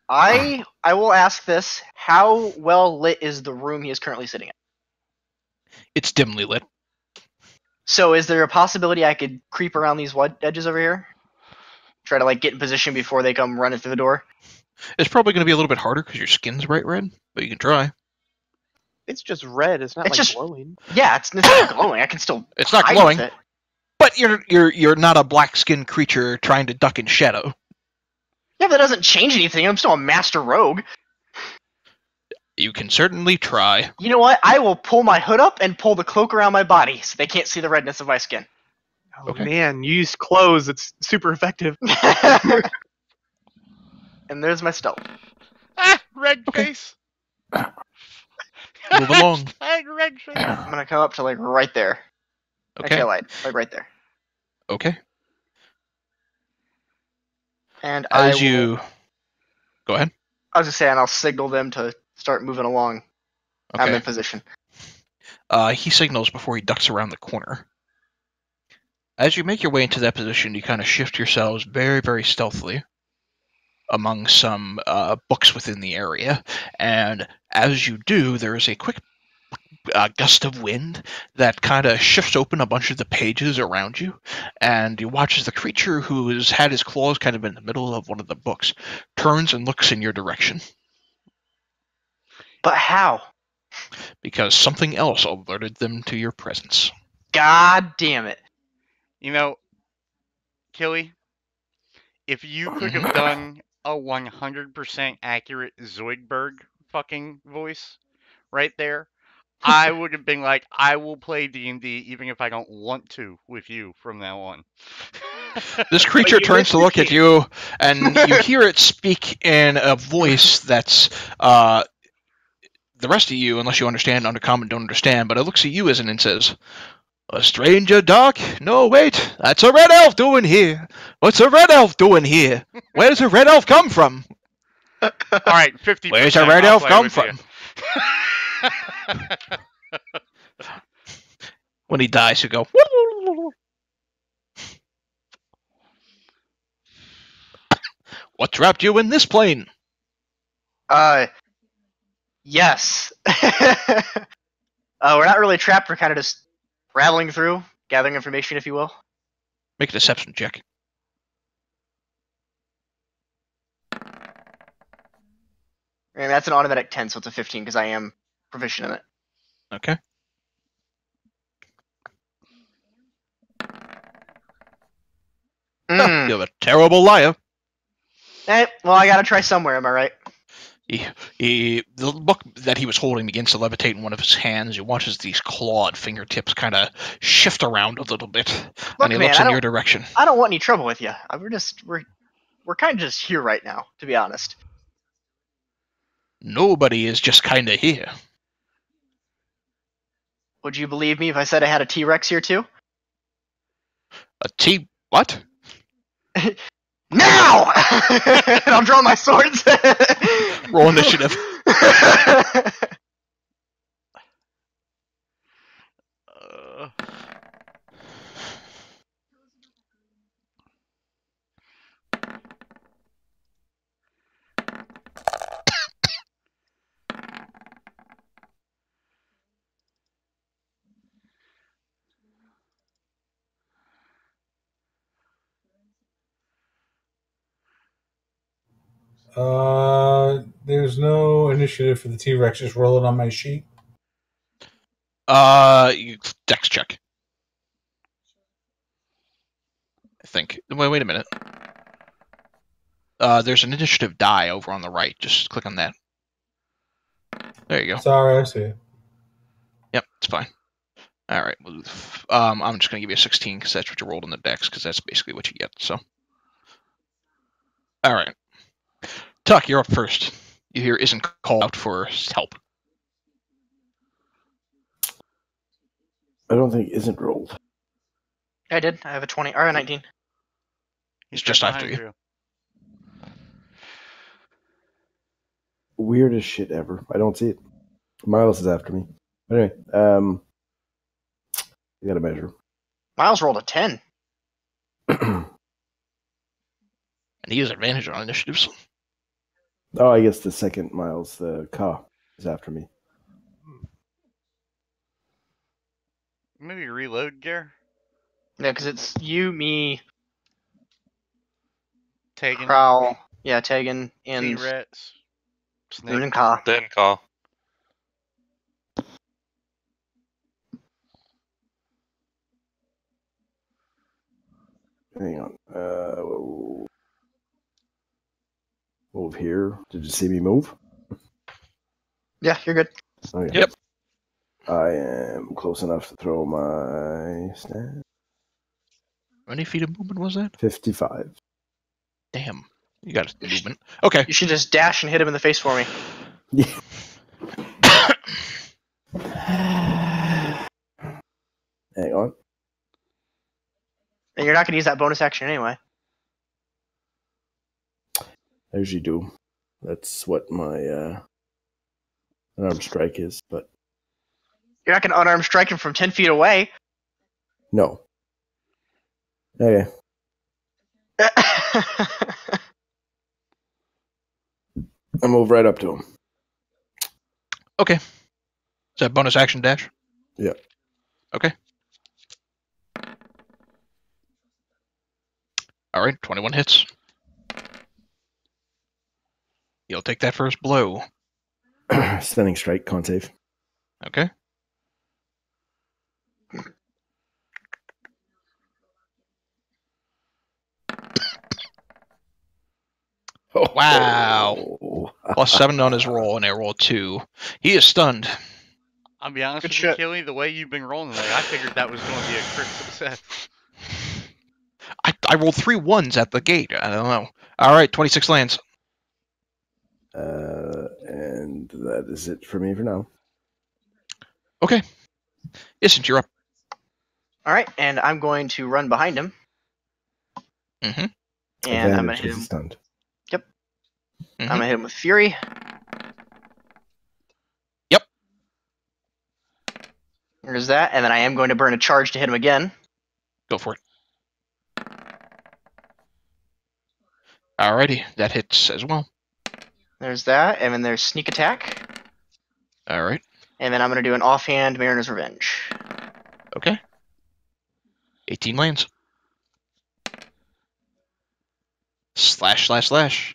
I will ask this: how well lit is the room he is currently sitting in? It's dimly lit. So, is there a possibility I could creep around these edges over here? Try to get in position before they come running through the door? It's probably going to be a little bit harder because your skin's bright red, but you can try. It's just red. It's not It's just- glowing. Yeah, it's not glowing. I can still. It's not hide glowing, with it. but you're not a black-skinned creature trying to duck in shadow. Yeah, but that doesn't change anything. I'm still a master rogue. You can certainly try. You know what? I will pull my hood up and pull the cloak around my body so they can't see the redness of my skin. Oh Okay. man, use clothes. It's super effective. And there's my stealth. Ah, red Okay. face. Move along. Red face. I'm gonna come up to right there. Okay. Actually, I lied. Right there. Okay. And As you go ahead. I was gonna say, and I'll signal them to start moving along. I'm Okay. in position. He signals before he ducks around the corner. As you make your way into that position, you kind of shift yourselves very, very stealthily among some books within the area. And as you do, there is a quick gust of wind that kind of shifts open a bunch of the pages around you. And you watch as the creature who has had his claws kind of in the middle of one of the books turns and looks in your direction. But how? Because something else alerted them to your presence. God damn it! You know, Killy, if you could have done a 100% accurate Zoidberg fucking voice right there, I would have been like, I will play D&D even if I don't want to with you from now on. This creature you turns missed to the look at key. you, and you hear it speak in a voice that's the rest of you, unless you understand Undercommon, don't understand, but it looks at you as and says, "A stranger, Doc? No, wait, that's a red elf doing here. What's a red elf doing here? Where does a red elf come from? All right, 50%. Where's a red I'll elf play come with from?" you. When he dies, you go, "What trapped you in this plane?" Yes. We're not really trapped. We're kind of just rattling through, gathering information, if you will. Make a deception check. And that's an automatic 10, so it's a 15 because I am proficient in it. Okay. You're a terrible liar. Well, I gotta try somewhere, am I right? The book that he was holding begins to levitate in one of his hands. You watch as these clawed fingertips kind of shift around a little bit, and he looks in your direction. I don't want any trouble with you. We're kind of just here right now, to be honest. Nobody is just kind of here. Would you believe me if I said I had a T-Rex here too? What? Now! And I'll draw my swords. Roll initiative. There's no initiative for the T-Rex. Just roll it on my sheet. Dex check. I think. Wait a minute. There's an initiative die over on the right. Just click on that. There you go. Sorry, I see it. Yep, it's fine. All right. I'm just gonna give you a 16 because that's what you rolled in the dex because that's basically what you get. So. All right. Tuck, you're up first. You hear isn't called out for help. I don't think isn't rolled. I did. I have a 20 or a 19. He's just after you. Weirdest shit ever. I don't see it. Miles is after me. But anyway, you got to measure. Miles rolled a 10. And he has advantage on initiatives. Oh, I guess the second Miles, the Ka, is after me. Maybe reload, Gare? Yeah, because it's you, me, Tegan. Prowl, Tegan, and T-Rex. Snake. And Ka. Then Ka. Hang on. Move here. Did you see me move? Yeah, you're good. Okay. Yep. I am close enough to throw my snap. How many feet of movement was that? 55. Damn. You got a movement. Okay. You should just dash and hit him in the face for me. Yeah. Hang on. And you're not going to use that bonus action anyway. I usually do. That's what my unarmed strike is, but... You're not going to unarmed strike him from 10 feet away. No. Okay. I move right up to him. Okay. Is that bonus action dash? Yeah. Okay. All right, 21 hits. You'll take that first blow. Stunning strike, con save. Okay. Oh. Wow. Plus 7 on his roll, and I roll 2. He is stunned. I'll be honest Good with shit. you, Kelly, the way you've been rolling today, I figured that was going to be a crit success. I rolled 3 ones at the gate. I don't know. All right, 26 lands. And that is it for me for now. Okay. Isn't you're up. All right, and I'm going to run behind him. Mm-hmm. And I'm going to hit him. Stunned. Yep. Mm-hmm. I'm going to hit him with Fury. Yep. There's that, and then I am going to burn a charge to hit him again. Go for it. Alrighty, that hits as well. There's that, and then there's sneak attack. All right. And then I'm going to do an offhand Mariner's Revenge. Okay. 18 lands. slash slash slash.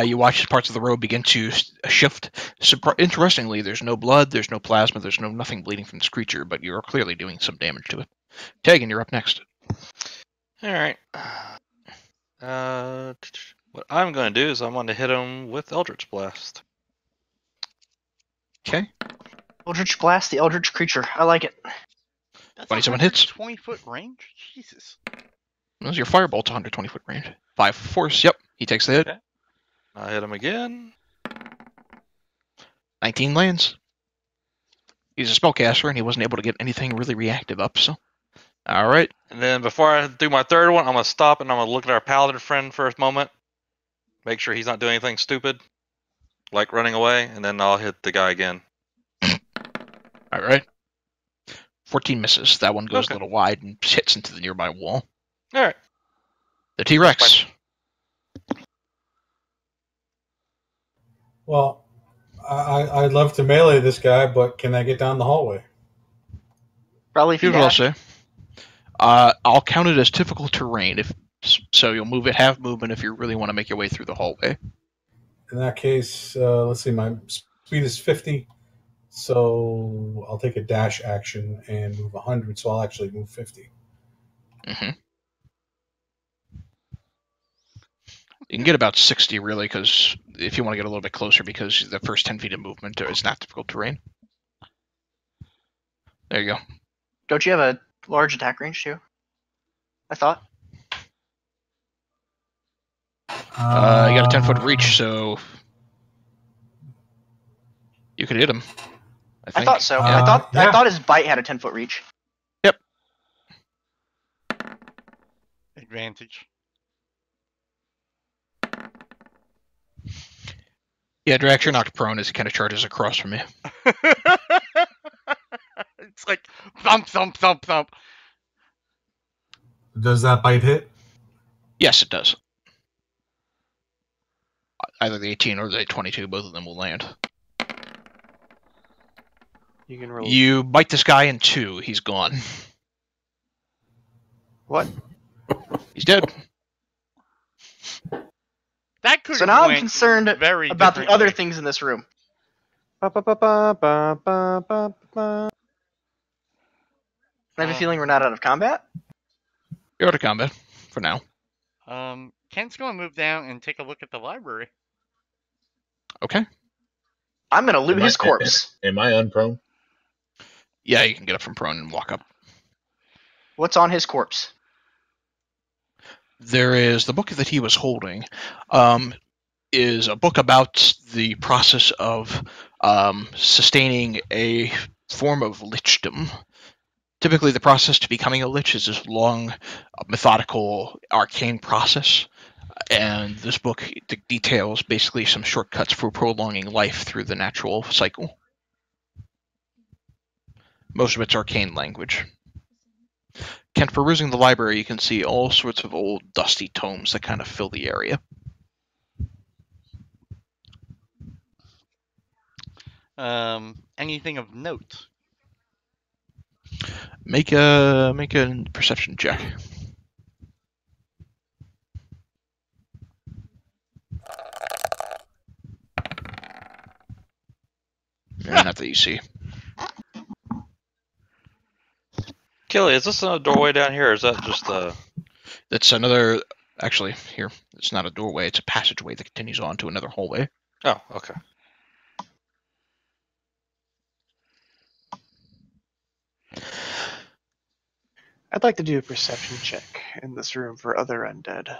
You watch parts of the road begin to shift. Interestingly, there's no blood, there's no plasma, there's nothing bleeding from this creature, but you're clearly doing some damage to it. Tegan, you're up next. All right. What I'm going to do is I'm going to hit him with Eldritch Blast. Okay. Eldritch Blast, the Eldritch creature. I like it. That's 27 hits. 20-foot range? Jesus. Those your firebolt's 120-foot range. 5 force. Yep, he takes the hit. Okay. I hit him again. 19 lands. He's a spellcaster, and he wasn't able to get anything really reactive up, so. Alright. And then before I do my third one, I'm going to stop and I'm going to look at our paladin friend for a moment. Make sure he's not doing anything stupid, like running away, and then I'll hit the guy again. Alright. 14 misses. That one goes Okay. a little wide and hits into the nearby wall. Alright. The T-Rex. Well, I'd love to melee this guy, but can I get down the hallway? Probably if you Here's what I'll dash. say. I'll count it as typical terrain, so you'll move at half movement if you really want to make your way through the hallway. In that case, let's see, my speed is 50, so I'll take a dash action and move 100, so I'll actually move 50. Mm-hmm. You can get about 60, really, because if you want to get a little bit closer, because the first 10 feet of movement is not typical terrain. There you go. Don't you have a large attack range too? I thought. You got a 10-foot reach, so you could hit him. I thought so. Yeah. I thought his bite had a 10-foot reach. Yep. Advantage. Yeah, Drax, you're knocked prone as he kind of charges across from you. It's like thump, thump, thump, thump. Does that bite hit? Yes, it does. Either the 18 or the 22, both of them will land. You can roll. You bite this guy in 2, he's gone. What? He's dead. That could So now I'm concerned very about the other differently. things in this room. Ba, ba, ba, ba, ba, ba, ba, ba. I have a feeling we're not out of combat. You're out of combat for now. Kent's going to move down and take a look at the library. Okay. I'm gonna loot Am I- his corpse. Am I unprone? Yeah, you can get up from prone and walk up. What's on his corpse? There is the book that he was holding. Is a book about the process of sustaining a form of lichdom. Typically, the process to becoming a lich is this long, methodical, arcane process. And this book details basically some shortcuts for prolonging life through the natural cycle. Most of it's arcane language. Kent, perusing the library, you can see all sorts of old, dusty tomes that kind of fill the area. Anything of note? Make a perception check. Not that you see. Kelly, is this a doorway down here, or is that just a... That's another. Actually, here, it's not a doorway. It's a passageway that continues on to another hallway. Oh, okay. I'd like to do a perception check in this room for other undead.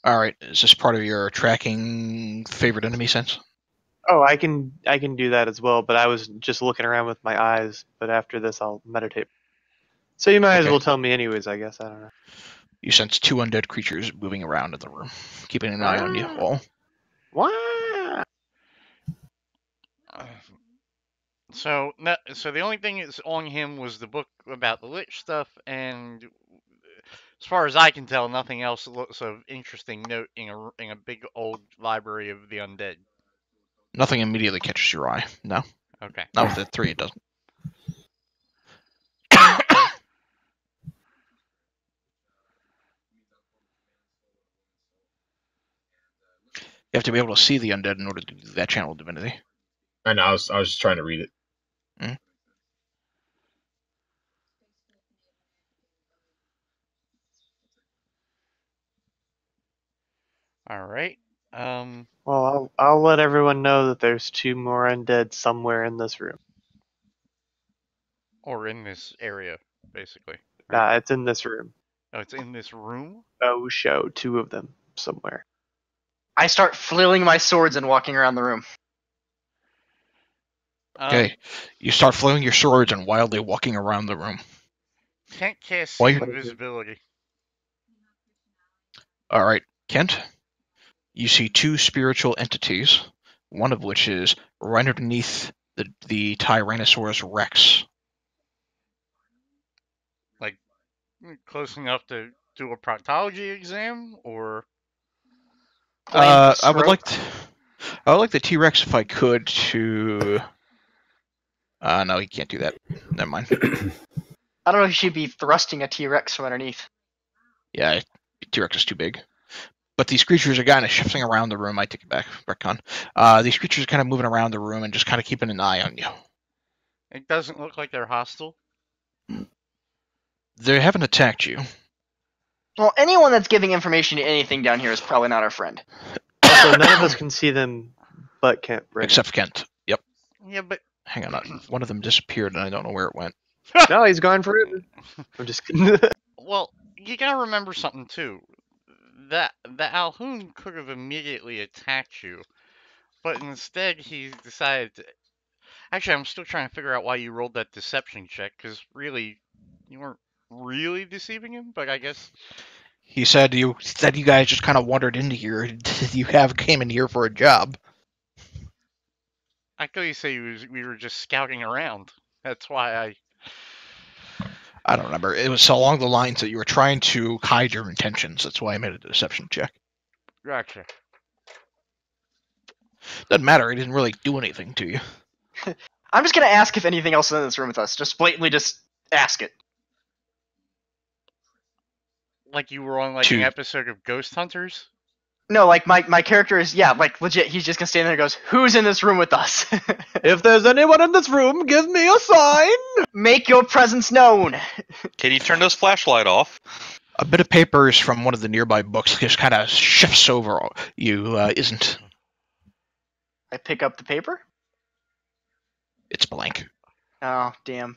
All right, is this part of your tracking favorite enemy sense? Oh, I can do that as well, but I was just looking around with my eyes, but after this I'll meditate. So you might as Okay. well tell me anyways, I guess. I don't know. You sense 2 undead creatures moving around in the room, keeping an eye on you all. What? So the only thing that's on him was the book about the lich stuff, and as far as I can tell, nothing else looks of interesting note in a big old library of the undead. Nothing immediately catches your eye. No, Okay. not with the 3. It doesn't. You have to be able to see the undead in order to do that channel divinity. I know. I was just trying to read it. All right. Well, I'll let everyone know that there's 2 more undead somewhere in this room. Or in this area, basically. Nah, it's in this room. Oh, it's in this room? Oh, show 2 of them somewhere. I start flailing my swords and walking around the room. Okay, you start flinging your swords and wildly walking around the room. Can't cast While see you're- invisibility. All right, Kent, you see 2 spiritual entities, one of which is right underneath the Tyrannosaurus Rex. Like, close enough to do a proctology exam, or Playing I would stroke. like the T-Rex if I could to. No, he can't do that. Never mind. I don't know if you should be thrusting a T-Rex from underneath. Yeah, T-Rex is too big. But these creatures are kind of shifting around the room. I take it back, retcon. These creatures are kind of moving around the room and just kind of keeping an eye on you. it doesn't look like they're hostile. They haven't attacked you. Well, anyone that's giving information to anything down here is probably not our friend. Also, none of us can see them but Kent, right? Except Kent. Yep. Yeah, but Hang on. One of them disappeared and I don't know where it went. No, he's gone forever. I'm just kidding. well, you gotta remember something too. That the Alhoun could have immediately attacked you, but instead he decided to. Actually, I'm still trying to figure out why you rolled that deception check, because really, you weren't really deceiving him. But I guess He said you guys just kind of wandered into here. You came in here for a job. I thought you say we were just scouting around. That's why I don't remember. It was along the lines that you were trying to hide your intentions. That's why I made a deception check. Gotcha. Doesn't matter. It didn't really do anything to you. I'm just gonna ask if anything else is in this room with us. Just blatantly just ask it. Like you were on like an episode of Ghost Hunters. No, like my character is like legit. He's just gonna stand there and goes, "Who's in this room with us?" If there's anyone in this room, give me a sign. Make your presence known. Can you turn this flashlight off? A bit of papers from one of the nearby books just kind of shifts over you. Isn't. I pick up the paper. It's blank. Oh, damn.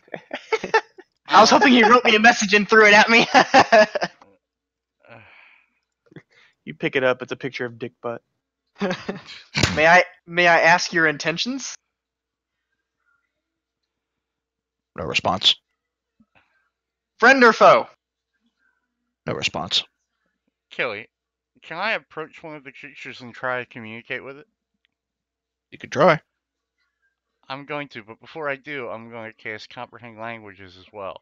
I was hoping he wrote me a message and threw it at me. You pick it up. It's a picture of Dick Butt. May I ask your intentions? No response. Friend or foe? No response. Kelly, can I approach one of the creatures and try to communicate with it? You could try. I'm going to, but before I do, I'm going to cast Comprehend Languages as well.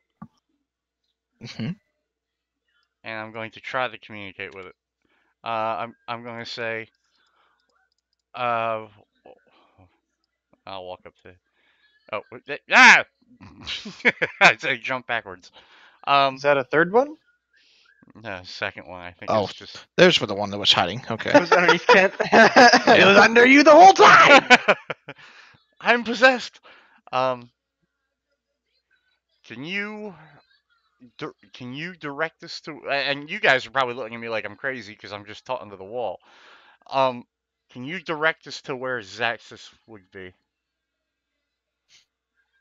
Mm-hmm. And I'm going to try to communicate with it. I'm going to say, I'll walk up to. Oh, I say jump backwards. Is that a third one? No, second one. I think Oh, it's just. there's for the one that was hiding. Okay. It was underneath Kent. It was under you the whole time. I'm possessed. Can you direct us to? And you guys are probably looking at me like I'm crazy because I'm just talking to the wall. Can you direct us to where Zaxxus would be?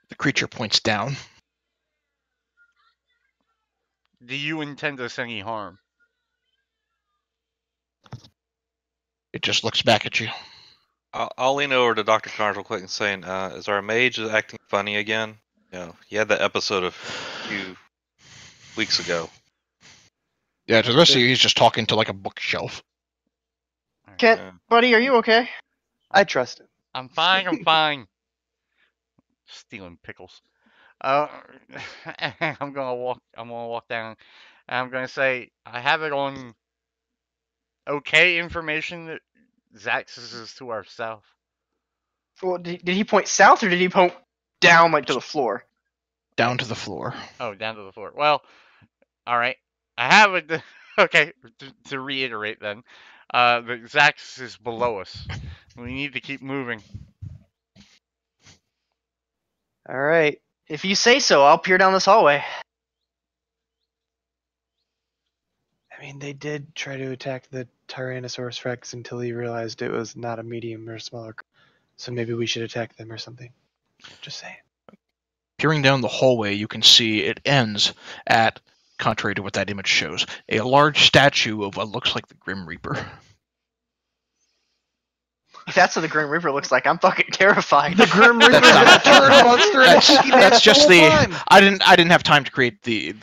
The creature points down. Do you intend us any harm? It just looks back at you. I'll lean over to Dr. Carnes real quick and saying, is our mage acting funny again? You know, he had that episode a few weeks ago. Yeah, to the rest of you, he's just talking to like a bookshelf. Kent, buddy, are you okay? I trust him. I'm fine. I'm fine. Stealing pickles. I'm gonna walk. I'm gonna walk down. And I'm gonna say I have it on. Okay, information that Zaxxus is to our south. Well, did he point south or did he point down, like to the floor? Down to the floor. Oh, down to the floor. Well, all right. I have it. Okay, to reiterate then, The Zax is below us. We need to keep moving. All right. If you say so, I'll peer down this hallway. I mean, they did try to attack the Tyrannosaurus Rex until he realized it was not a medium or smaller. So maybe we should attack them or something. Just saying. Peering down the hallway, you can see it ends at, contrary to what that image shows, a large statue of what looks like the Grim Reaper. If that's what the Grim Reaper looks like, I'm fucking terrified. The Grim Reaper That's is not- a turd monster. and That's, a sticky that's mask just the the. whole time. I didn't have time to create the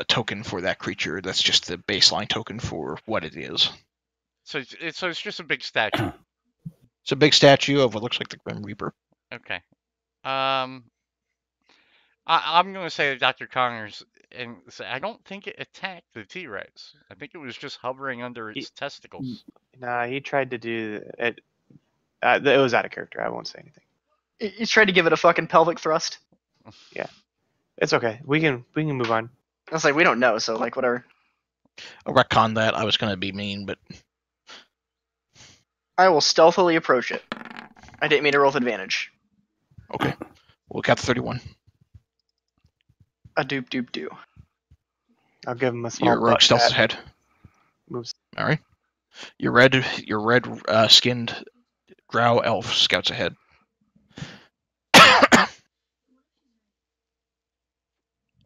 token for that creature. That's just the baseline token for what it is. So it's just a big statue. It's a big statue of what looks like the Grim Reaper. Okay. I'm going to say that Dr. Connors, and say I don't think it attacked the T-Rex. I think it was just hovering under its testicles. Nah, he tried to do it. It was out of character. I won't say anything. He's trying to give it a fucking pelvic thrust. It's okay. We can move on. I was like, we don't know, so like whatever. I'll retcon that. I was going to be mean, but I will stealthily approach it. I didn't mean to roll with advantage. okay. We'll count to 31. A doop doop doo. I'll give him a small Your rogue butt stealth pat. ahead. Moves. All right. Your red skinned drow elf scouts ahead.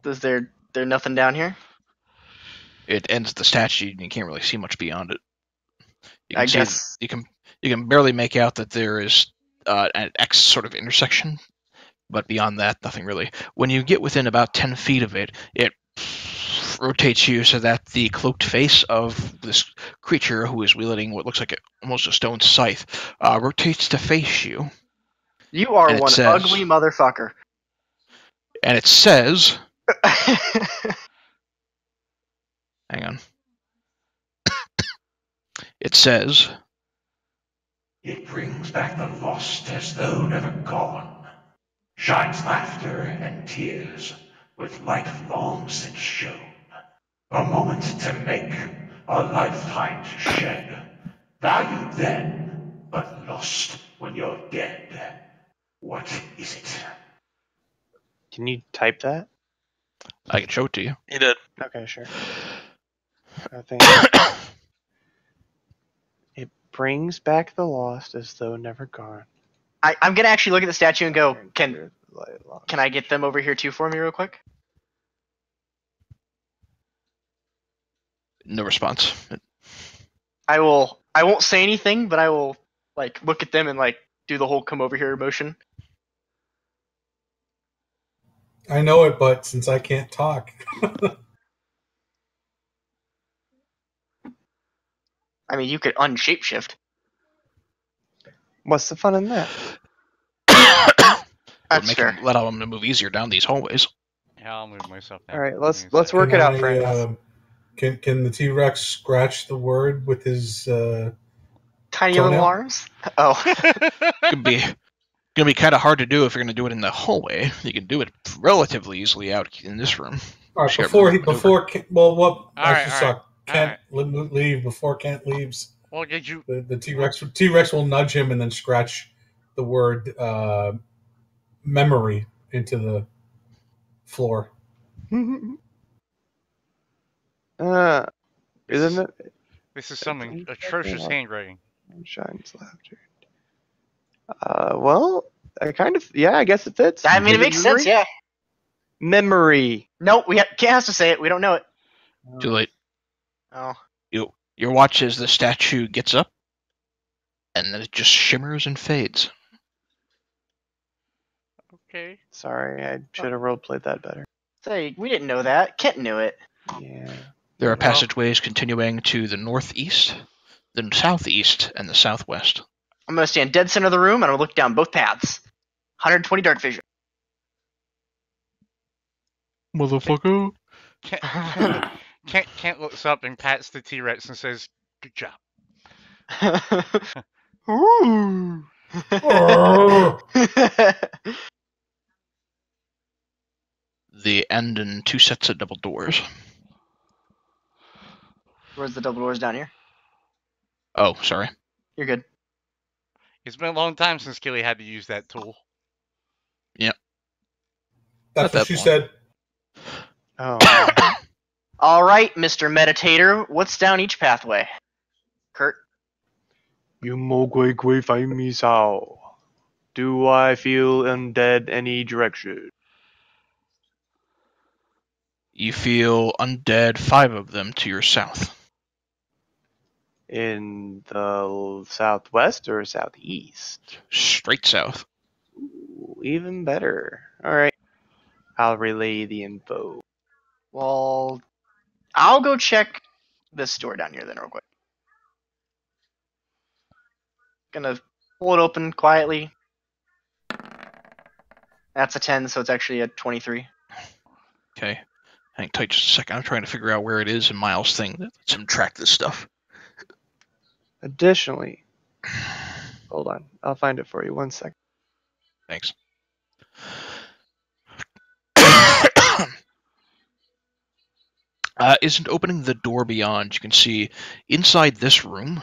Is there nothing down here? It ends at the statue, and you can't really see much beyond it. You I can see, guess. you can barely make out that there is an X sort of intersection, but beyond that, nothing really. When you get within about 10 feet of it, it rotates you so that the cloaked face of this creature, who is wielding what looks like almost a stone scythe, rotates to face you, You are And it one says- ugly motherfucker. and it says, hang on. It says, It brings back the lost as though never gone. Shines laughter and tears with light long since shown. A moment to make, a lifetime to shed. Valued then, but lost when you're dead. What is it? Can you type that? I can show it to you. He did. Okay, sure. I think it brings back the lost as though never gone. I'm gonna actually look at the statue and go, can I get them over here too for me real quick? No response. I won't say anything, but I will like look at them and like do the whole come over here motion. I know it, but since I can't talk, I mean, you could unshapeshift. What's the fun in that? That's Make fair. him, let them move easier down these hallways. Yeah, I'll move myself down. All right, let's Give me a second. work it out, I, friends. Can the T-Rex scratch the word with his? Tiny Toenail? little arms. Oh, Gonna be kind of hard to do if you're gonna do it in the hallway. You can do it relatively easily out in this room. All right, Just gotta before maneuver. well, I right, just all suck. right, Kent leave before Kent leaves. Well, did you? The T-Rex will nudge him and then scratch the word memory into the floor. Isn't it? This is some atrocious handwriting. Shines laughter. Well, I kind of I guess it fits. I mean, it makes sense. Yeah. Memory. Nope. Kent has to say it. We don't know it. Too late. Oh. You watch as the statue gets up, and then it just shimmers and fades. Okay. Sorry, I should have roleplayed that better. Say, we didn't know that. Kent knew it. Yeah. There are Well- passageways continuing to the northeast, the southeast, and the southwest. I'm gonna stand dead center of the room and I'm gonna look down both paths. 120 dark vision. Motherfucker. Kent looks up and pats the T-Rex and says, "Good job." Ooh. The end in two sets of double doors. Where's the double doors down here? Oh, sorry. You're good. It's been a long time since Killy had to use that tool. Yep. That's Not what that she long. said. Oh, man. All right, Mr. Meditator, what's down each pathway? Kurt? You mo gui gui fai mi sao. Do I feel undead any direction? You feel undead, 5 of them to your south. In the southwest or southeast? Straight south. Ooh, even better. Alright. I'll relay the info. Well, I'll go check this door down here then real quick. Gonna pull it open quietly. That's a 10, so it's actually a 23. Okay. Hang tight just a second. I'm trying to figure out where it is in Miles' thing that lets him track this stuff. Additionally, hold on. I'll find it for you. 1 second. Thanks. Isn't opening the door beyond. You can see inside this room,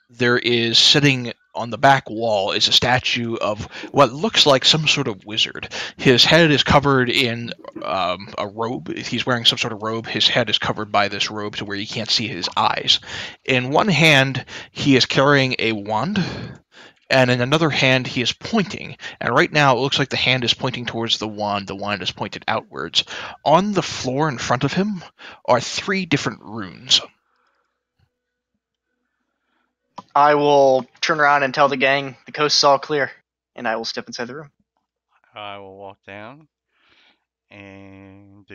there is sitting on the back wall is a statue of what looks like some sort of wizard. His head is covered in a robe. He's wearing some sort of robe. His head is covered by this robe to where you can't see his eyes. In one hand, he is carrying a wand, and in another hand, he is pointing. And right now, it looks like the hand is pointing towards the wand. The wand is pointed outwards. On the floor in front of him are 3 different runes. I will turn around and tell the gang the coast is all clear, and I will step inside the room. I will walk down and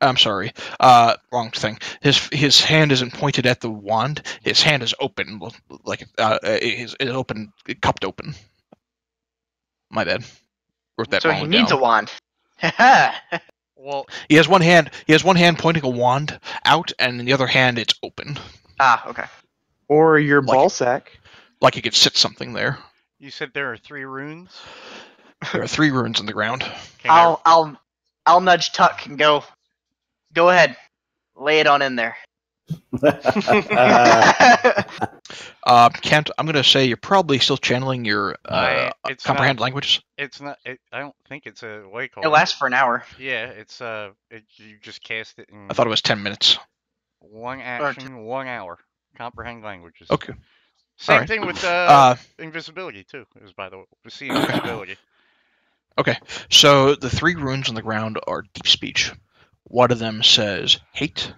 I'm sorry. Wrong thing. His hand isn't pointed at the wand. His hand is open, like is open, cupped open. My bad. Wrote that So wrong he needs down. a wand. Haha. well, He has one hand. He has one hand pointing a wand out, and in the other hand it's open, Ah, okay. Or your Like- ball sack. like he could sit something there. you said there are 3 runes. There are 3 runes on the ground. Can I- I'll nudge Tuck and go. Go ahead, lay it on in there. Kent, I'm gonna say you're probably still channeling your it's comprehend not- languages. It's not. I don't think it's a what do you call It lasts for an hour. Yeah, it's you just cast it in I thought it was 10 minutes. 1 action, 1 hour. Comprehend languages. Okay. Same Alright. thing with invisibility too. Is by the way, we see invisibility. Okay, so the 3 runes on the ground are deep speech. One of them says hate,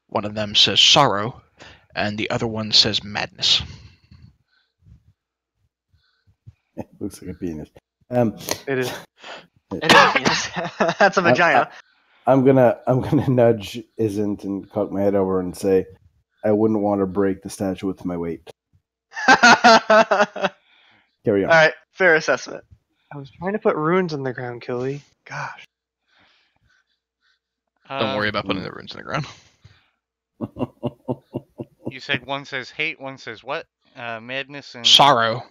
one of them says sorrow, and the other one says madness. Looks like a penis. It is. It is a penis. That's a vagina. I'm gonna nudge Isn't and cock my head over and say, I wouldn't want to break the statue with my weight. Carry on. All right, fair assessment. I was trying to put runes on the ground, Killy. Gosh. Don't worry about putting the runes in the ground. You said one says hate, one says what? Madness and Sorrow.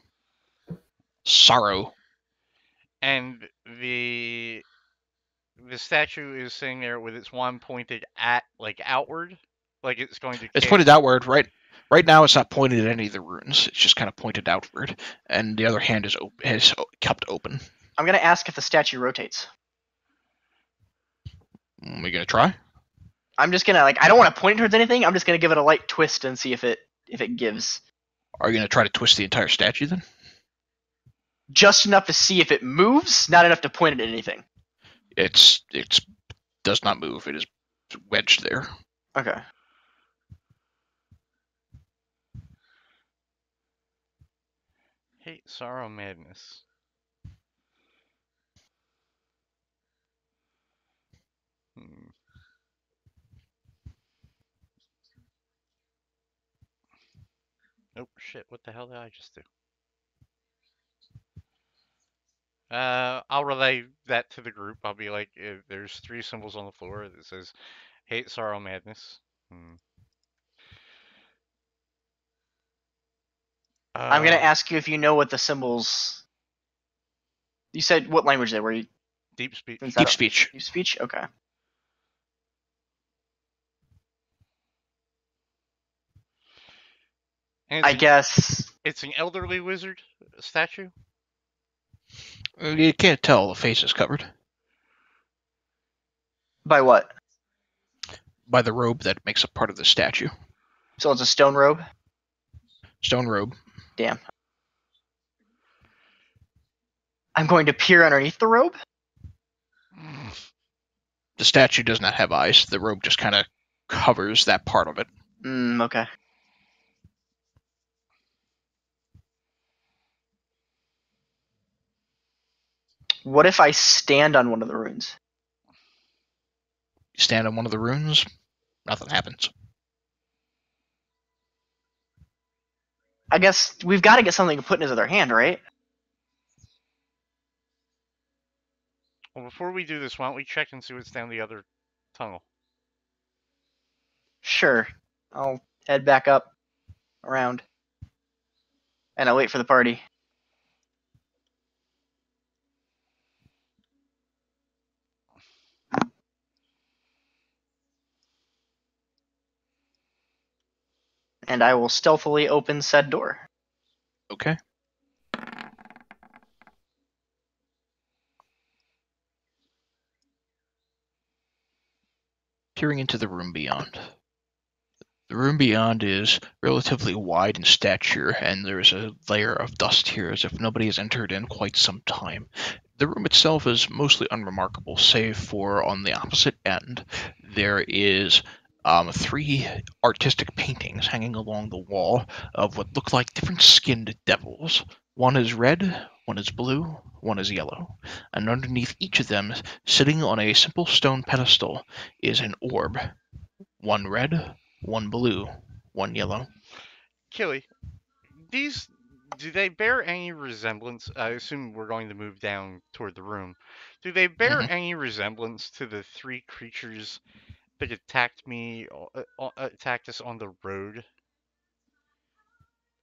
Sorrow. And the statue is sitting there with its wand pointed at outward, like it's going to. It's pointed outward, right? Right now, it's not pointed at any of the runes. It's just kind of pointed outward, and the other hand is kept open. I'm gonna ask if the statue rotates. Are we gonna try? I'm just gonna I don't want to point it towards anything. I'm just gonna give it a light twist and see if it gives. Are you gonna try to twist the entire statue then? Just enough to see if it moves, not enough to point it at anything. It's does not move. It is wedged there. Okay. Hate, sorrow, madness. Oh shit! What the hell did I just do? I'll relay that to the group. I'll be like, there's 3 symbols on the floor that says hate, sorrow, madness. I'm gonna ask you if you know what the symbols. You said what language they were. Deep speech. Deep speech. Deep speech. Okay. And I guess. it's an elderly wizard statue. You can't tell, the face is covered By what? by the robe that makes up part of the statue. So it's a stone robe? Stone robe. Damn. I'm going to peer underneath the robe? The statue does not have eyes. The robe just kind of covers that part of it. Okay. What if I stand on one of the runes? You stand on one of the runes, nothing happens. I guess we've got to get something to put in his other hand, right? Well, before we do this, why don't we check and see what's down the other tunnel? Sure. I'll head back up, around, and I'll wait for the party. And I will stealthily open said door. Okay. Peering into the room beyond. The room beyond is relatively wide in stature, and there's a layer of dust here as if nobody has entered in quite some time. The room itself is mostly unremarkable, save for on the opposite end, there is 3 artistic paintings hanging along the wall of what look like different skinned devils. One is red, one is blue, one is yellow, and underneath each of them, sitting on a simple stone pedestal, is an orb. One red, one blue, one yellow. Killy, do they bear any resemblance? I assume we're going to move down toward the room. Do they bear any resemblance to the 3 creatures that attacked us on the road?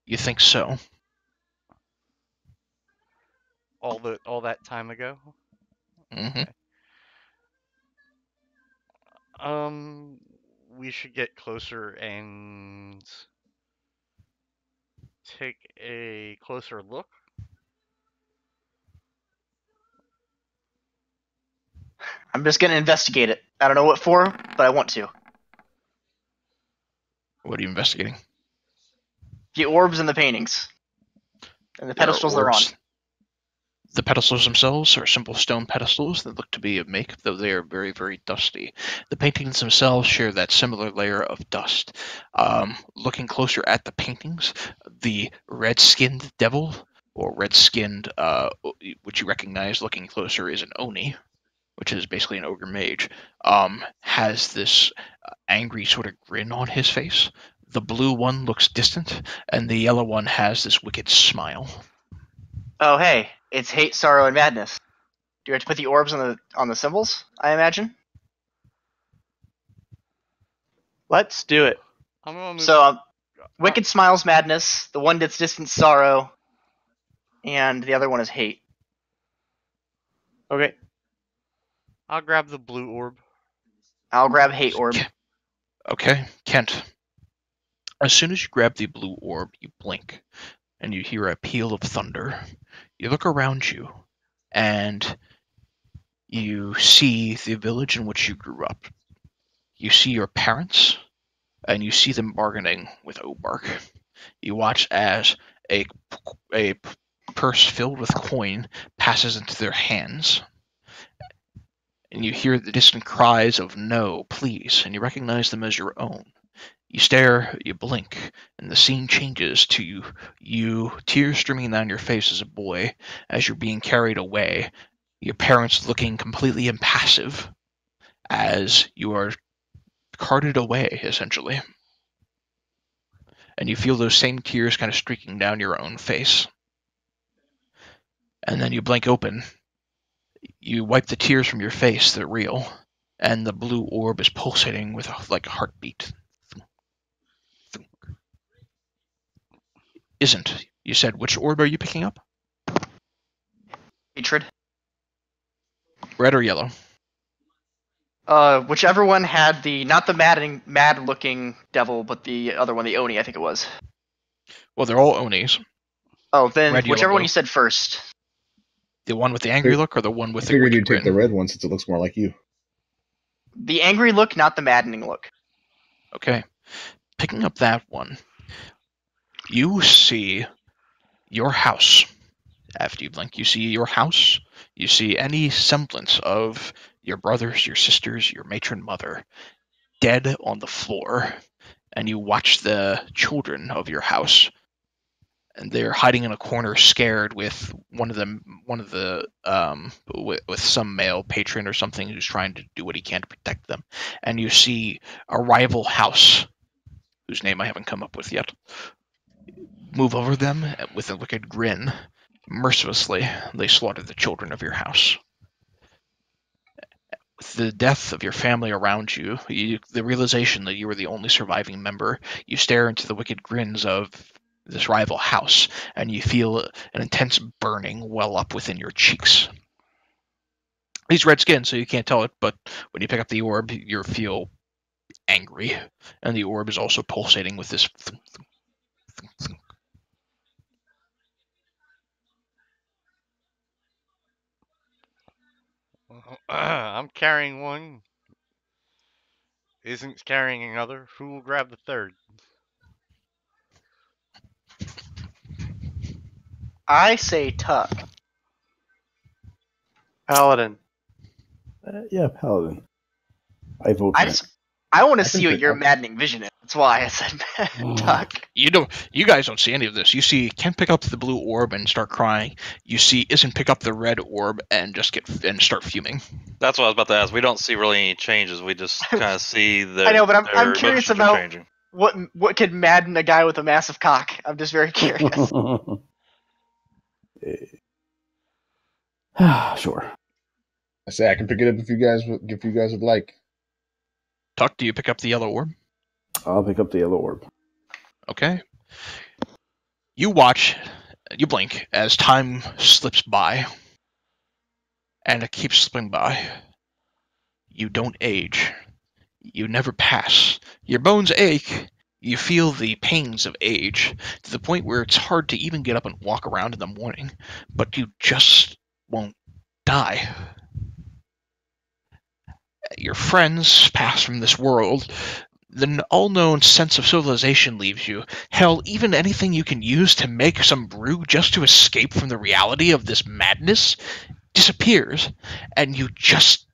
You think so? All that time ago? Mm-hmm. We should get closer and take a closer look. I'm just going to investigate it. I don't know what for, but I want to. What are you investigating? The orbs and the paintings. And the There are pedestals they're on. orbs. The pedestals themselves are simple stone pedestals that look to be of make, though they are very, very dusty. The paintings themselves share that similar layer of dust. Looking closer at the paintings, the red-skinned devil, or red-skinned, which you recognize looking closer is an Oni, which is basically an ogre mage, has this angry sort of grin on his face. The blue one looks distant, and the yellow one has this wicked smile. Oh, hey, it's hate, sorrow, and madness. Do you have to put the orbs on the symbols, I imagine? Let's do it. I'm gonna move. So, wicked smiles, madness. The one that's distant, sorrow. And the other one is hate. Okay. I'll grab the blue orb. I'll grab hate orb. Okay, Kent. As soon as you grab the blue orb, you blink, and you hear a peal of thunder. You look around you, and you see the village in which you grew up. You see your parents, and you see them bargaining with Obark. You watch as a purse filled with coin passes into their hands, and you hear the distant cries of "No, please," and you recognize them as your own. You stare, you blink, and the scene changes to you, tears streaming down your face as a boy, as you're being carried away, your parents looking completely impassive, as you are carted away, essentially. And you feel those same tears kind of streaking down your own face. And then you blink open. You wipe the tears from your face, they're real, and the blue orb is pulsating with like a heartbeat. Isn't. You said, which orb are you picking up? Hatred. Red or yellow? Whichever one had not the mad-looking devil, but the other one, the Oni, I think it was. Well, they're all Onis. Oh, then Red, yellow, whichever one blue. you said first. The one with the angry look or the one I with the figured wicked you'd take the grin? red one since it looks more like you. The angry look, not the maddening look. Okay. Picking up that one, you see your house. After you blink, you see your house. You see any semblance of your brothers, your sisters, your matron mother dead on the floor. And you watch the children of your house, and they're hiding in a corner, scared, with one of with some male patron or something who's trying to do what he can to protect them. And you see a rival house, whose name I haven't come up with yet, move over them with a wicked grin. Mercilessly, they slaughter the children of your house. With the death of your family around you, the realization that you were the only surviving member, you stare into the wicked grins of this rival house, and you feel an intense burning well up within your cheeks. He's red skinned, so you can't tell it, but when you pick up the orb, you feel angry, and the orb is also pulsating with this. I'm carrying one. Isn't carrying another. Who will grab the third? I say Tuck. Paladin. Yeah, Paladin. I vote for him. I want to I see think what that- your maddening vision is. That's why I said Tuck. You guys don't see any of this. You see Ken pick up the blue orb and start crying. You see Isn't pick up the red orb and start fuming. That's what I was about to ask. We don't see really any changes. We just kind of see the. I know, but I'm their curious emotions are about changing. what could madden a guy with a massive cock. I'm just very curious. Sure. I say I can pick it up if you guys would like. Tuck, do you pick up the yellow orb? I'll pick up the yellow orb. Okay. You blink as time slips by, and it keeps slipping by. You don't age. You never pass. Your bones ache. You feel the pains of age, to the point where it's hard to even get up and walk around in the morning, but you just won't die. Your friends pass from this world. The all-known sense of civilization leaves you. Hell, even anything you can use to make some brew just to escape from the reality of this madness disappears, and you just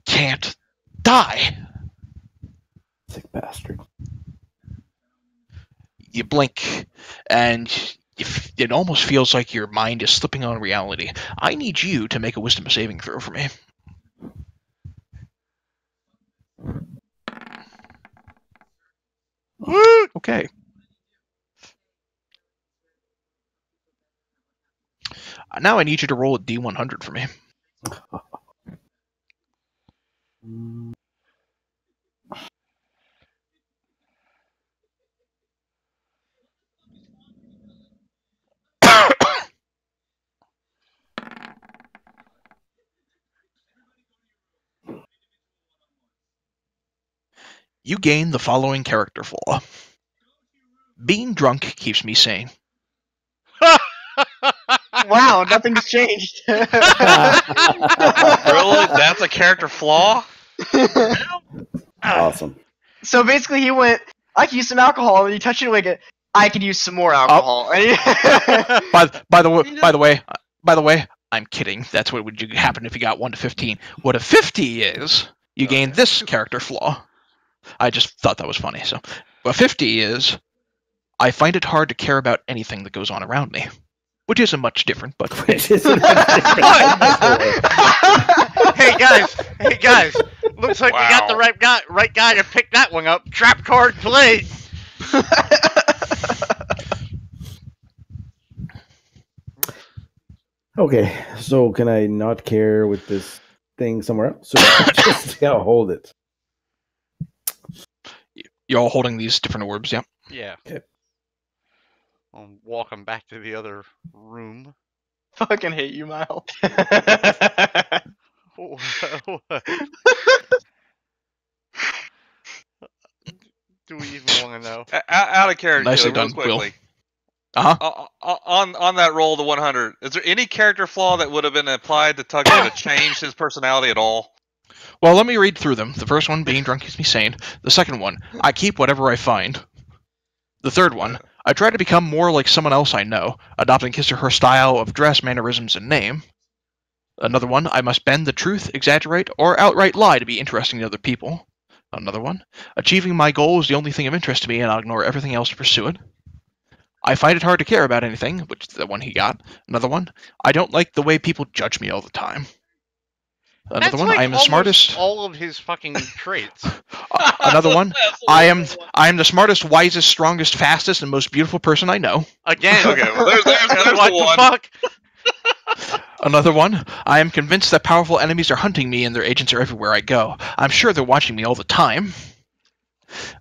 can't die. Sick bastard. You blink, and it almost feels like your mind is slipping on reality. I need you to make a wisdom saving throw for me. Woo! Okay. Now I need you to roll a D100 for me. You gain the following character flaw. Being drunk keeps me sane. Wow, nothing's changed. Really? That's a character flaw? Awesome. So basically, he went, I could use some alcohol, and you touch it like I could use some more alcohol. By the way, I'm kidding. That's what would happen if you got 1 to 15. What a 50 is, you gain this character flaw. I just thought that was funny. So, what 50 is, I find it hard to care about anything that goes on around me, which isn't much different, but Which isn't much different. Hey guys! Looks like we got the right guy to pick that one up. Trap card played. Okay, so can I not care with this thing somewhere else? So just hold it. you're all holding these different orbs, yeah? Yeah. Okay. I'm walking back to the other room. Fucking hate you, Miles. Do we even want to know? Out of character, Nicely real done, Quill. quickly. On that roll, the 100, is there any character flaw that would have been applied to Tug that would have changed his personality at all? Well, let me read through them. The first one, being drunk keeps me sane. The second one, I keep whatever I find. The third one, I try to become more like someone else I know, adopting his or her style of dress, mannerisms, and name. Another one, I must bend the truth, exaggerate, or outright lie to be interesting to other people. Another one, achieving my goal is the only thing of interest to me and I'll ignore everything else to pursue it. I find it hard to care about anything, which is the one he got. Another one, I don't like the way people judge me all the time. Another That's one, like I am the almost smartest. all of his fucking traits. Another one, I am the smartest, wisest, strongest, fastest, and most beautiful person I know. Again. Okay, well, there's what the one. fuck? Another one, I am convinced that powerful enemies are hunting me and their agents are everywhere I go. I'm sure they're watching me all the time.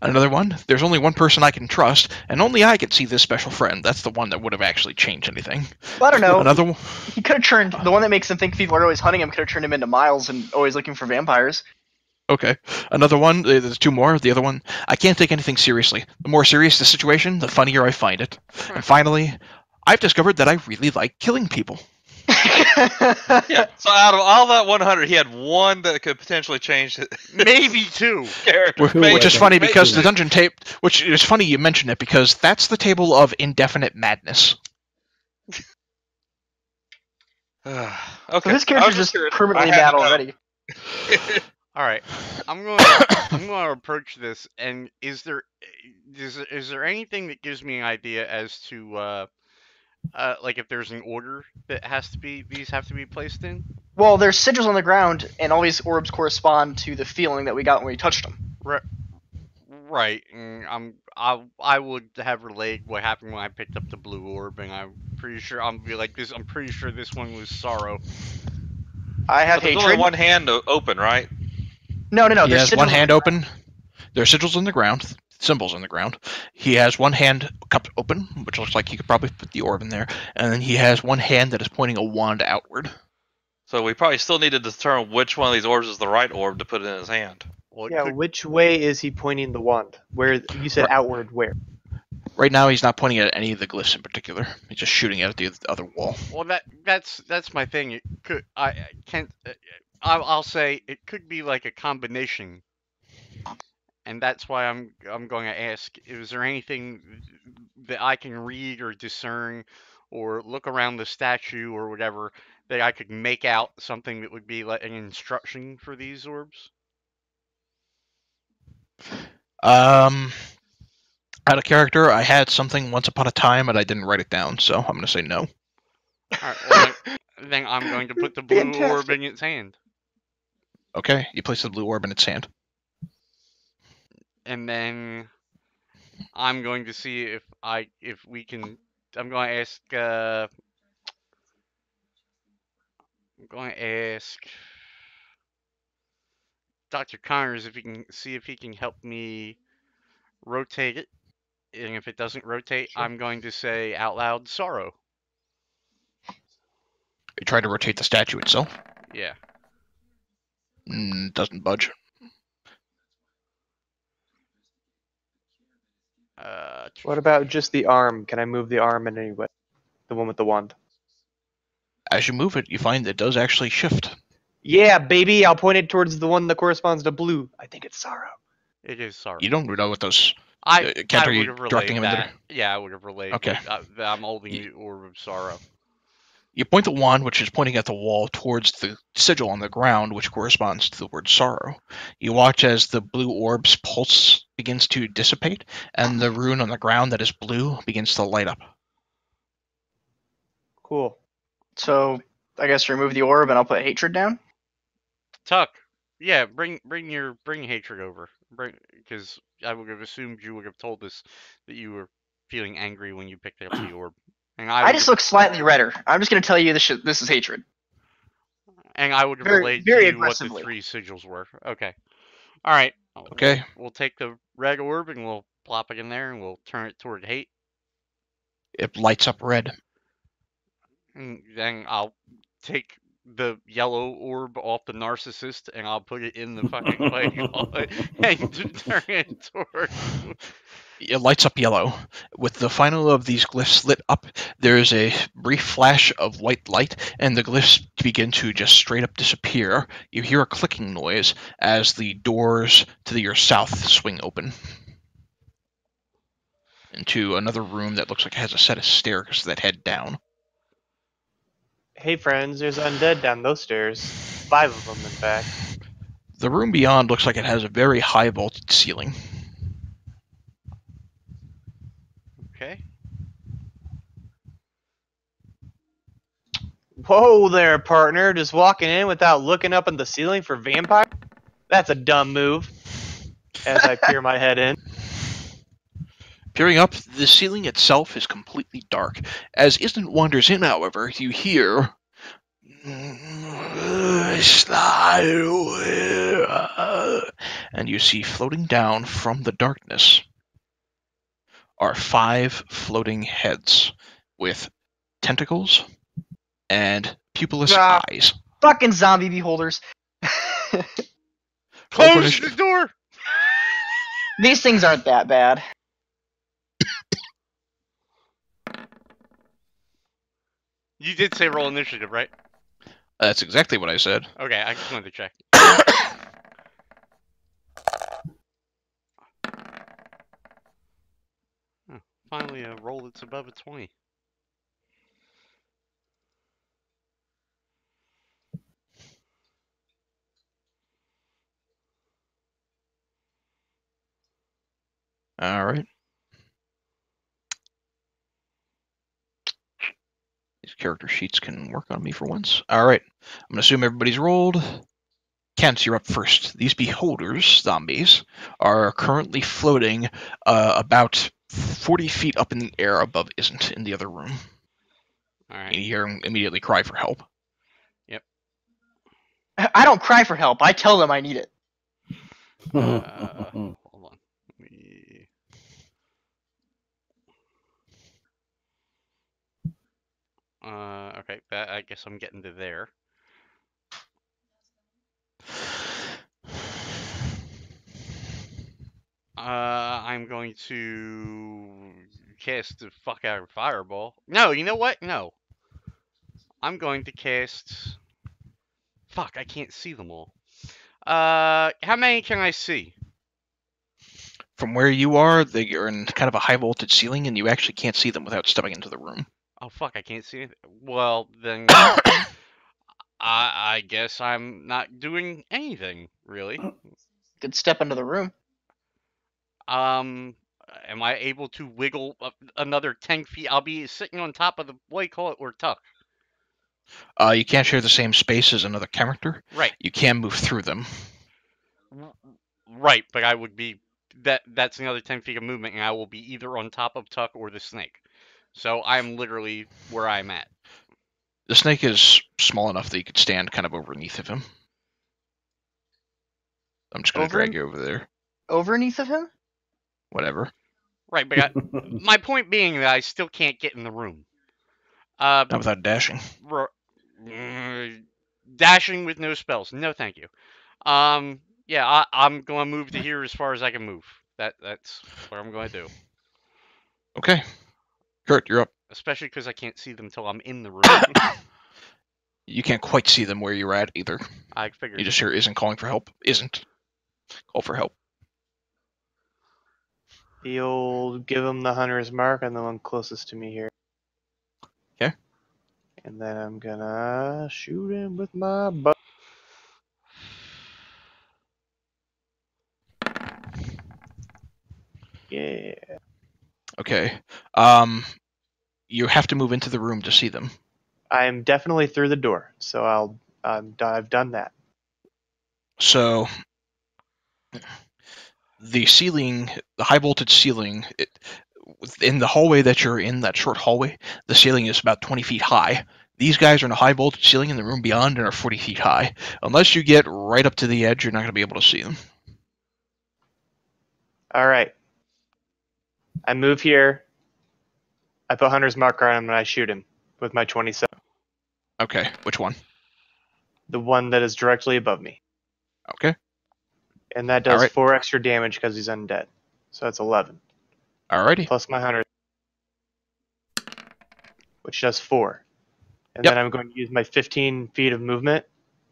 Another one, there's only one person I can trust, and only I can see this special friend. That's the one that would have actually changed anything. Well, I don't know. Another one, He could have turned the one that makes him think people are always hunting him. Could have turned him into Miles and always looking for vampires. okay. Another one, there's two more. The other one, I can't take anything seriously. The more serious the situation, the funnier I find it. And finally, I've discovered that I really like killing people. Yeah, so out of all that 100, he had one that could potentially change it. Maybe two. Character. Which is funny because the Maybe. dungeon tape, which is funny you mention it because that's the table of indefinite madness. Okay. So his character's just permanently mad already. All right, I'm going to approach this. And is there anything that gives me an idea as to like if there's an order that these have to be placed in? Well, there's sigils on the ground, and all these orbs correspond to the feeling that we got when we touched them. Right. And I would have relayed what happened when I picked up the blue orb, and I'm pretty sure I'm pretty sure this one was sorrow. I have But there's hatred. only one hand open, right? No. He There's has sigils one on hand the open. There are sigils on the ground, symbols on the ground. He has one hand cupped open, which looks like he could probably put the orb in there, and then he has one hand that is pointing a wand outward. So we probably still need to determine which one of these orbs is the right orb to put in his hand. Well, Yeah, which way is he pointing the wand? Where you said outward? Where? Right now, he's not pointing at any of the glyphs in particular. He's just shooting at the other wall. Well, that's my thing. It could I can't. I'll say it could be like a combination, and that's why I'm going to ask: is there anything that I can read or discern, or look around the statue or whatever that I could make out something that would be like an instruction for these orbs? Out of character, I had something once upon a time, and I didn't write it down, so I'm going to say no. All right, well, then I'm going to put the blue orb in its hand. Okay, you place the blue orb in its hand. And then I'm going to see if we can. I'm going to ask. I'm going to ask Dr. Connors if he can help me rotate it. And if it doesn't rotate, Sure. I'm going to say out loud sorrow. You try to rotate the statue itself. Yeah. Doesn't budge. What about just the arm? Can I move the arm in any way? The one with the wand. As you move it, you find it does actually shift. Yeah, baby. I'll point it towards the one that corresponds to blue. I think it's sorrow. It is sorrow. You don't know what those. I Kent, are would you have relayed directing him in that. Yeah, I would have relayed. Okay. That I'm holding the orb of sorrow. You point the wand, which is pointing at the wall, towards the sigil on the ground, which corresponds to the word sorrow. You watch as the blue orb's pulse begins to dissipate, and the rune on the ground that is blue begins to light up. Cool. So I guess remove the orb, and I'll put hatred down. Tuck, yeah, bring hatred over. Because I would have assumed you would have told us that you were feeling angry when you picked up the orb. And I just look slightly redder. I'm just going to tell you this is hatred. And I would have Very- relayed very to you what the aggressively. 3 sigils were. Okay. All right. Okay. We'll take the red orb and we'll plop it in there and we'll turn it toward hate. It lights up red. And then I'll take the yellow orb off the narcissist, and I'll put it in the fucking flashlight and turn it towards. It lights up yellow. With the final of these glyphs lit up, there is a brief flash of white light, and the glyphs begin to just straight up disappear. You hear a clicking noise as the doors to your south swing open into another room that looks like it has a set of stairs that head down. Hey friends, there's undead down those stairs. 5 of them, in fact. The room beyond looks like it has a very high vaulted ceiling. Okay. Whoa there, partner. Just walking in without looking up at the ceiling for vampire? That's a dumb move. As I peer my head in. Peering up, the ceiling itself is completely dark. As Isn't wanders in, however, you hear... And you see floating down from the darkness are 5 floating heads with tentacles and pupilless eyes. Fucking zombie beholders. Close the door! These things aren't that bad. You did say roll initiative, right? That's exactly what I said. Okay, I just wanted to check. Oh, finally a roll that's above a 20. Alright. These character sheets can work on me for once. Alright. I'm going to assume everybody's rolled. Kent, you're up first. These beholders, zombies, are currently floating about 40 feet up in the air above Isn't in the other room. Alright. You hear him immediately cry for help. Yep. I don't cry for help. I tell them I need it. Hold on. Okay, I guess I'm getting to there. I'm going to cast the fuck out of Fireball. No, you know what? No. I'm going to cast... Fuck, I can't see them all. How many can I see? From where you are, they are in kind of a high voltage ceiling, and you actually can't see them without stepping into the room. Oh, fuck, I can't see anything. Well, then... I guess I'm not doing anything, really. Could step into the room. Am I able to wiggle another 10 feet? I'll be sitting on top of the, what do you call it, or tuck? You can't share the same space as another character. Right. You can move through them. Right, but I would be, that's another 10 feet of movement, and I will be either on top of Tuck or the snake. So I'm literally where I'm at. The snake is small enough that you could stand kind of underneath of him. I'm just going to drag you over there. Overneath of him? Whatever. Right, but my point being that I still can't get in the room. Not without dashing. Dashing with no spells. No, thank you. Yeah, I'm going to move to here as far as I can move. That's what I'm going to do. Okay. Kurt, you're up. Especially because I can't see them until I'm in the room. You can't quite see them where you're at either. I figured. You just hear Isn't calling for help. Isn't. Call for help. The old give him the hunter's mark on the one closest to me here. Okay. And then I'm gonna shoot him with my bow. Yeah. Okay. You have to move into the room to see them. I'm definitely through the door, so I've done that. So the ceiling, the high voltage ceiling, in the hallway that you're in, that short hallway, the ceiling is about 20 feet high. These guys are in a high voltage ceiling in the room beyond and are 40 feet high. Unless you get right up to the edge, you're not going to be able to see them. All right. I move here. I put hunter's mark on him and I shoot him with my 27. Okay, which one? the one that is directly above me. Okay. And that does Alright. 4 extra damage because he's undead. So that's 11. Alrighty. Plus my 100, which does 4. And Yep. then I'm going to use my 15 feet of movement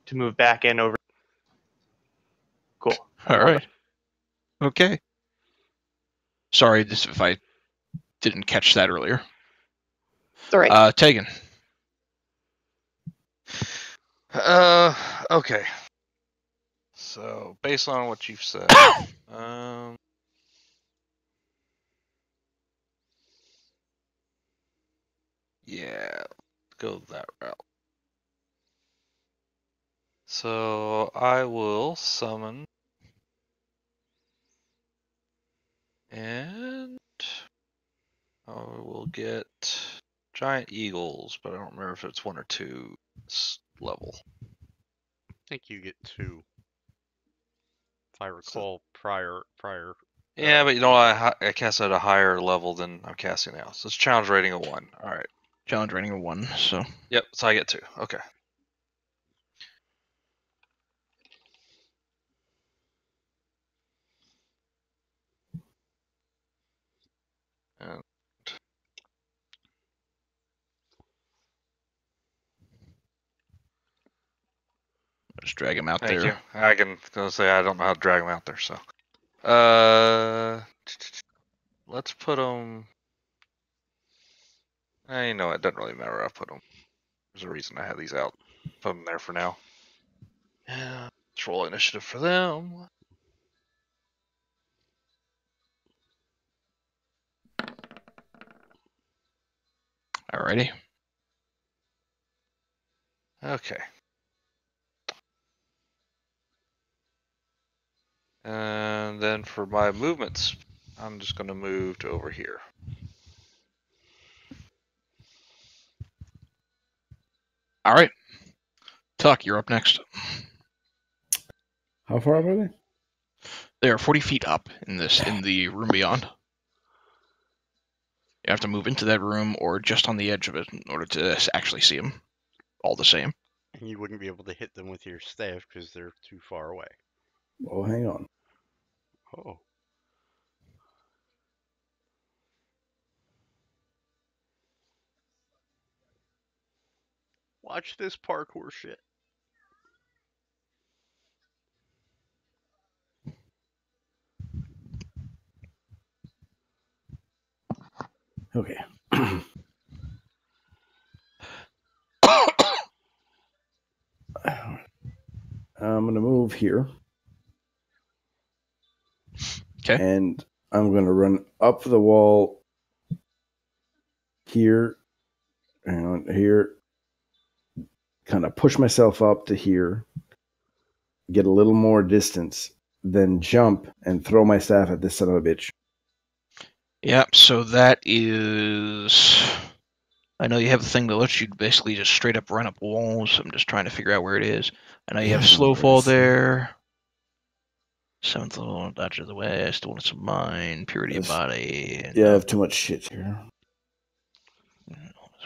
to move back in over. Cool. All right. Okay. Sorry if I didn't catch that earlier. It's all right. Tegan. Okay. So, based on what you've said, yeah, go that route. So, I will summon, and I will get giant eagles, but I don't remember if it's 1 or 2 level. I think you get 2. If I recall prior. Yeah, but you know, I cast at a higher level than I'm casting now. So it's challenge rating of 1. All right. Challenge rating of 1. So. Yep. So I get 2. Okay. And Just drag him out thank there. you. I can say I don't know how to drag them out there. So, let's put them. You know, it doesn't really matter where I put them. There's a reason I have these out. Put them there for now. Yeah. Let's roll initiative for them. Alrighty. Okay. And then for my movements, I'm just going to move to over here. All right. Tuck, you're up next. How far up are they? They are 40 feet up in the room beyond. You have to move into that room or just on the edge of it in order to actually see them. All the same. And you wouldn't be able to hit them with your staff because they're too far away. Oh, hang on. Oh. Watch this parkour shit. Okay. I'm going to move here. Okay. And I'm going to run up the wall here and here. Kind of push myself up to here. Get a little more distance. Then jump and throw my staff at this son of a bitch. Yep, so that is... I know you have a thing that lets you basically just straight up run up walls. I'm just trying to figure out where it is. I know you have slow fall there. 7th level, dodge of the west, what's of mind, purity of body. Yeah, I have too much shit here.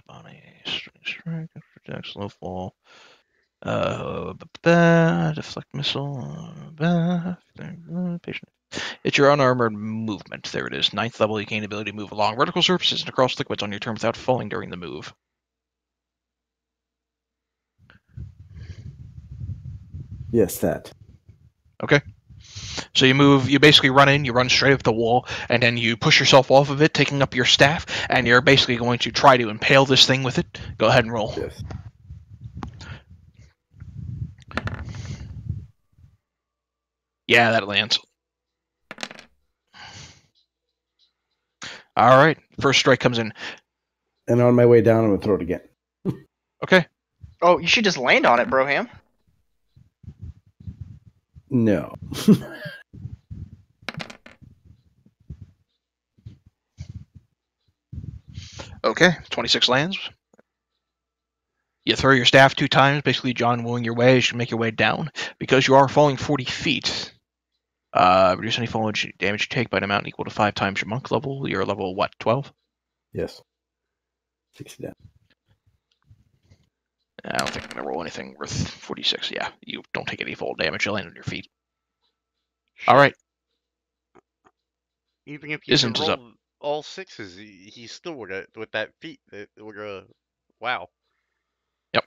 Body, strike, protect, slow fall. Deflect missile. Patient. It's your unarmored movement. There it is. 9th level, you gain the ability to move along vertical surfaces and across liquids on your turn without falling during the move. Yes, that. Okay. So you basically run in, you run straight up the wall, and then you push yourself off of it, taking up your staff, and you're basically going to try to impale this thing with it. Go ahead and roll. Yes. Yeah, that lands. All right. First strike comes in. And on my way down, I'm going to throw it again. Okay. Oh, you should just land on it, Broham. No. Okay. 26 lands. You throw your staff 2 times, basically John wooing your way. You should make your way down. Because you are falling 40 feet, reduce any falling damage you take by an amount equal to 5 times your monk level. You're level, what, 12? Yes. 60 down. I don't think I'm going to roll anything worth 46. Yeah, you don't take any fall damage. You land on your feet. All right. Even if you Isn't could is up. roll all sixes, he still would have, with that feat, it would have, wow. Yep.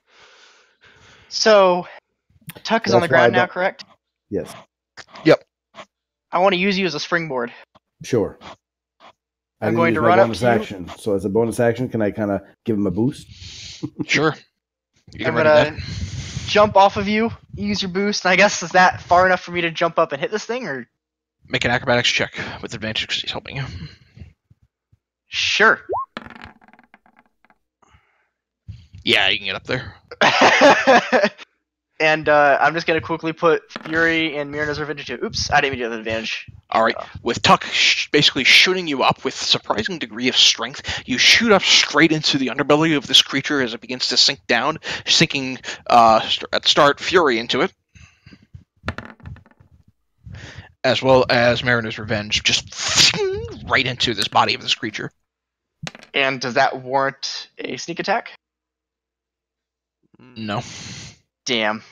So, Tuck is on the That's why I ground now, don't- correct? Yes, Yep. I want to use you as a springboard. sure. I I'm didn't going use to my run up bonus to you. action, so as a bonus action, can I kind of give him a boost? Sure. You I'm can ready gonna that. jump off of you, use your boost, and I guess is that far enough for me to jump up and hit this thing, or? Make an acrobatics check with advantage because he's helping you. Sure. Yeah, you can get up there. And I'm just gonna quickly put Fury and Myrna's Revenge into. Oops, I didn't even do the advantage. All right. With Tuck basically shooting you up with surprising degree of strength, you shoot up straight into the underbelly of this creature as it begins to sink down, sinking at the start Fury into it, as well as Mariner's Revenge, just right into this body of this creature. And does that warrant a sneak attack? No. Damn.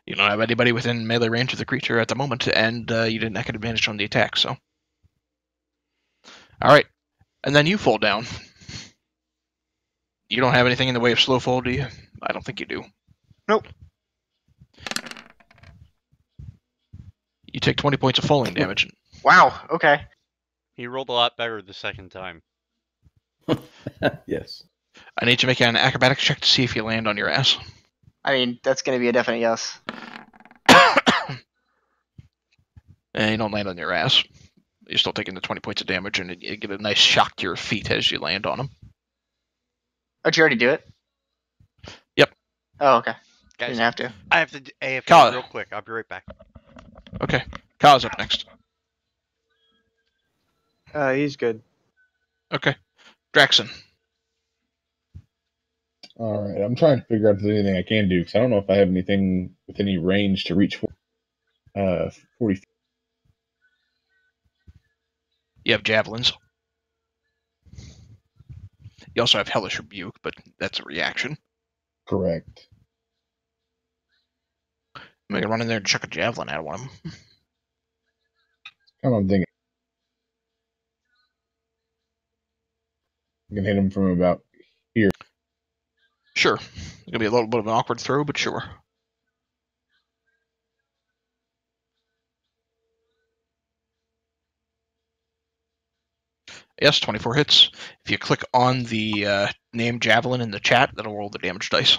You don't have anybody within melee range of the creature at the moment, and you didn't have an advantage on the attack, so. Alright. And then you fall down. You don't have anything in the way of slow fall, do you? I don't think you do. Nope. You take 20 points of falling damage. Wow, okay. He rolled a lot better the second time. Yes. I need to make an acrobatics check to see if you land on your ass. I mean, that's gonna be a definite yes. And you don't land on your ass. You're still taking the 20 points of damage, and you get a nice shock to your feet as you land on them. Oh, did you already do it? Yep. Oh, okay. Guys, Didn't have to. I have to AFK Kyle. real quick. I'll be right back. Okay. Kyle's up next. He's good. Okay. Draxon. All right, I'm trying to figure out if there's anything I can do because I don't know if I have anything with any range to reach 40 feet. You have javelins. You also have Hellish Rebuke, but that's a reaction. Correct. I'm going to run in there and chuck a javelin at one of them. Kind of thinking I can hit him from about here. Sure. It's going to be a little bit of an awkward throw, but sure. Yes, 24 hits. If you click on the name Javelin in the chat, that'll roll the damage dice.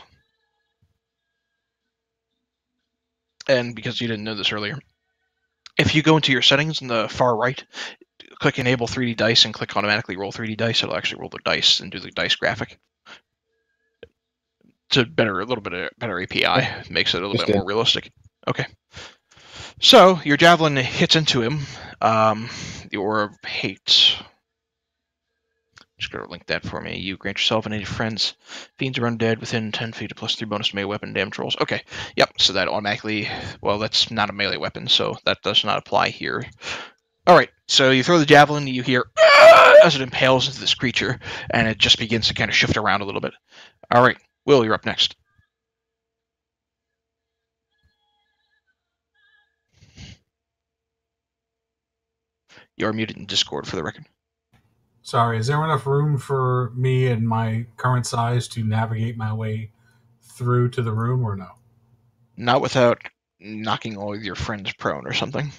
And because you didn't know this earlier, if you go into your settings in the far right, click Enable 3D Dice and click Automatically Roll 3D Dice, it'll actually roll the dice and do the dice graphic. It's a little bit better API. It makes it a little bit more realistic. Okay. So, your Javelin hits into him. The Aura of Hate. Just gotta link that for me. You grant yourself and any friends, fiends or undead within 10 feet of +3 bonus to melee weapon damage rolls. Okay, yep, so that automatically, well, that's not a melee weapon, so that does not apply here. Alright, so you throw the javelin, you hear as it impales into this creature, and it just begins to kind of shift around a little bit. Alright, Will, you're up next. You're muted in Discord for the record. Sorry, is there enough room for me and my current size to navigate my way through to the room, or no? Not without knocking all of your friends prone or something.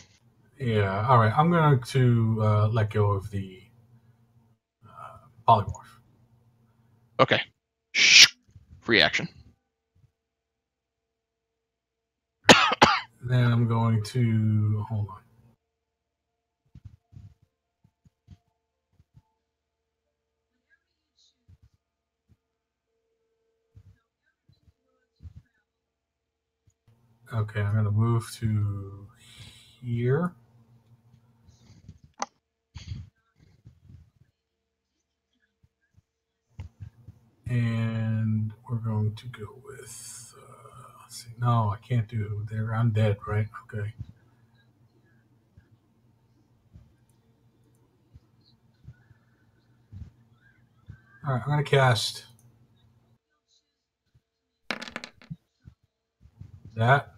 Yeah, all right. I'm going to let go of the polymorph. Okay. Free action. Then I'm going to... Hold on. Okay, I'm going to move to here. And we're going to go with... let's see. No, I can't do... They're undead, right? Okay. All right, I'm going to cast that.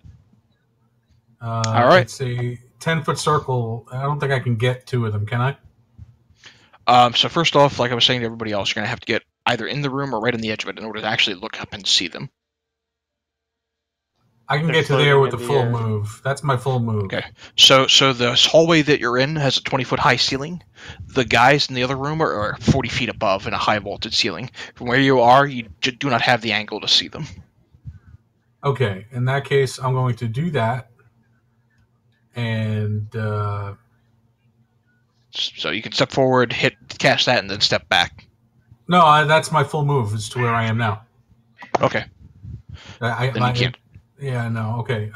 All right. It's a 10-foot circle. I don't think I can get 2 of them, can I? So first off, like I was saying to everybody else, you're going to have to get either in the room or right on the edge of it in order to actually look up and see them. I can They're get to there floating with in the the full air. move. That's my full move. Okay. So the hallway that you're in has a 20-foot high ceiling. The guys in the other room are 40 feet above in a high vaulted ceiling. From where you are, you do not have the angle to see them. Okay, in that case, I'm going to do that. And So you can step forward, cast that, and then step back. no, that's my full move. Is to where I am now. Okay. Then you can't. Yeah, no. Okay.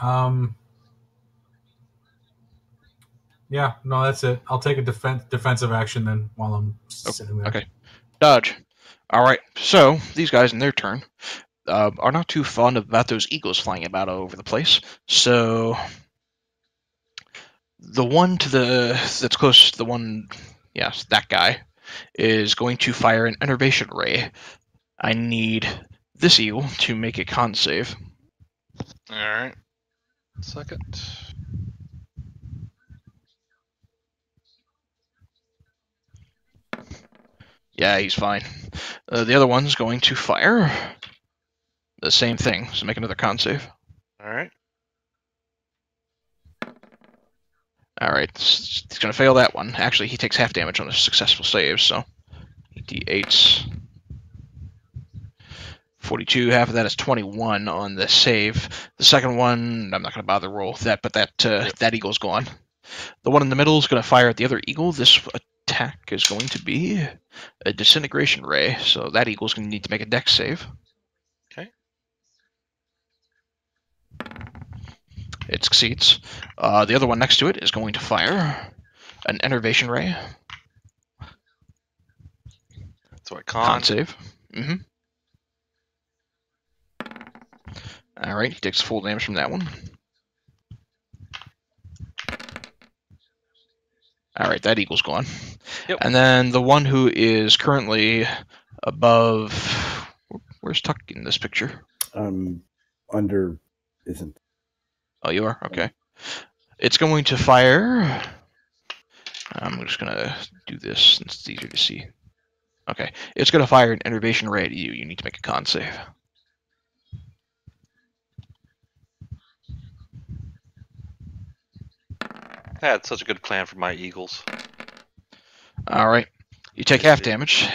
Yeah, no, that's it. I'll take a defensive action then while I'm sitting there. Okay. Dodge. All right. So these guys, in their turn, are not too fond about those eagles flying about all over the place. So the one that's close to the one, yes, that guy, is going to fire an enervation ray. I need this eagle to make a con save. All right. Second. Yeah, he's fine. The other one's going to fire the same thing, so make another con save. All right. Alright, he's going to fail that one. Actually, he takes half damage on a successful save, so d8s. 42, half of that is 21 on the save. The second one, I'm not going to bother roll with that, but that eagle's gone. The one in the middle is going to fire at the other eagle. This attack is going to be a disintegration ray, so that eagle's going to need to make a dex save. Okay. It succeeds. The other one next to it is going to fire an enervation ray. That's what Con save. Alright, he takes full damage from that one. Alright, that eagle's gone. Yep. And then the one who is currently above... Where's Tuck in this picture? Under isn't. Oh, you are? Okay. It's going to fire... I'm just going to do this since it's easier to see. Okay. It's going to fire an enervation ray at you. You need to make a con save. I had such a good plan for my eagles. Alright. You take half damage.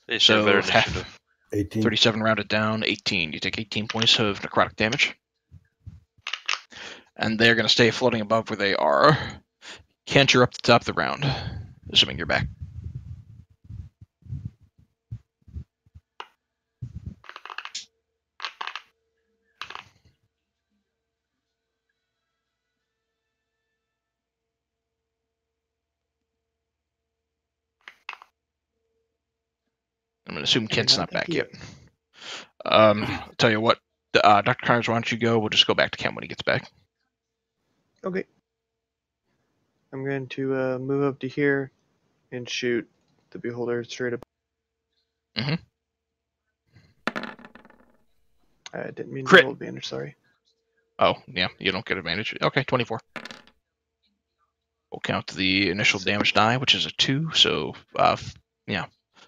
They should have So better half. initiative. 18. 37 rounded down, 18. You take 18 points of necrotic damage. And they're going to stay floating above where they are. Can't, you're up to the top of the round, assuming you're back. I'm going to assume Kent's not back yet. I'll tell you what, Dr. Connors, why don't you go? We'll just go back to Kent when he gets back. Okay. I'm going to move up to here and shoot the beholder straight up. Mhm. I didn't mean Crit. to roll advantage, sorry. Oh, yeah, you don't get advantage. Okay, 24. We'll count the initial damage die, which is a 2, so,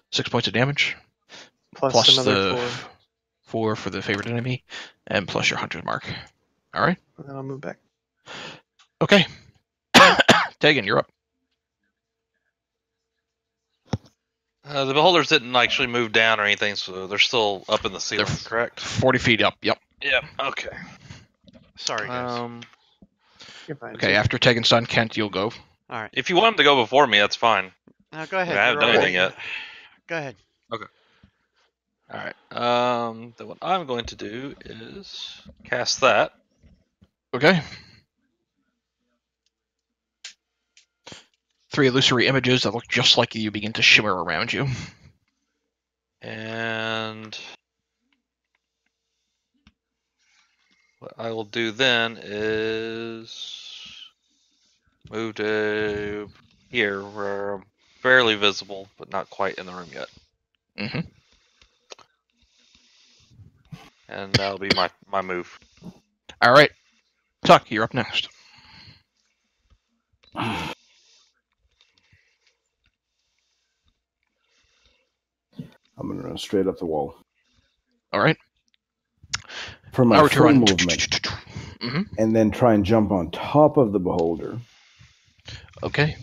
6 points of damage. Plus another the 4. 4 for the favorite enemy, and plus your hunter's mark. Alright? And then I'll move back. Okay. Tegan, you're up. The beholders didn't actually move down or anything, so they're still up in the ceiling, correct? 40 feet up, yep. Yep. Okay. Sorry, guys. You're fine. Okay, after Tegan's done, Kent, you'll go. All right. If you want them to go before me, that's fine. Go ahead. I haven't You're done all anything right. yet. Go ahead. All right. Then what I'm going to do is cast that. Okay. 3 illusory images that look just like you begin to shimmer around you. And what I will do then is move to here where I'm barely visible, but not quite in the room yet. Mm-hmm. And that'll be my move. Alright. Tuck, you're up next. I'm gonna run straight up the wall. All right. For my Now to full run. movement. Mm-hmm. And then try and jump on top of the beholder. Okay.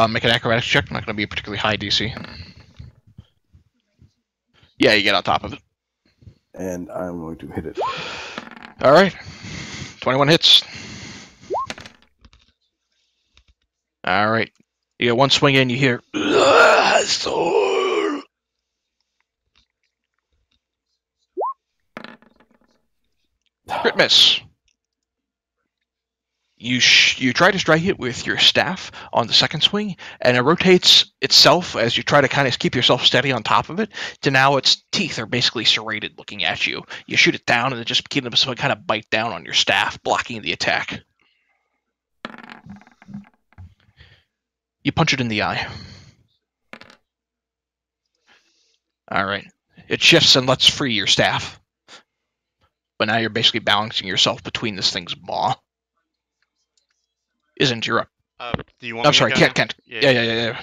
Make an acrobatics check. Not going to be a particularly high DC. Yeah, you get on top of it. And I'm going to hit it. All right. 21 hits. All right. You get one swing in, you hear soul. Crit miss. You try to strike it with your staff on the second swing, and it rotates itself as you try to kind of keep yourself steady on top of it, to now its teeth are basically serrated looking at you. You shoot it down, and it just begins to kind of bite down on your staff, blocking the attack. You punch it in the eye. All right. It shifts and lets free your staff. But now you're basically balancing yourself between this thing's maw. Isn't you're up? Do you want I'm me sorry, to go Kent. now? Yeah.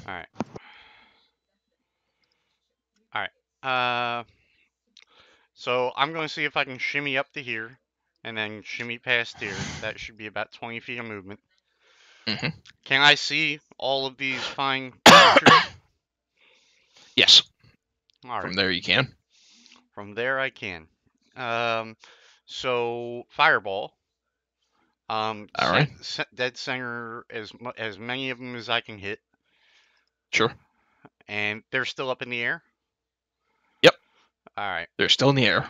All right. All right. So I'm going to see if I can shimmy up to here, and then shimmy past here. That should be about 20 feet of movement. Mm-hmm. Can I see all of these fine creatures? Yes. All right. From there you can. From there I can. So fireball. All right. Dead center as many of them as I can hit. Sure. And they're still up in the air? Yep. All right. They're still in the air.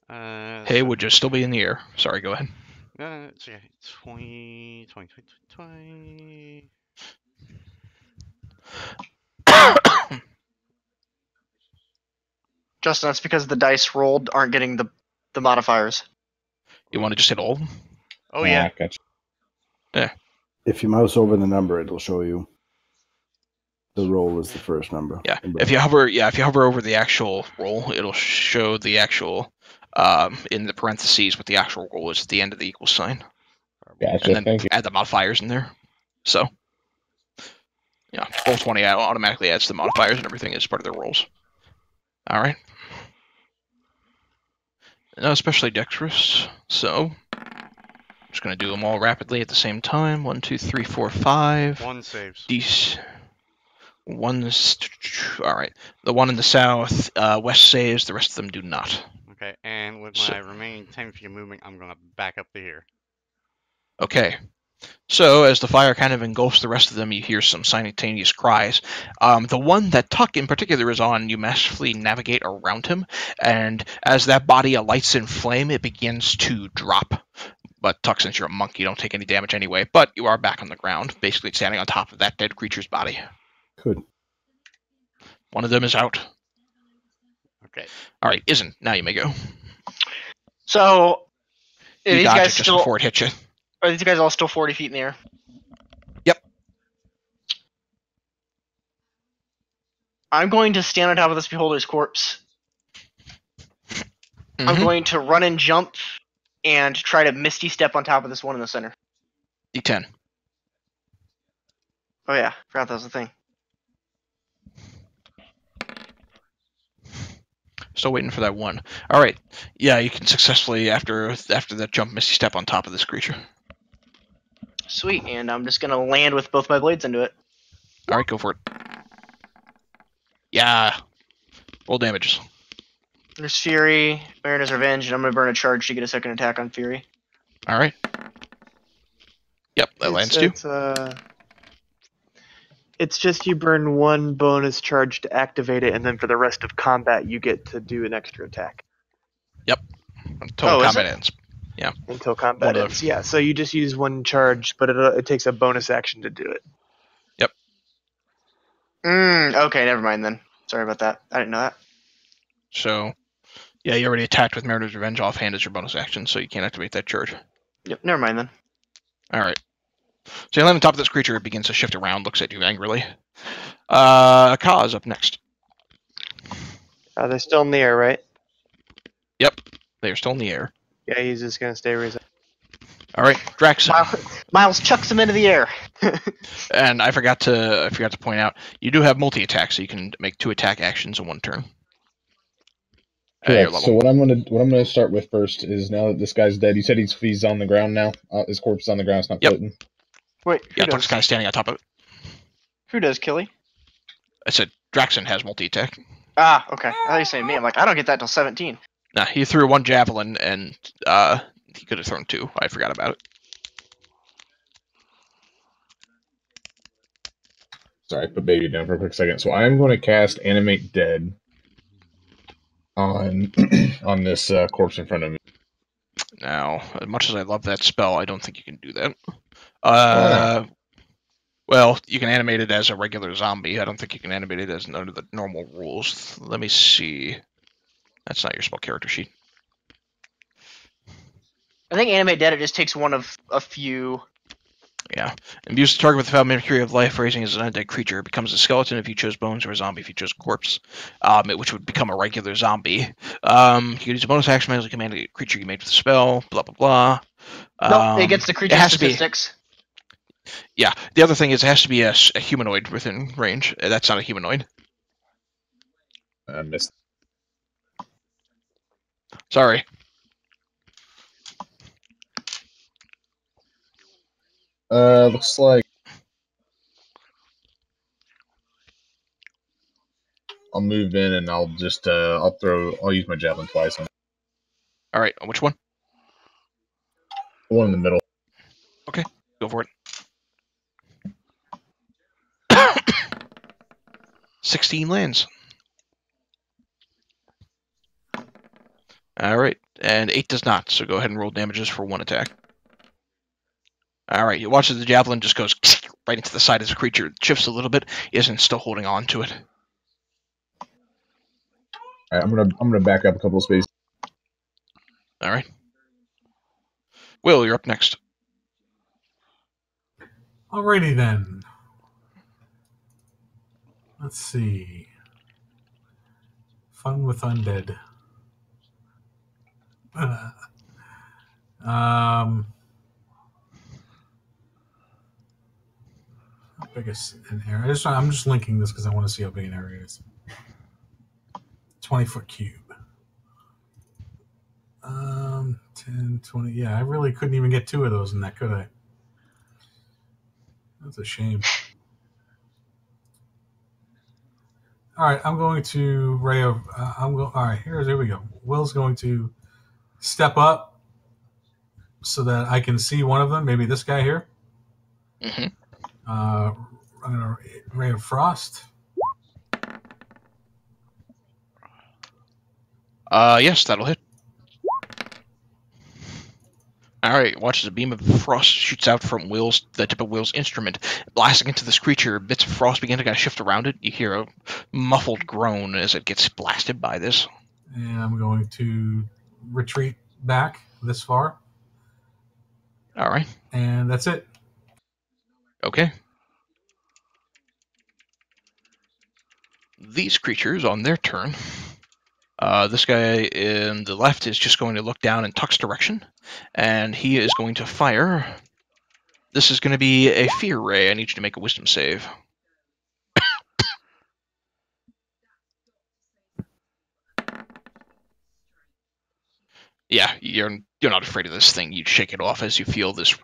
Hey, so, would you still be in the air? Sorry, go ahead. It's 20. Justin, that's because the dice rolled aren't getting the modifiers. You want to just hit all of them? Oh, yeah. Gotcha. Yeah. If you mouse over the number, it'll show you the roll is the first number. Yeah. If you hover over the actual roll, it'll show the actual in the parentheses what the actual roll is at the end of the equal sign. Gotcha. And then Thank you. add the modifiers in there. So, yeah, roll 20 automatically adds the modifiers and everything as part of the rolls. All right. Especially dexterous. So, I'm just going to do them all rapidly at the same time. 1, 2, 3, 4, 5. One saves. All right. The one in the south, west saves. The rest of them do not. Okay, and with my remaining 10 feet of movement, I'm going to back up to here. Okay. So, as the fire kind of engulfs the rest of them, you hear some simultaneous cries. The one that Tuck in particular is on, you masterfully navigate around him, and as that body alights in flame, it begins to drop. But Tuck, since you're a monk, you don't take any damage anyway, but you are back on the ground, basically standing on top of that dead creature's body. Good. One of them is out. Okay. All right, Isn't. Now you may go. So, You these dodge guys it just still before it hits you. are these guys all still 40 feet in the air? Yep. I'm going to stand on top of this beholder's corpse. Mm-hmm. I'm going to run and jump and try to misty step on top of this one in the center. D10. Oh yeah, forgot that was the thing. Still waiting for that one. All right. Yeah, you can successfully, after that jump, misty step on top of this creature. Sweet, and I'm just gonna land with both my blades into it. All right, go for it. Yeah. Roll damages. There's Fury, Mariner's Revenge, and I'm gonna burn a charge to get a second attack on Fury. All right. Yep, that lands too. It's just you burn one bonus charge to activate it, and then for the rest of combat, you get to do an extra attack. Yep. Until combat ends. Yeah. Until combat ends. Yeah, so you just use one charge, but it takes a bonus action to do it. Yep. Okay, never mind then. Sorry about that. I didn't know that. So, yeah, you already attacked with Mariner's Revenge offhand as your bonus action, so you can't activate that charge. Yep, never mind then. All right. So you land on top of this creature, it begins to shift around, looks at you angrily. Kaz up next. They're still in the air, right? Yep, they are still in the air. Yeah, he's just gonna stay where he's at. All right, Draxon. Miles chucks him into the air. And I forgot to point out, you do have multi-attack, so you can make 2 attack actions in 1 turn. At your Correct. level. So what I'm gonna start with first is, now that this guy's dead, you said he's on the ground now. His corpse is on the ground. It's not Yep. floating. Wait, Yeah, Tuck's kind of standing on top of it. Who does, Killy? I said Draxon has multi-attack. Ah, okay. I thought you were saying me. I'm like, I don't get that till 17. Nah, he threw 1 javelin, and he could have thrown 2. I forgot about it. Sorry, I put baby down for a quick second. So I'm going to cast Animate Dead on on this corpse in front of me. Now, as much as I love that spell, I don't think you can do that. Why not? Well, you can animate it as a regular zombie. I don't think you can animate it as under the normal rules. Let me see. That's not your spell character sheet. I think Animate Dead, it just takes one of a few. Yeah. Imbue the target with the foul mimicry of life, raising as an undead creature. It becomes a skeleton if you chose bones, or a zombie if you chose corpse, which would become a regular zombie. You can use a bonus action as a command a creature you made with the spell, blah, blah, blah. Nope, it gets the creature has to be- statistics. Yeah, the other thing is it has to be a humanoid within range. That's not a humanoid. I missed. Sorry. Looks like I'll move in and I'll just I'll use my javelin twice. All right, which one? The one in the middle. Okay, go for it. 16 lands. All right, and 8 does not. So go ahead and roll damages for 1 attack. All right, you watch as the javelin just goes right into the side of the creature. It shifts a little bit, isn't still holding on to it. All right, I'm gonna back up a couple of spaces. All right. Will, you're up next. Alrighty then. Let's see. Fun with undead. How big is an area? I'm just linking this because I want to see how big an area is. 20-foot cube. 10, 20. Yeah, I really couldn't even get 2 of those in that, could I? That's a shame. All right, I'm going to ray of. All right, here we go. Will's going to step up so that I can see one of them. Maybe this guy here. Mm-hmm. I'm going to ray of frost. Yes, that'll hit. All right, watch as a beam of frost shoots out from the tip of Will's instrument, blasting into this creature. Bits of frost begin to kind of shift around it. You hear a muffled groan as it gets blasted by this. And I'm going to retreat back this far. All right. And that's it. Okay. These creatures, on their turn, this guy in the left is just going to look down in Tuck's direction, and he is going to fire. This is going to be a fear ray. I need you to make a wisdom save. Yeah, you're not afraid of this thing. You shake it off as you feel this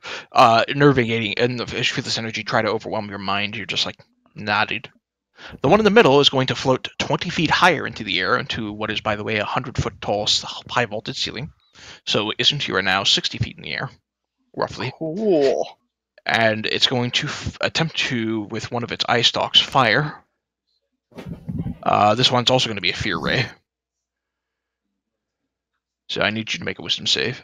nervating, and as you feel this energy try to overwhelm your mind. You're just like nodded. The one in the middle is going to float 20 feet higher into the air, into what is, by the way, a 100-foot tall, high-vaulted ceiling. So isn't you are now 60 feet in the air, roughly. Cool. And it's going to attempt to, with one of its eye stalks, fire. This one's also going to be a fear ray. So I need you to make a wisdom save.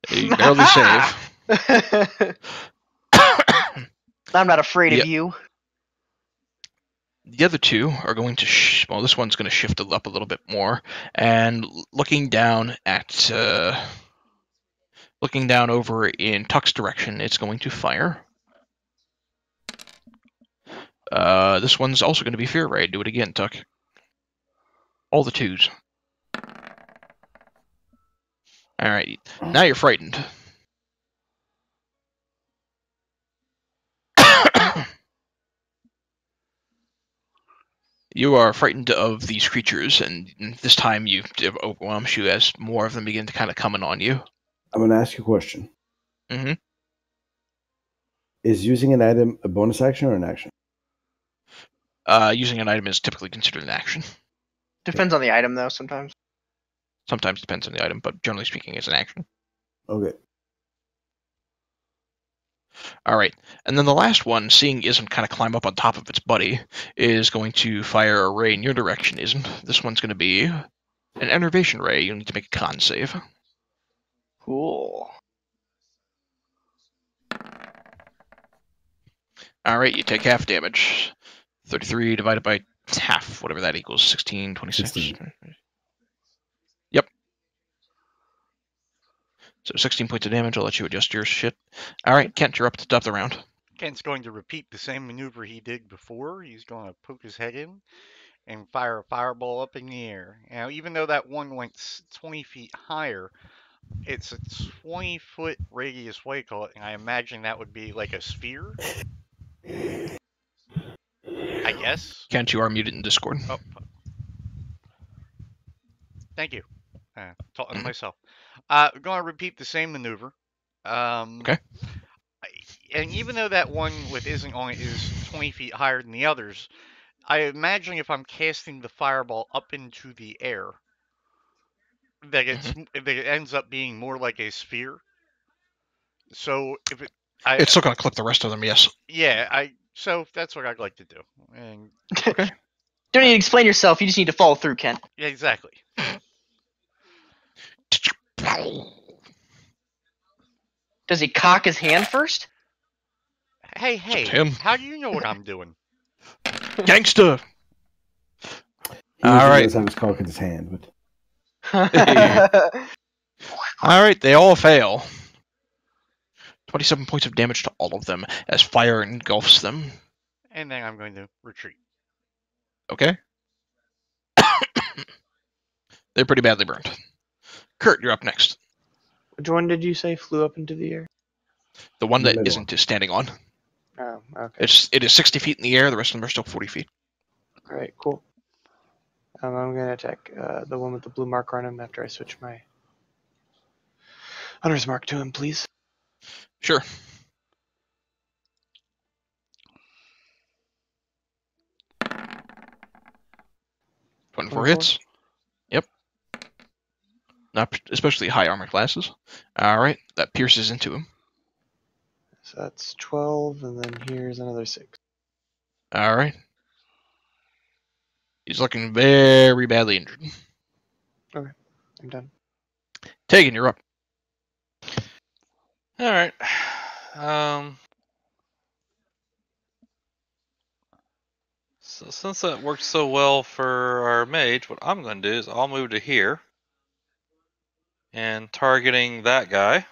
You barely save. I'm not afraid of you. The other 2 are going to... well, this one's going to shift up a little bit more. And looking down at... looking down over in Tuck's direction, it's going to fire. This one's also going to be fear ray. Do it again, Tuck. All the 2s. All right. Now you're frightened. You are frightened of these creatures, and this time it overwhelms you as more of them begin to kind of come in on you. I'm going to ask you a question. Mm-hmm. Is using an item a bonus action or an action? Using an item is typically considered an action. Depends on the item, though, sometimes. Sometimes depends on the item, but generally speaking, it's an action. Okay. All right. And then the last one, seeing Ism kind of climb up on top of its buddy, is going to fire a ray in your direction, Ism. This one's going to be an enervation ray. You need to make a con save. Cool. All right, you take half damage. 33 divided by half, whatever that equals. 16, 26. 16. Yep. So 16 points of damage. I'll let you adjust your shit. All right, Kent, you're up at the top of the round. Kent's going to repeat the same maneuver he did before. He's going to poke his head in and fire a fireball up in the air. Now, even though that one went 20 feet higher, it's a 20-foot radius way call, and I imagine that would be like a sphere. I guess. Kent, you are muted in Discord. Oh, thank you. Talking to myself. Going to repeat the same maneuver. Okay. And even though that one with isn't on it is 20 feet higher than the others, I imagine if I'm casting the fireball up into the air, that that it ends up being more like a sphere. So if it's still going to clip the rest of them, yes. Yeah, so that's what I'd like to do. And okay. Don't need to explain yourself. You just need to follow through, Kent. Yeah, exactly. Does he cock his hand first? Hey, how do you know what I'm doing? Gangster! He All right. does have his cock in his hand, but... All right, they all fail. 27 points of damage to all of them as fire engulfs them. And then I'm going to retreat. Okay. They're pretty badly burned. Kurt, you're up next. Which one did you say flew up into the air? The one that isn't standing on. Oh, okay. It is 60 feet in the air. The rest of them are still 40 feet. All right, cool. I'm going to attack the one with the blue mark on him after I switch my Hunter's Mark to him, please. Sure. 24 hits. Yep. Not especially high armor classes. All right, that pierces into him. So that's 12, and then here's another 6. All right. He's looking very badly injured. Okay, I'm done. Tegan, you're up. All right. So since that worked so well for our mage, what I'm going to do is I'll move to here. And targeting that guy,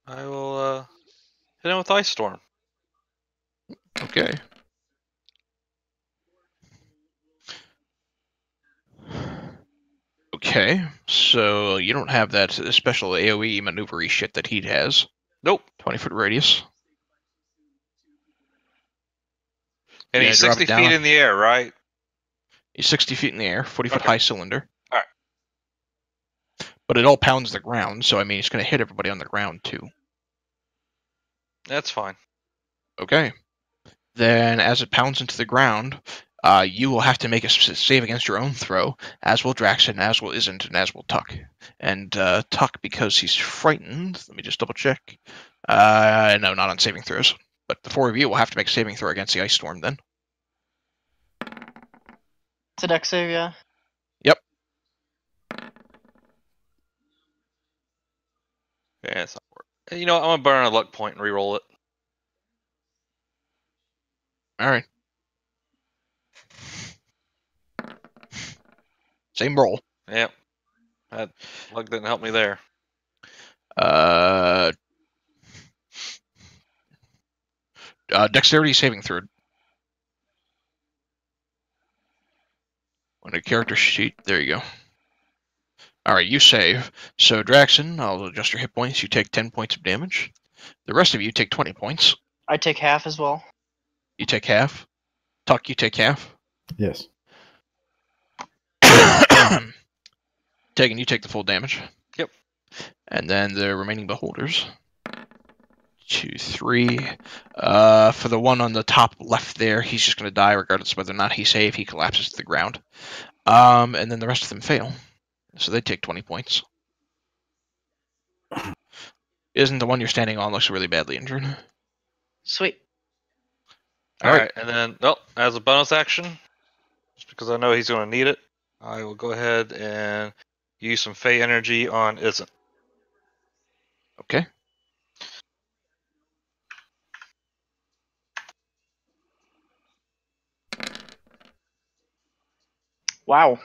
I will hit him with Ice Storm. Okay. Okay, so you don't have that special AoE maneuver-y shit that he has. Nope. 20-foot radius. And he's 60 feet in the air, right? He's 60 feet in the air, 40-foot high cylinder. All right. But it all pounds the ground, so I mean, it's going to hit everybody on the ground, too. That's fine. Okay. Then, as it pounds into the ground, you will have to make a save against your own throw, as will Draxon, as will Isn't, and as will Tuck. And Tuck, because he's frightened, let me just double check. No, not on saving throws. But the 4 of you will have to make a saving throw against the Ice Storm then. It's a dex save, yeah. Yep. Yeah, it's not working. You know what? I'm going to burn a luck point and reroll it. Alright. Same roll. Yep. That luck didn't help me there. Dexterity saving throw. On a character sheet, there you go. Alright, you save. So, Draxon, I'll adjust your hit points. You take 10 points of damage. The rest of you take 20 points. I take half as well. You take half. Tuck, you take half. Yes. Tegan, you take the full damage. Yep. And then the remaining beholders. 2, 3. For the one on the top left there, he's just going to die regardless of whether or not he save. He collapses to the ground. And then the rest of them fail. So they take 20 points. Isn't the one you're standing on looks really badly injured? Sweet. Alright, and then, well, as a bonus action, just because I know he's going to need it, I will go ahead and use some Fey energy on Isn't. Okay. Wow.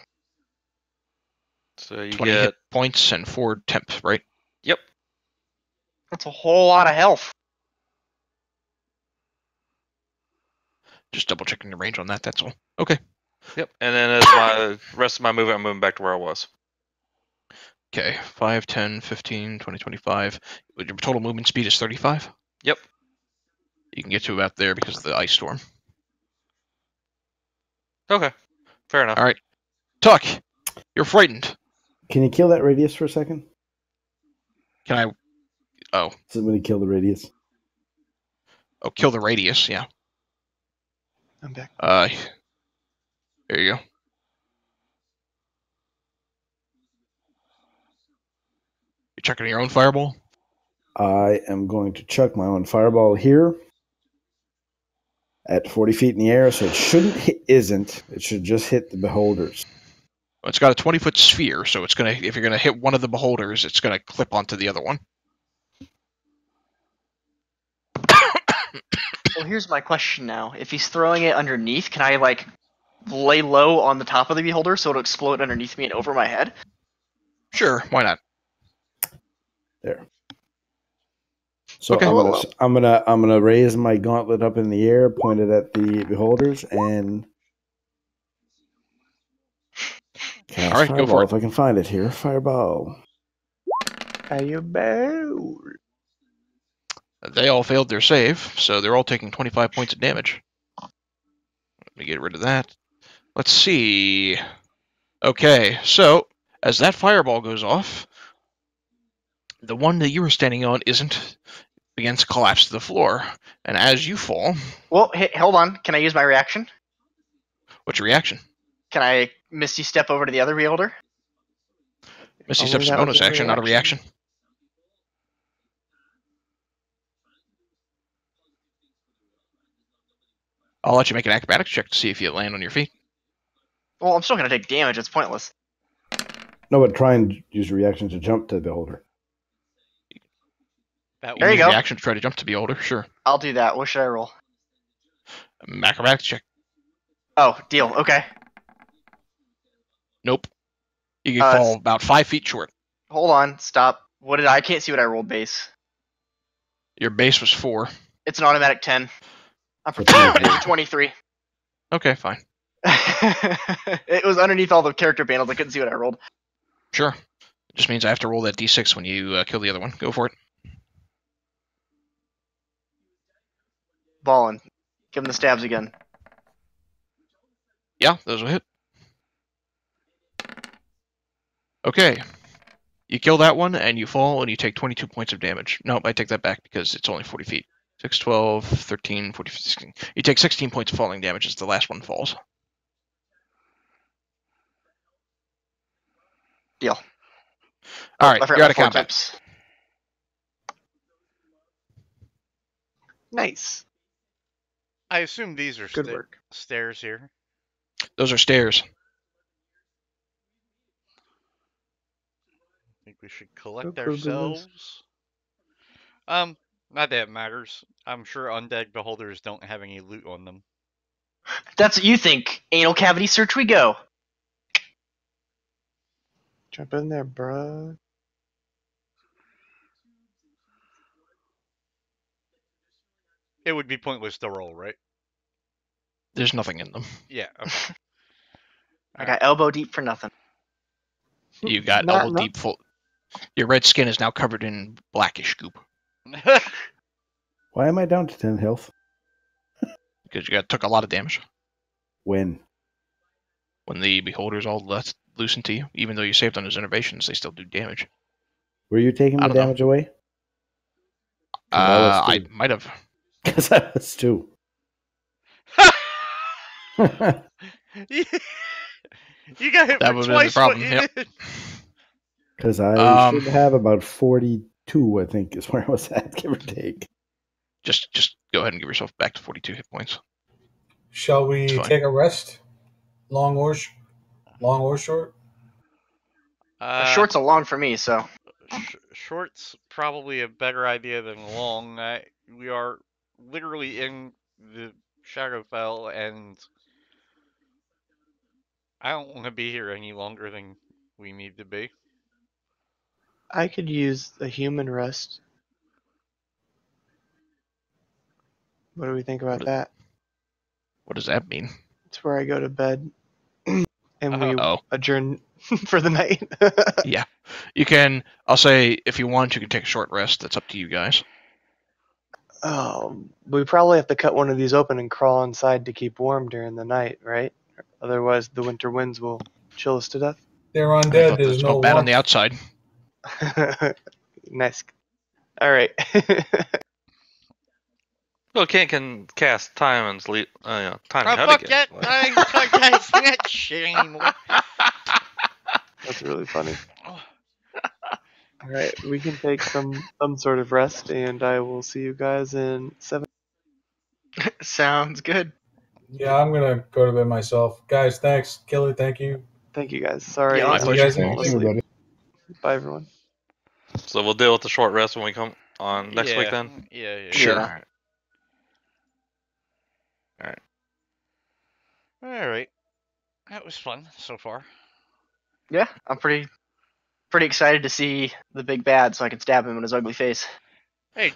So you 20 get... hit points and 4 temp, right? Yep. That's a whole lot of health. Just double checking the range on that, that's all. Okay. Yep, and then as my rest of my movement, I'm moving back to where I was. Okay, 5, 10, 15, 20, 25. Your total movement speed is 35? Yep. You can get to about there because of the ice storm. Okay, fair enough. Alright. Tuck, you're frightened. Can you kill that radius for a second? Can I... Oh. This is when you kill the radius. Oh, kill the radius, yeah. I'm back. There you go. You're checking your own fireball? I am going to chuck my own fireball here at 40 feet in the air, so it shouldn't hit Isn't. It should just hit the beholders. Well, it's got a 20-foot sphere, so it's gonna. If you're gonna hit one of the beholders, it's gonna clip onto the other one. Well, here's my question now. If he's throwing it underneath, can I, like, lay low on the top of the beholder so it'll explode underneath me and over my head? Sure, why not? There. So Okay. I'm gonna raise my gauntlet up in the air, point it at the beholders, and cast All right, go fireball for it. if I can find it here. Fireball. Fireball. They all failed their save, so they're all taking 25 points of damage. Let me get rid of that. Let's see. Okay, so as that fireball goes off, the one that you were standing on begins to collapse to the floor, and as you fall, Well, hey, hold on. Can I use my reaction? what's your reaction? Can I Misty Step over to the other beholder? Misty Only Step's a that was bonus a action, not a reaction. I'll let you make an acrobatics check to see if you land on your feet. Well, I'm still going to take damage. It's pointless. No, but try and use a reaction to jump to the beholder. That There you Use go. reaction to try to jump to the beholder, sure. I'll do that. What should I roll? Acrobatics check. Oh, deal. Okay. Nope. You can Uh, fall about 5 feet short. Hold on. Stop. What did I can't see what I rolled base. Your base was 4. It's an automatic 10. I'm For pretending it's a 23. Okay, fine. It was underneath all the character panels. I couldn't see what I rolled. Sure. It just means I have to roll that d6 when you kill the other one. Go for it. Ballin'. Give him the stabs again. Yeah, those will hit. Okay. You kill that one, and you fall, and you take 22 points of damage. Nope, I take that back because it's only 40 feet. 6, 12, 13, 14, 16. You take 16 points of falling damage as the last one falls. Deal. All right, I forgot you're my out of 4 combat. temps. Nice. I assume these are Good work. stairs here. Those are stairs. I think we should collect Go, go, go, go. ourselves. Not that it matters. I'm sure undead beholders don't have any loot on them. That's what you think. Anal cavity search we go. Jump in there, bruh. It would be pointless to roll, right? There's nothing in them. Yeah. Okay. I got elbow deep for nothing. You got Not- elbow deep full. Your red skin is now covered in blackish goop Why am I down to 10 health? because you took a lot of damage When? when the beholders all loosened to you. Even though you saved on his innovations, they still do damage. Were you taking I the don't know. damage away? 'Cause I was I too. might have. Because I was too. You got hit That for would've been the twice what problem, you yep. did. Because I Um, should have about 42, I think, is where I was at, give or take. Just go ahead and give yourself back to 42 hit points. Shall It's we fine. take a rest? Long or short? Short's a long for me, so. Short's probably a better idea than long. We are literally in the Shadowfell, and I don't want to be here any longer than we need to be. I could use a human rest. What do we think about that? What does that mean? It's where I go to bed and we Oh, adjourn for the night. yeah. You can. I'll say if you want, you can take a short rest. That's up to you guys. We probably have to cut one of these open and crawl inside to keep warm during the night, right? Otherwise, the winter winds will chill us to death. They're I undead. thought There's there's no no bad on warmth. the outside. Nice. All right. Well, can cast time and sleep. Time Oh, cut fuck again. that! That's not shit anymore. That's really funny. All right, we can take some sort of rest, and I will see you guys in 7. Sounds good. Yeah, I'm gonna go to bed myself. Guys, thanks. Killer, thank you. Thank you guys. Sorry, Yeah, my you pleasure. guys Thanks, fall asleep. everybody. Bye, everyone. So we'll deal with the short rest when we come on next week then? Yeah. Sure. Yeah. Alright. That was fun so far. Yeah, I'm pretty excited to see the big bad so I can stab him in his ugly face. Hey,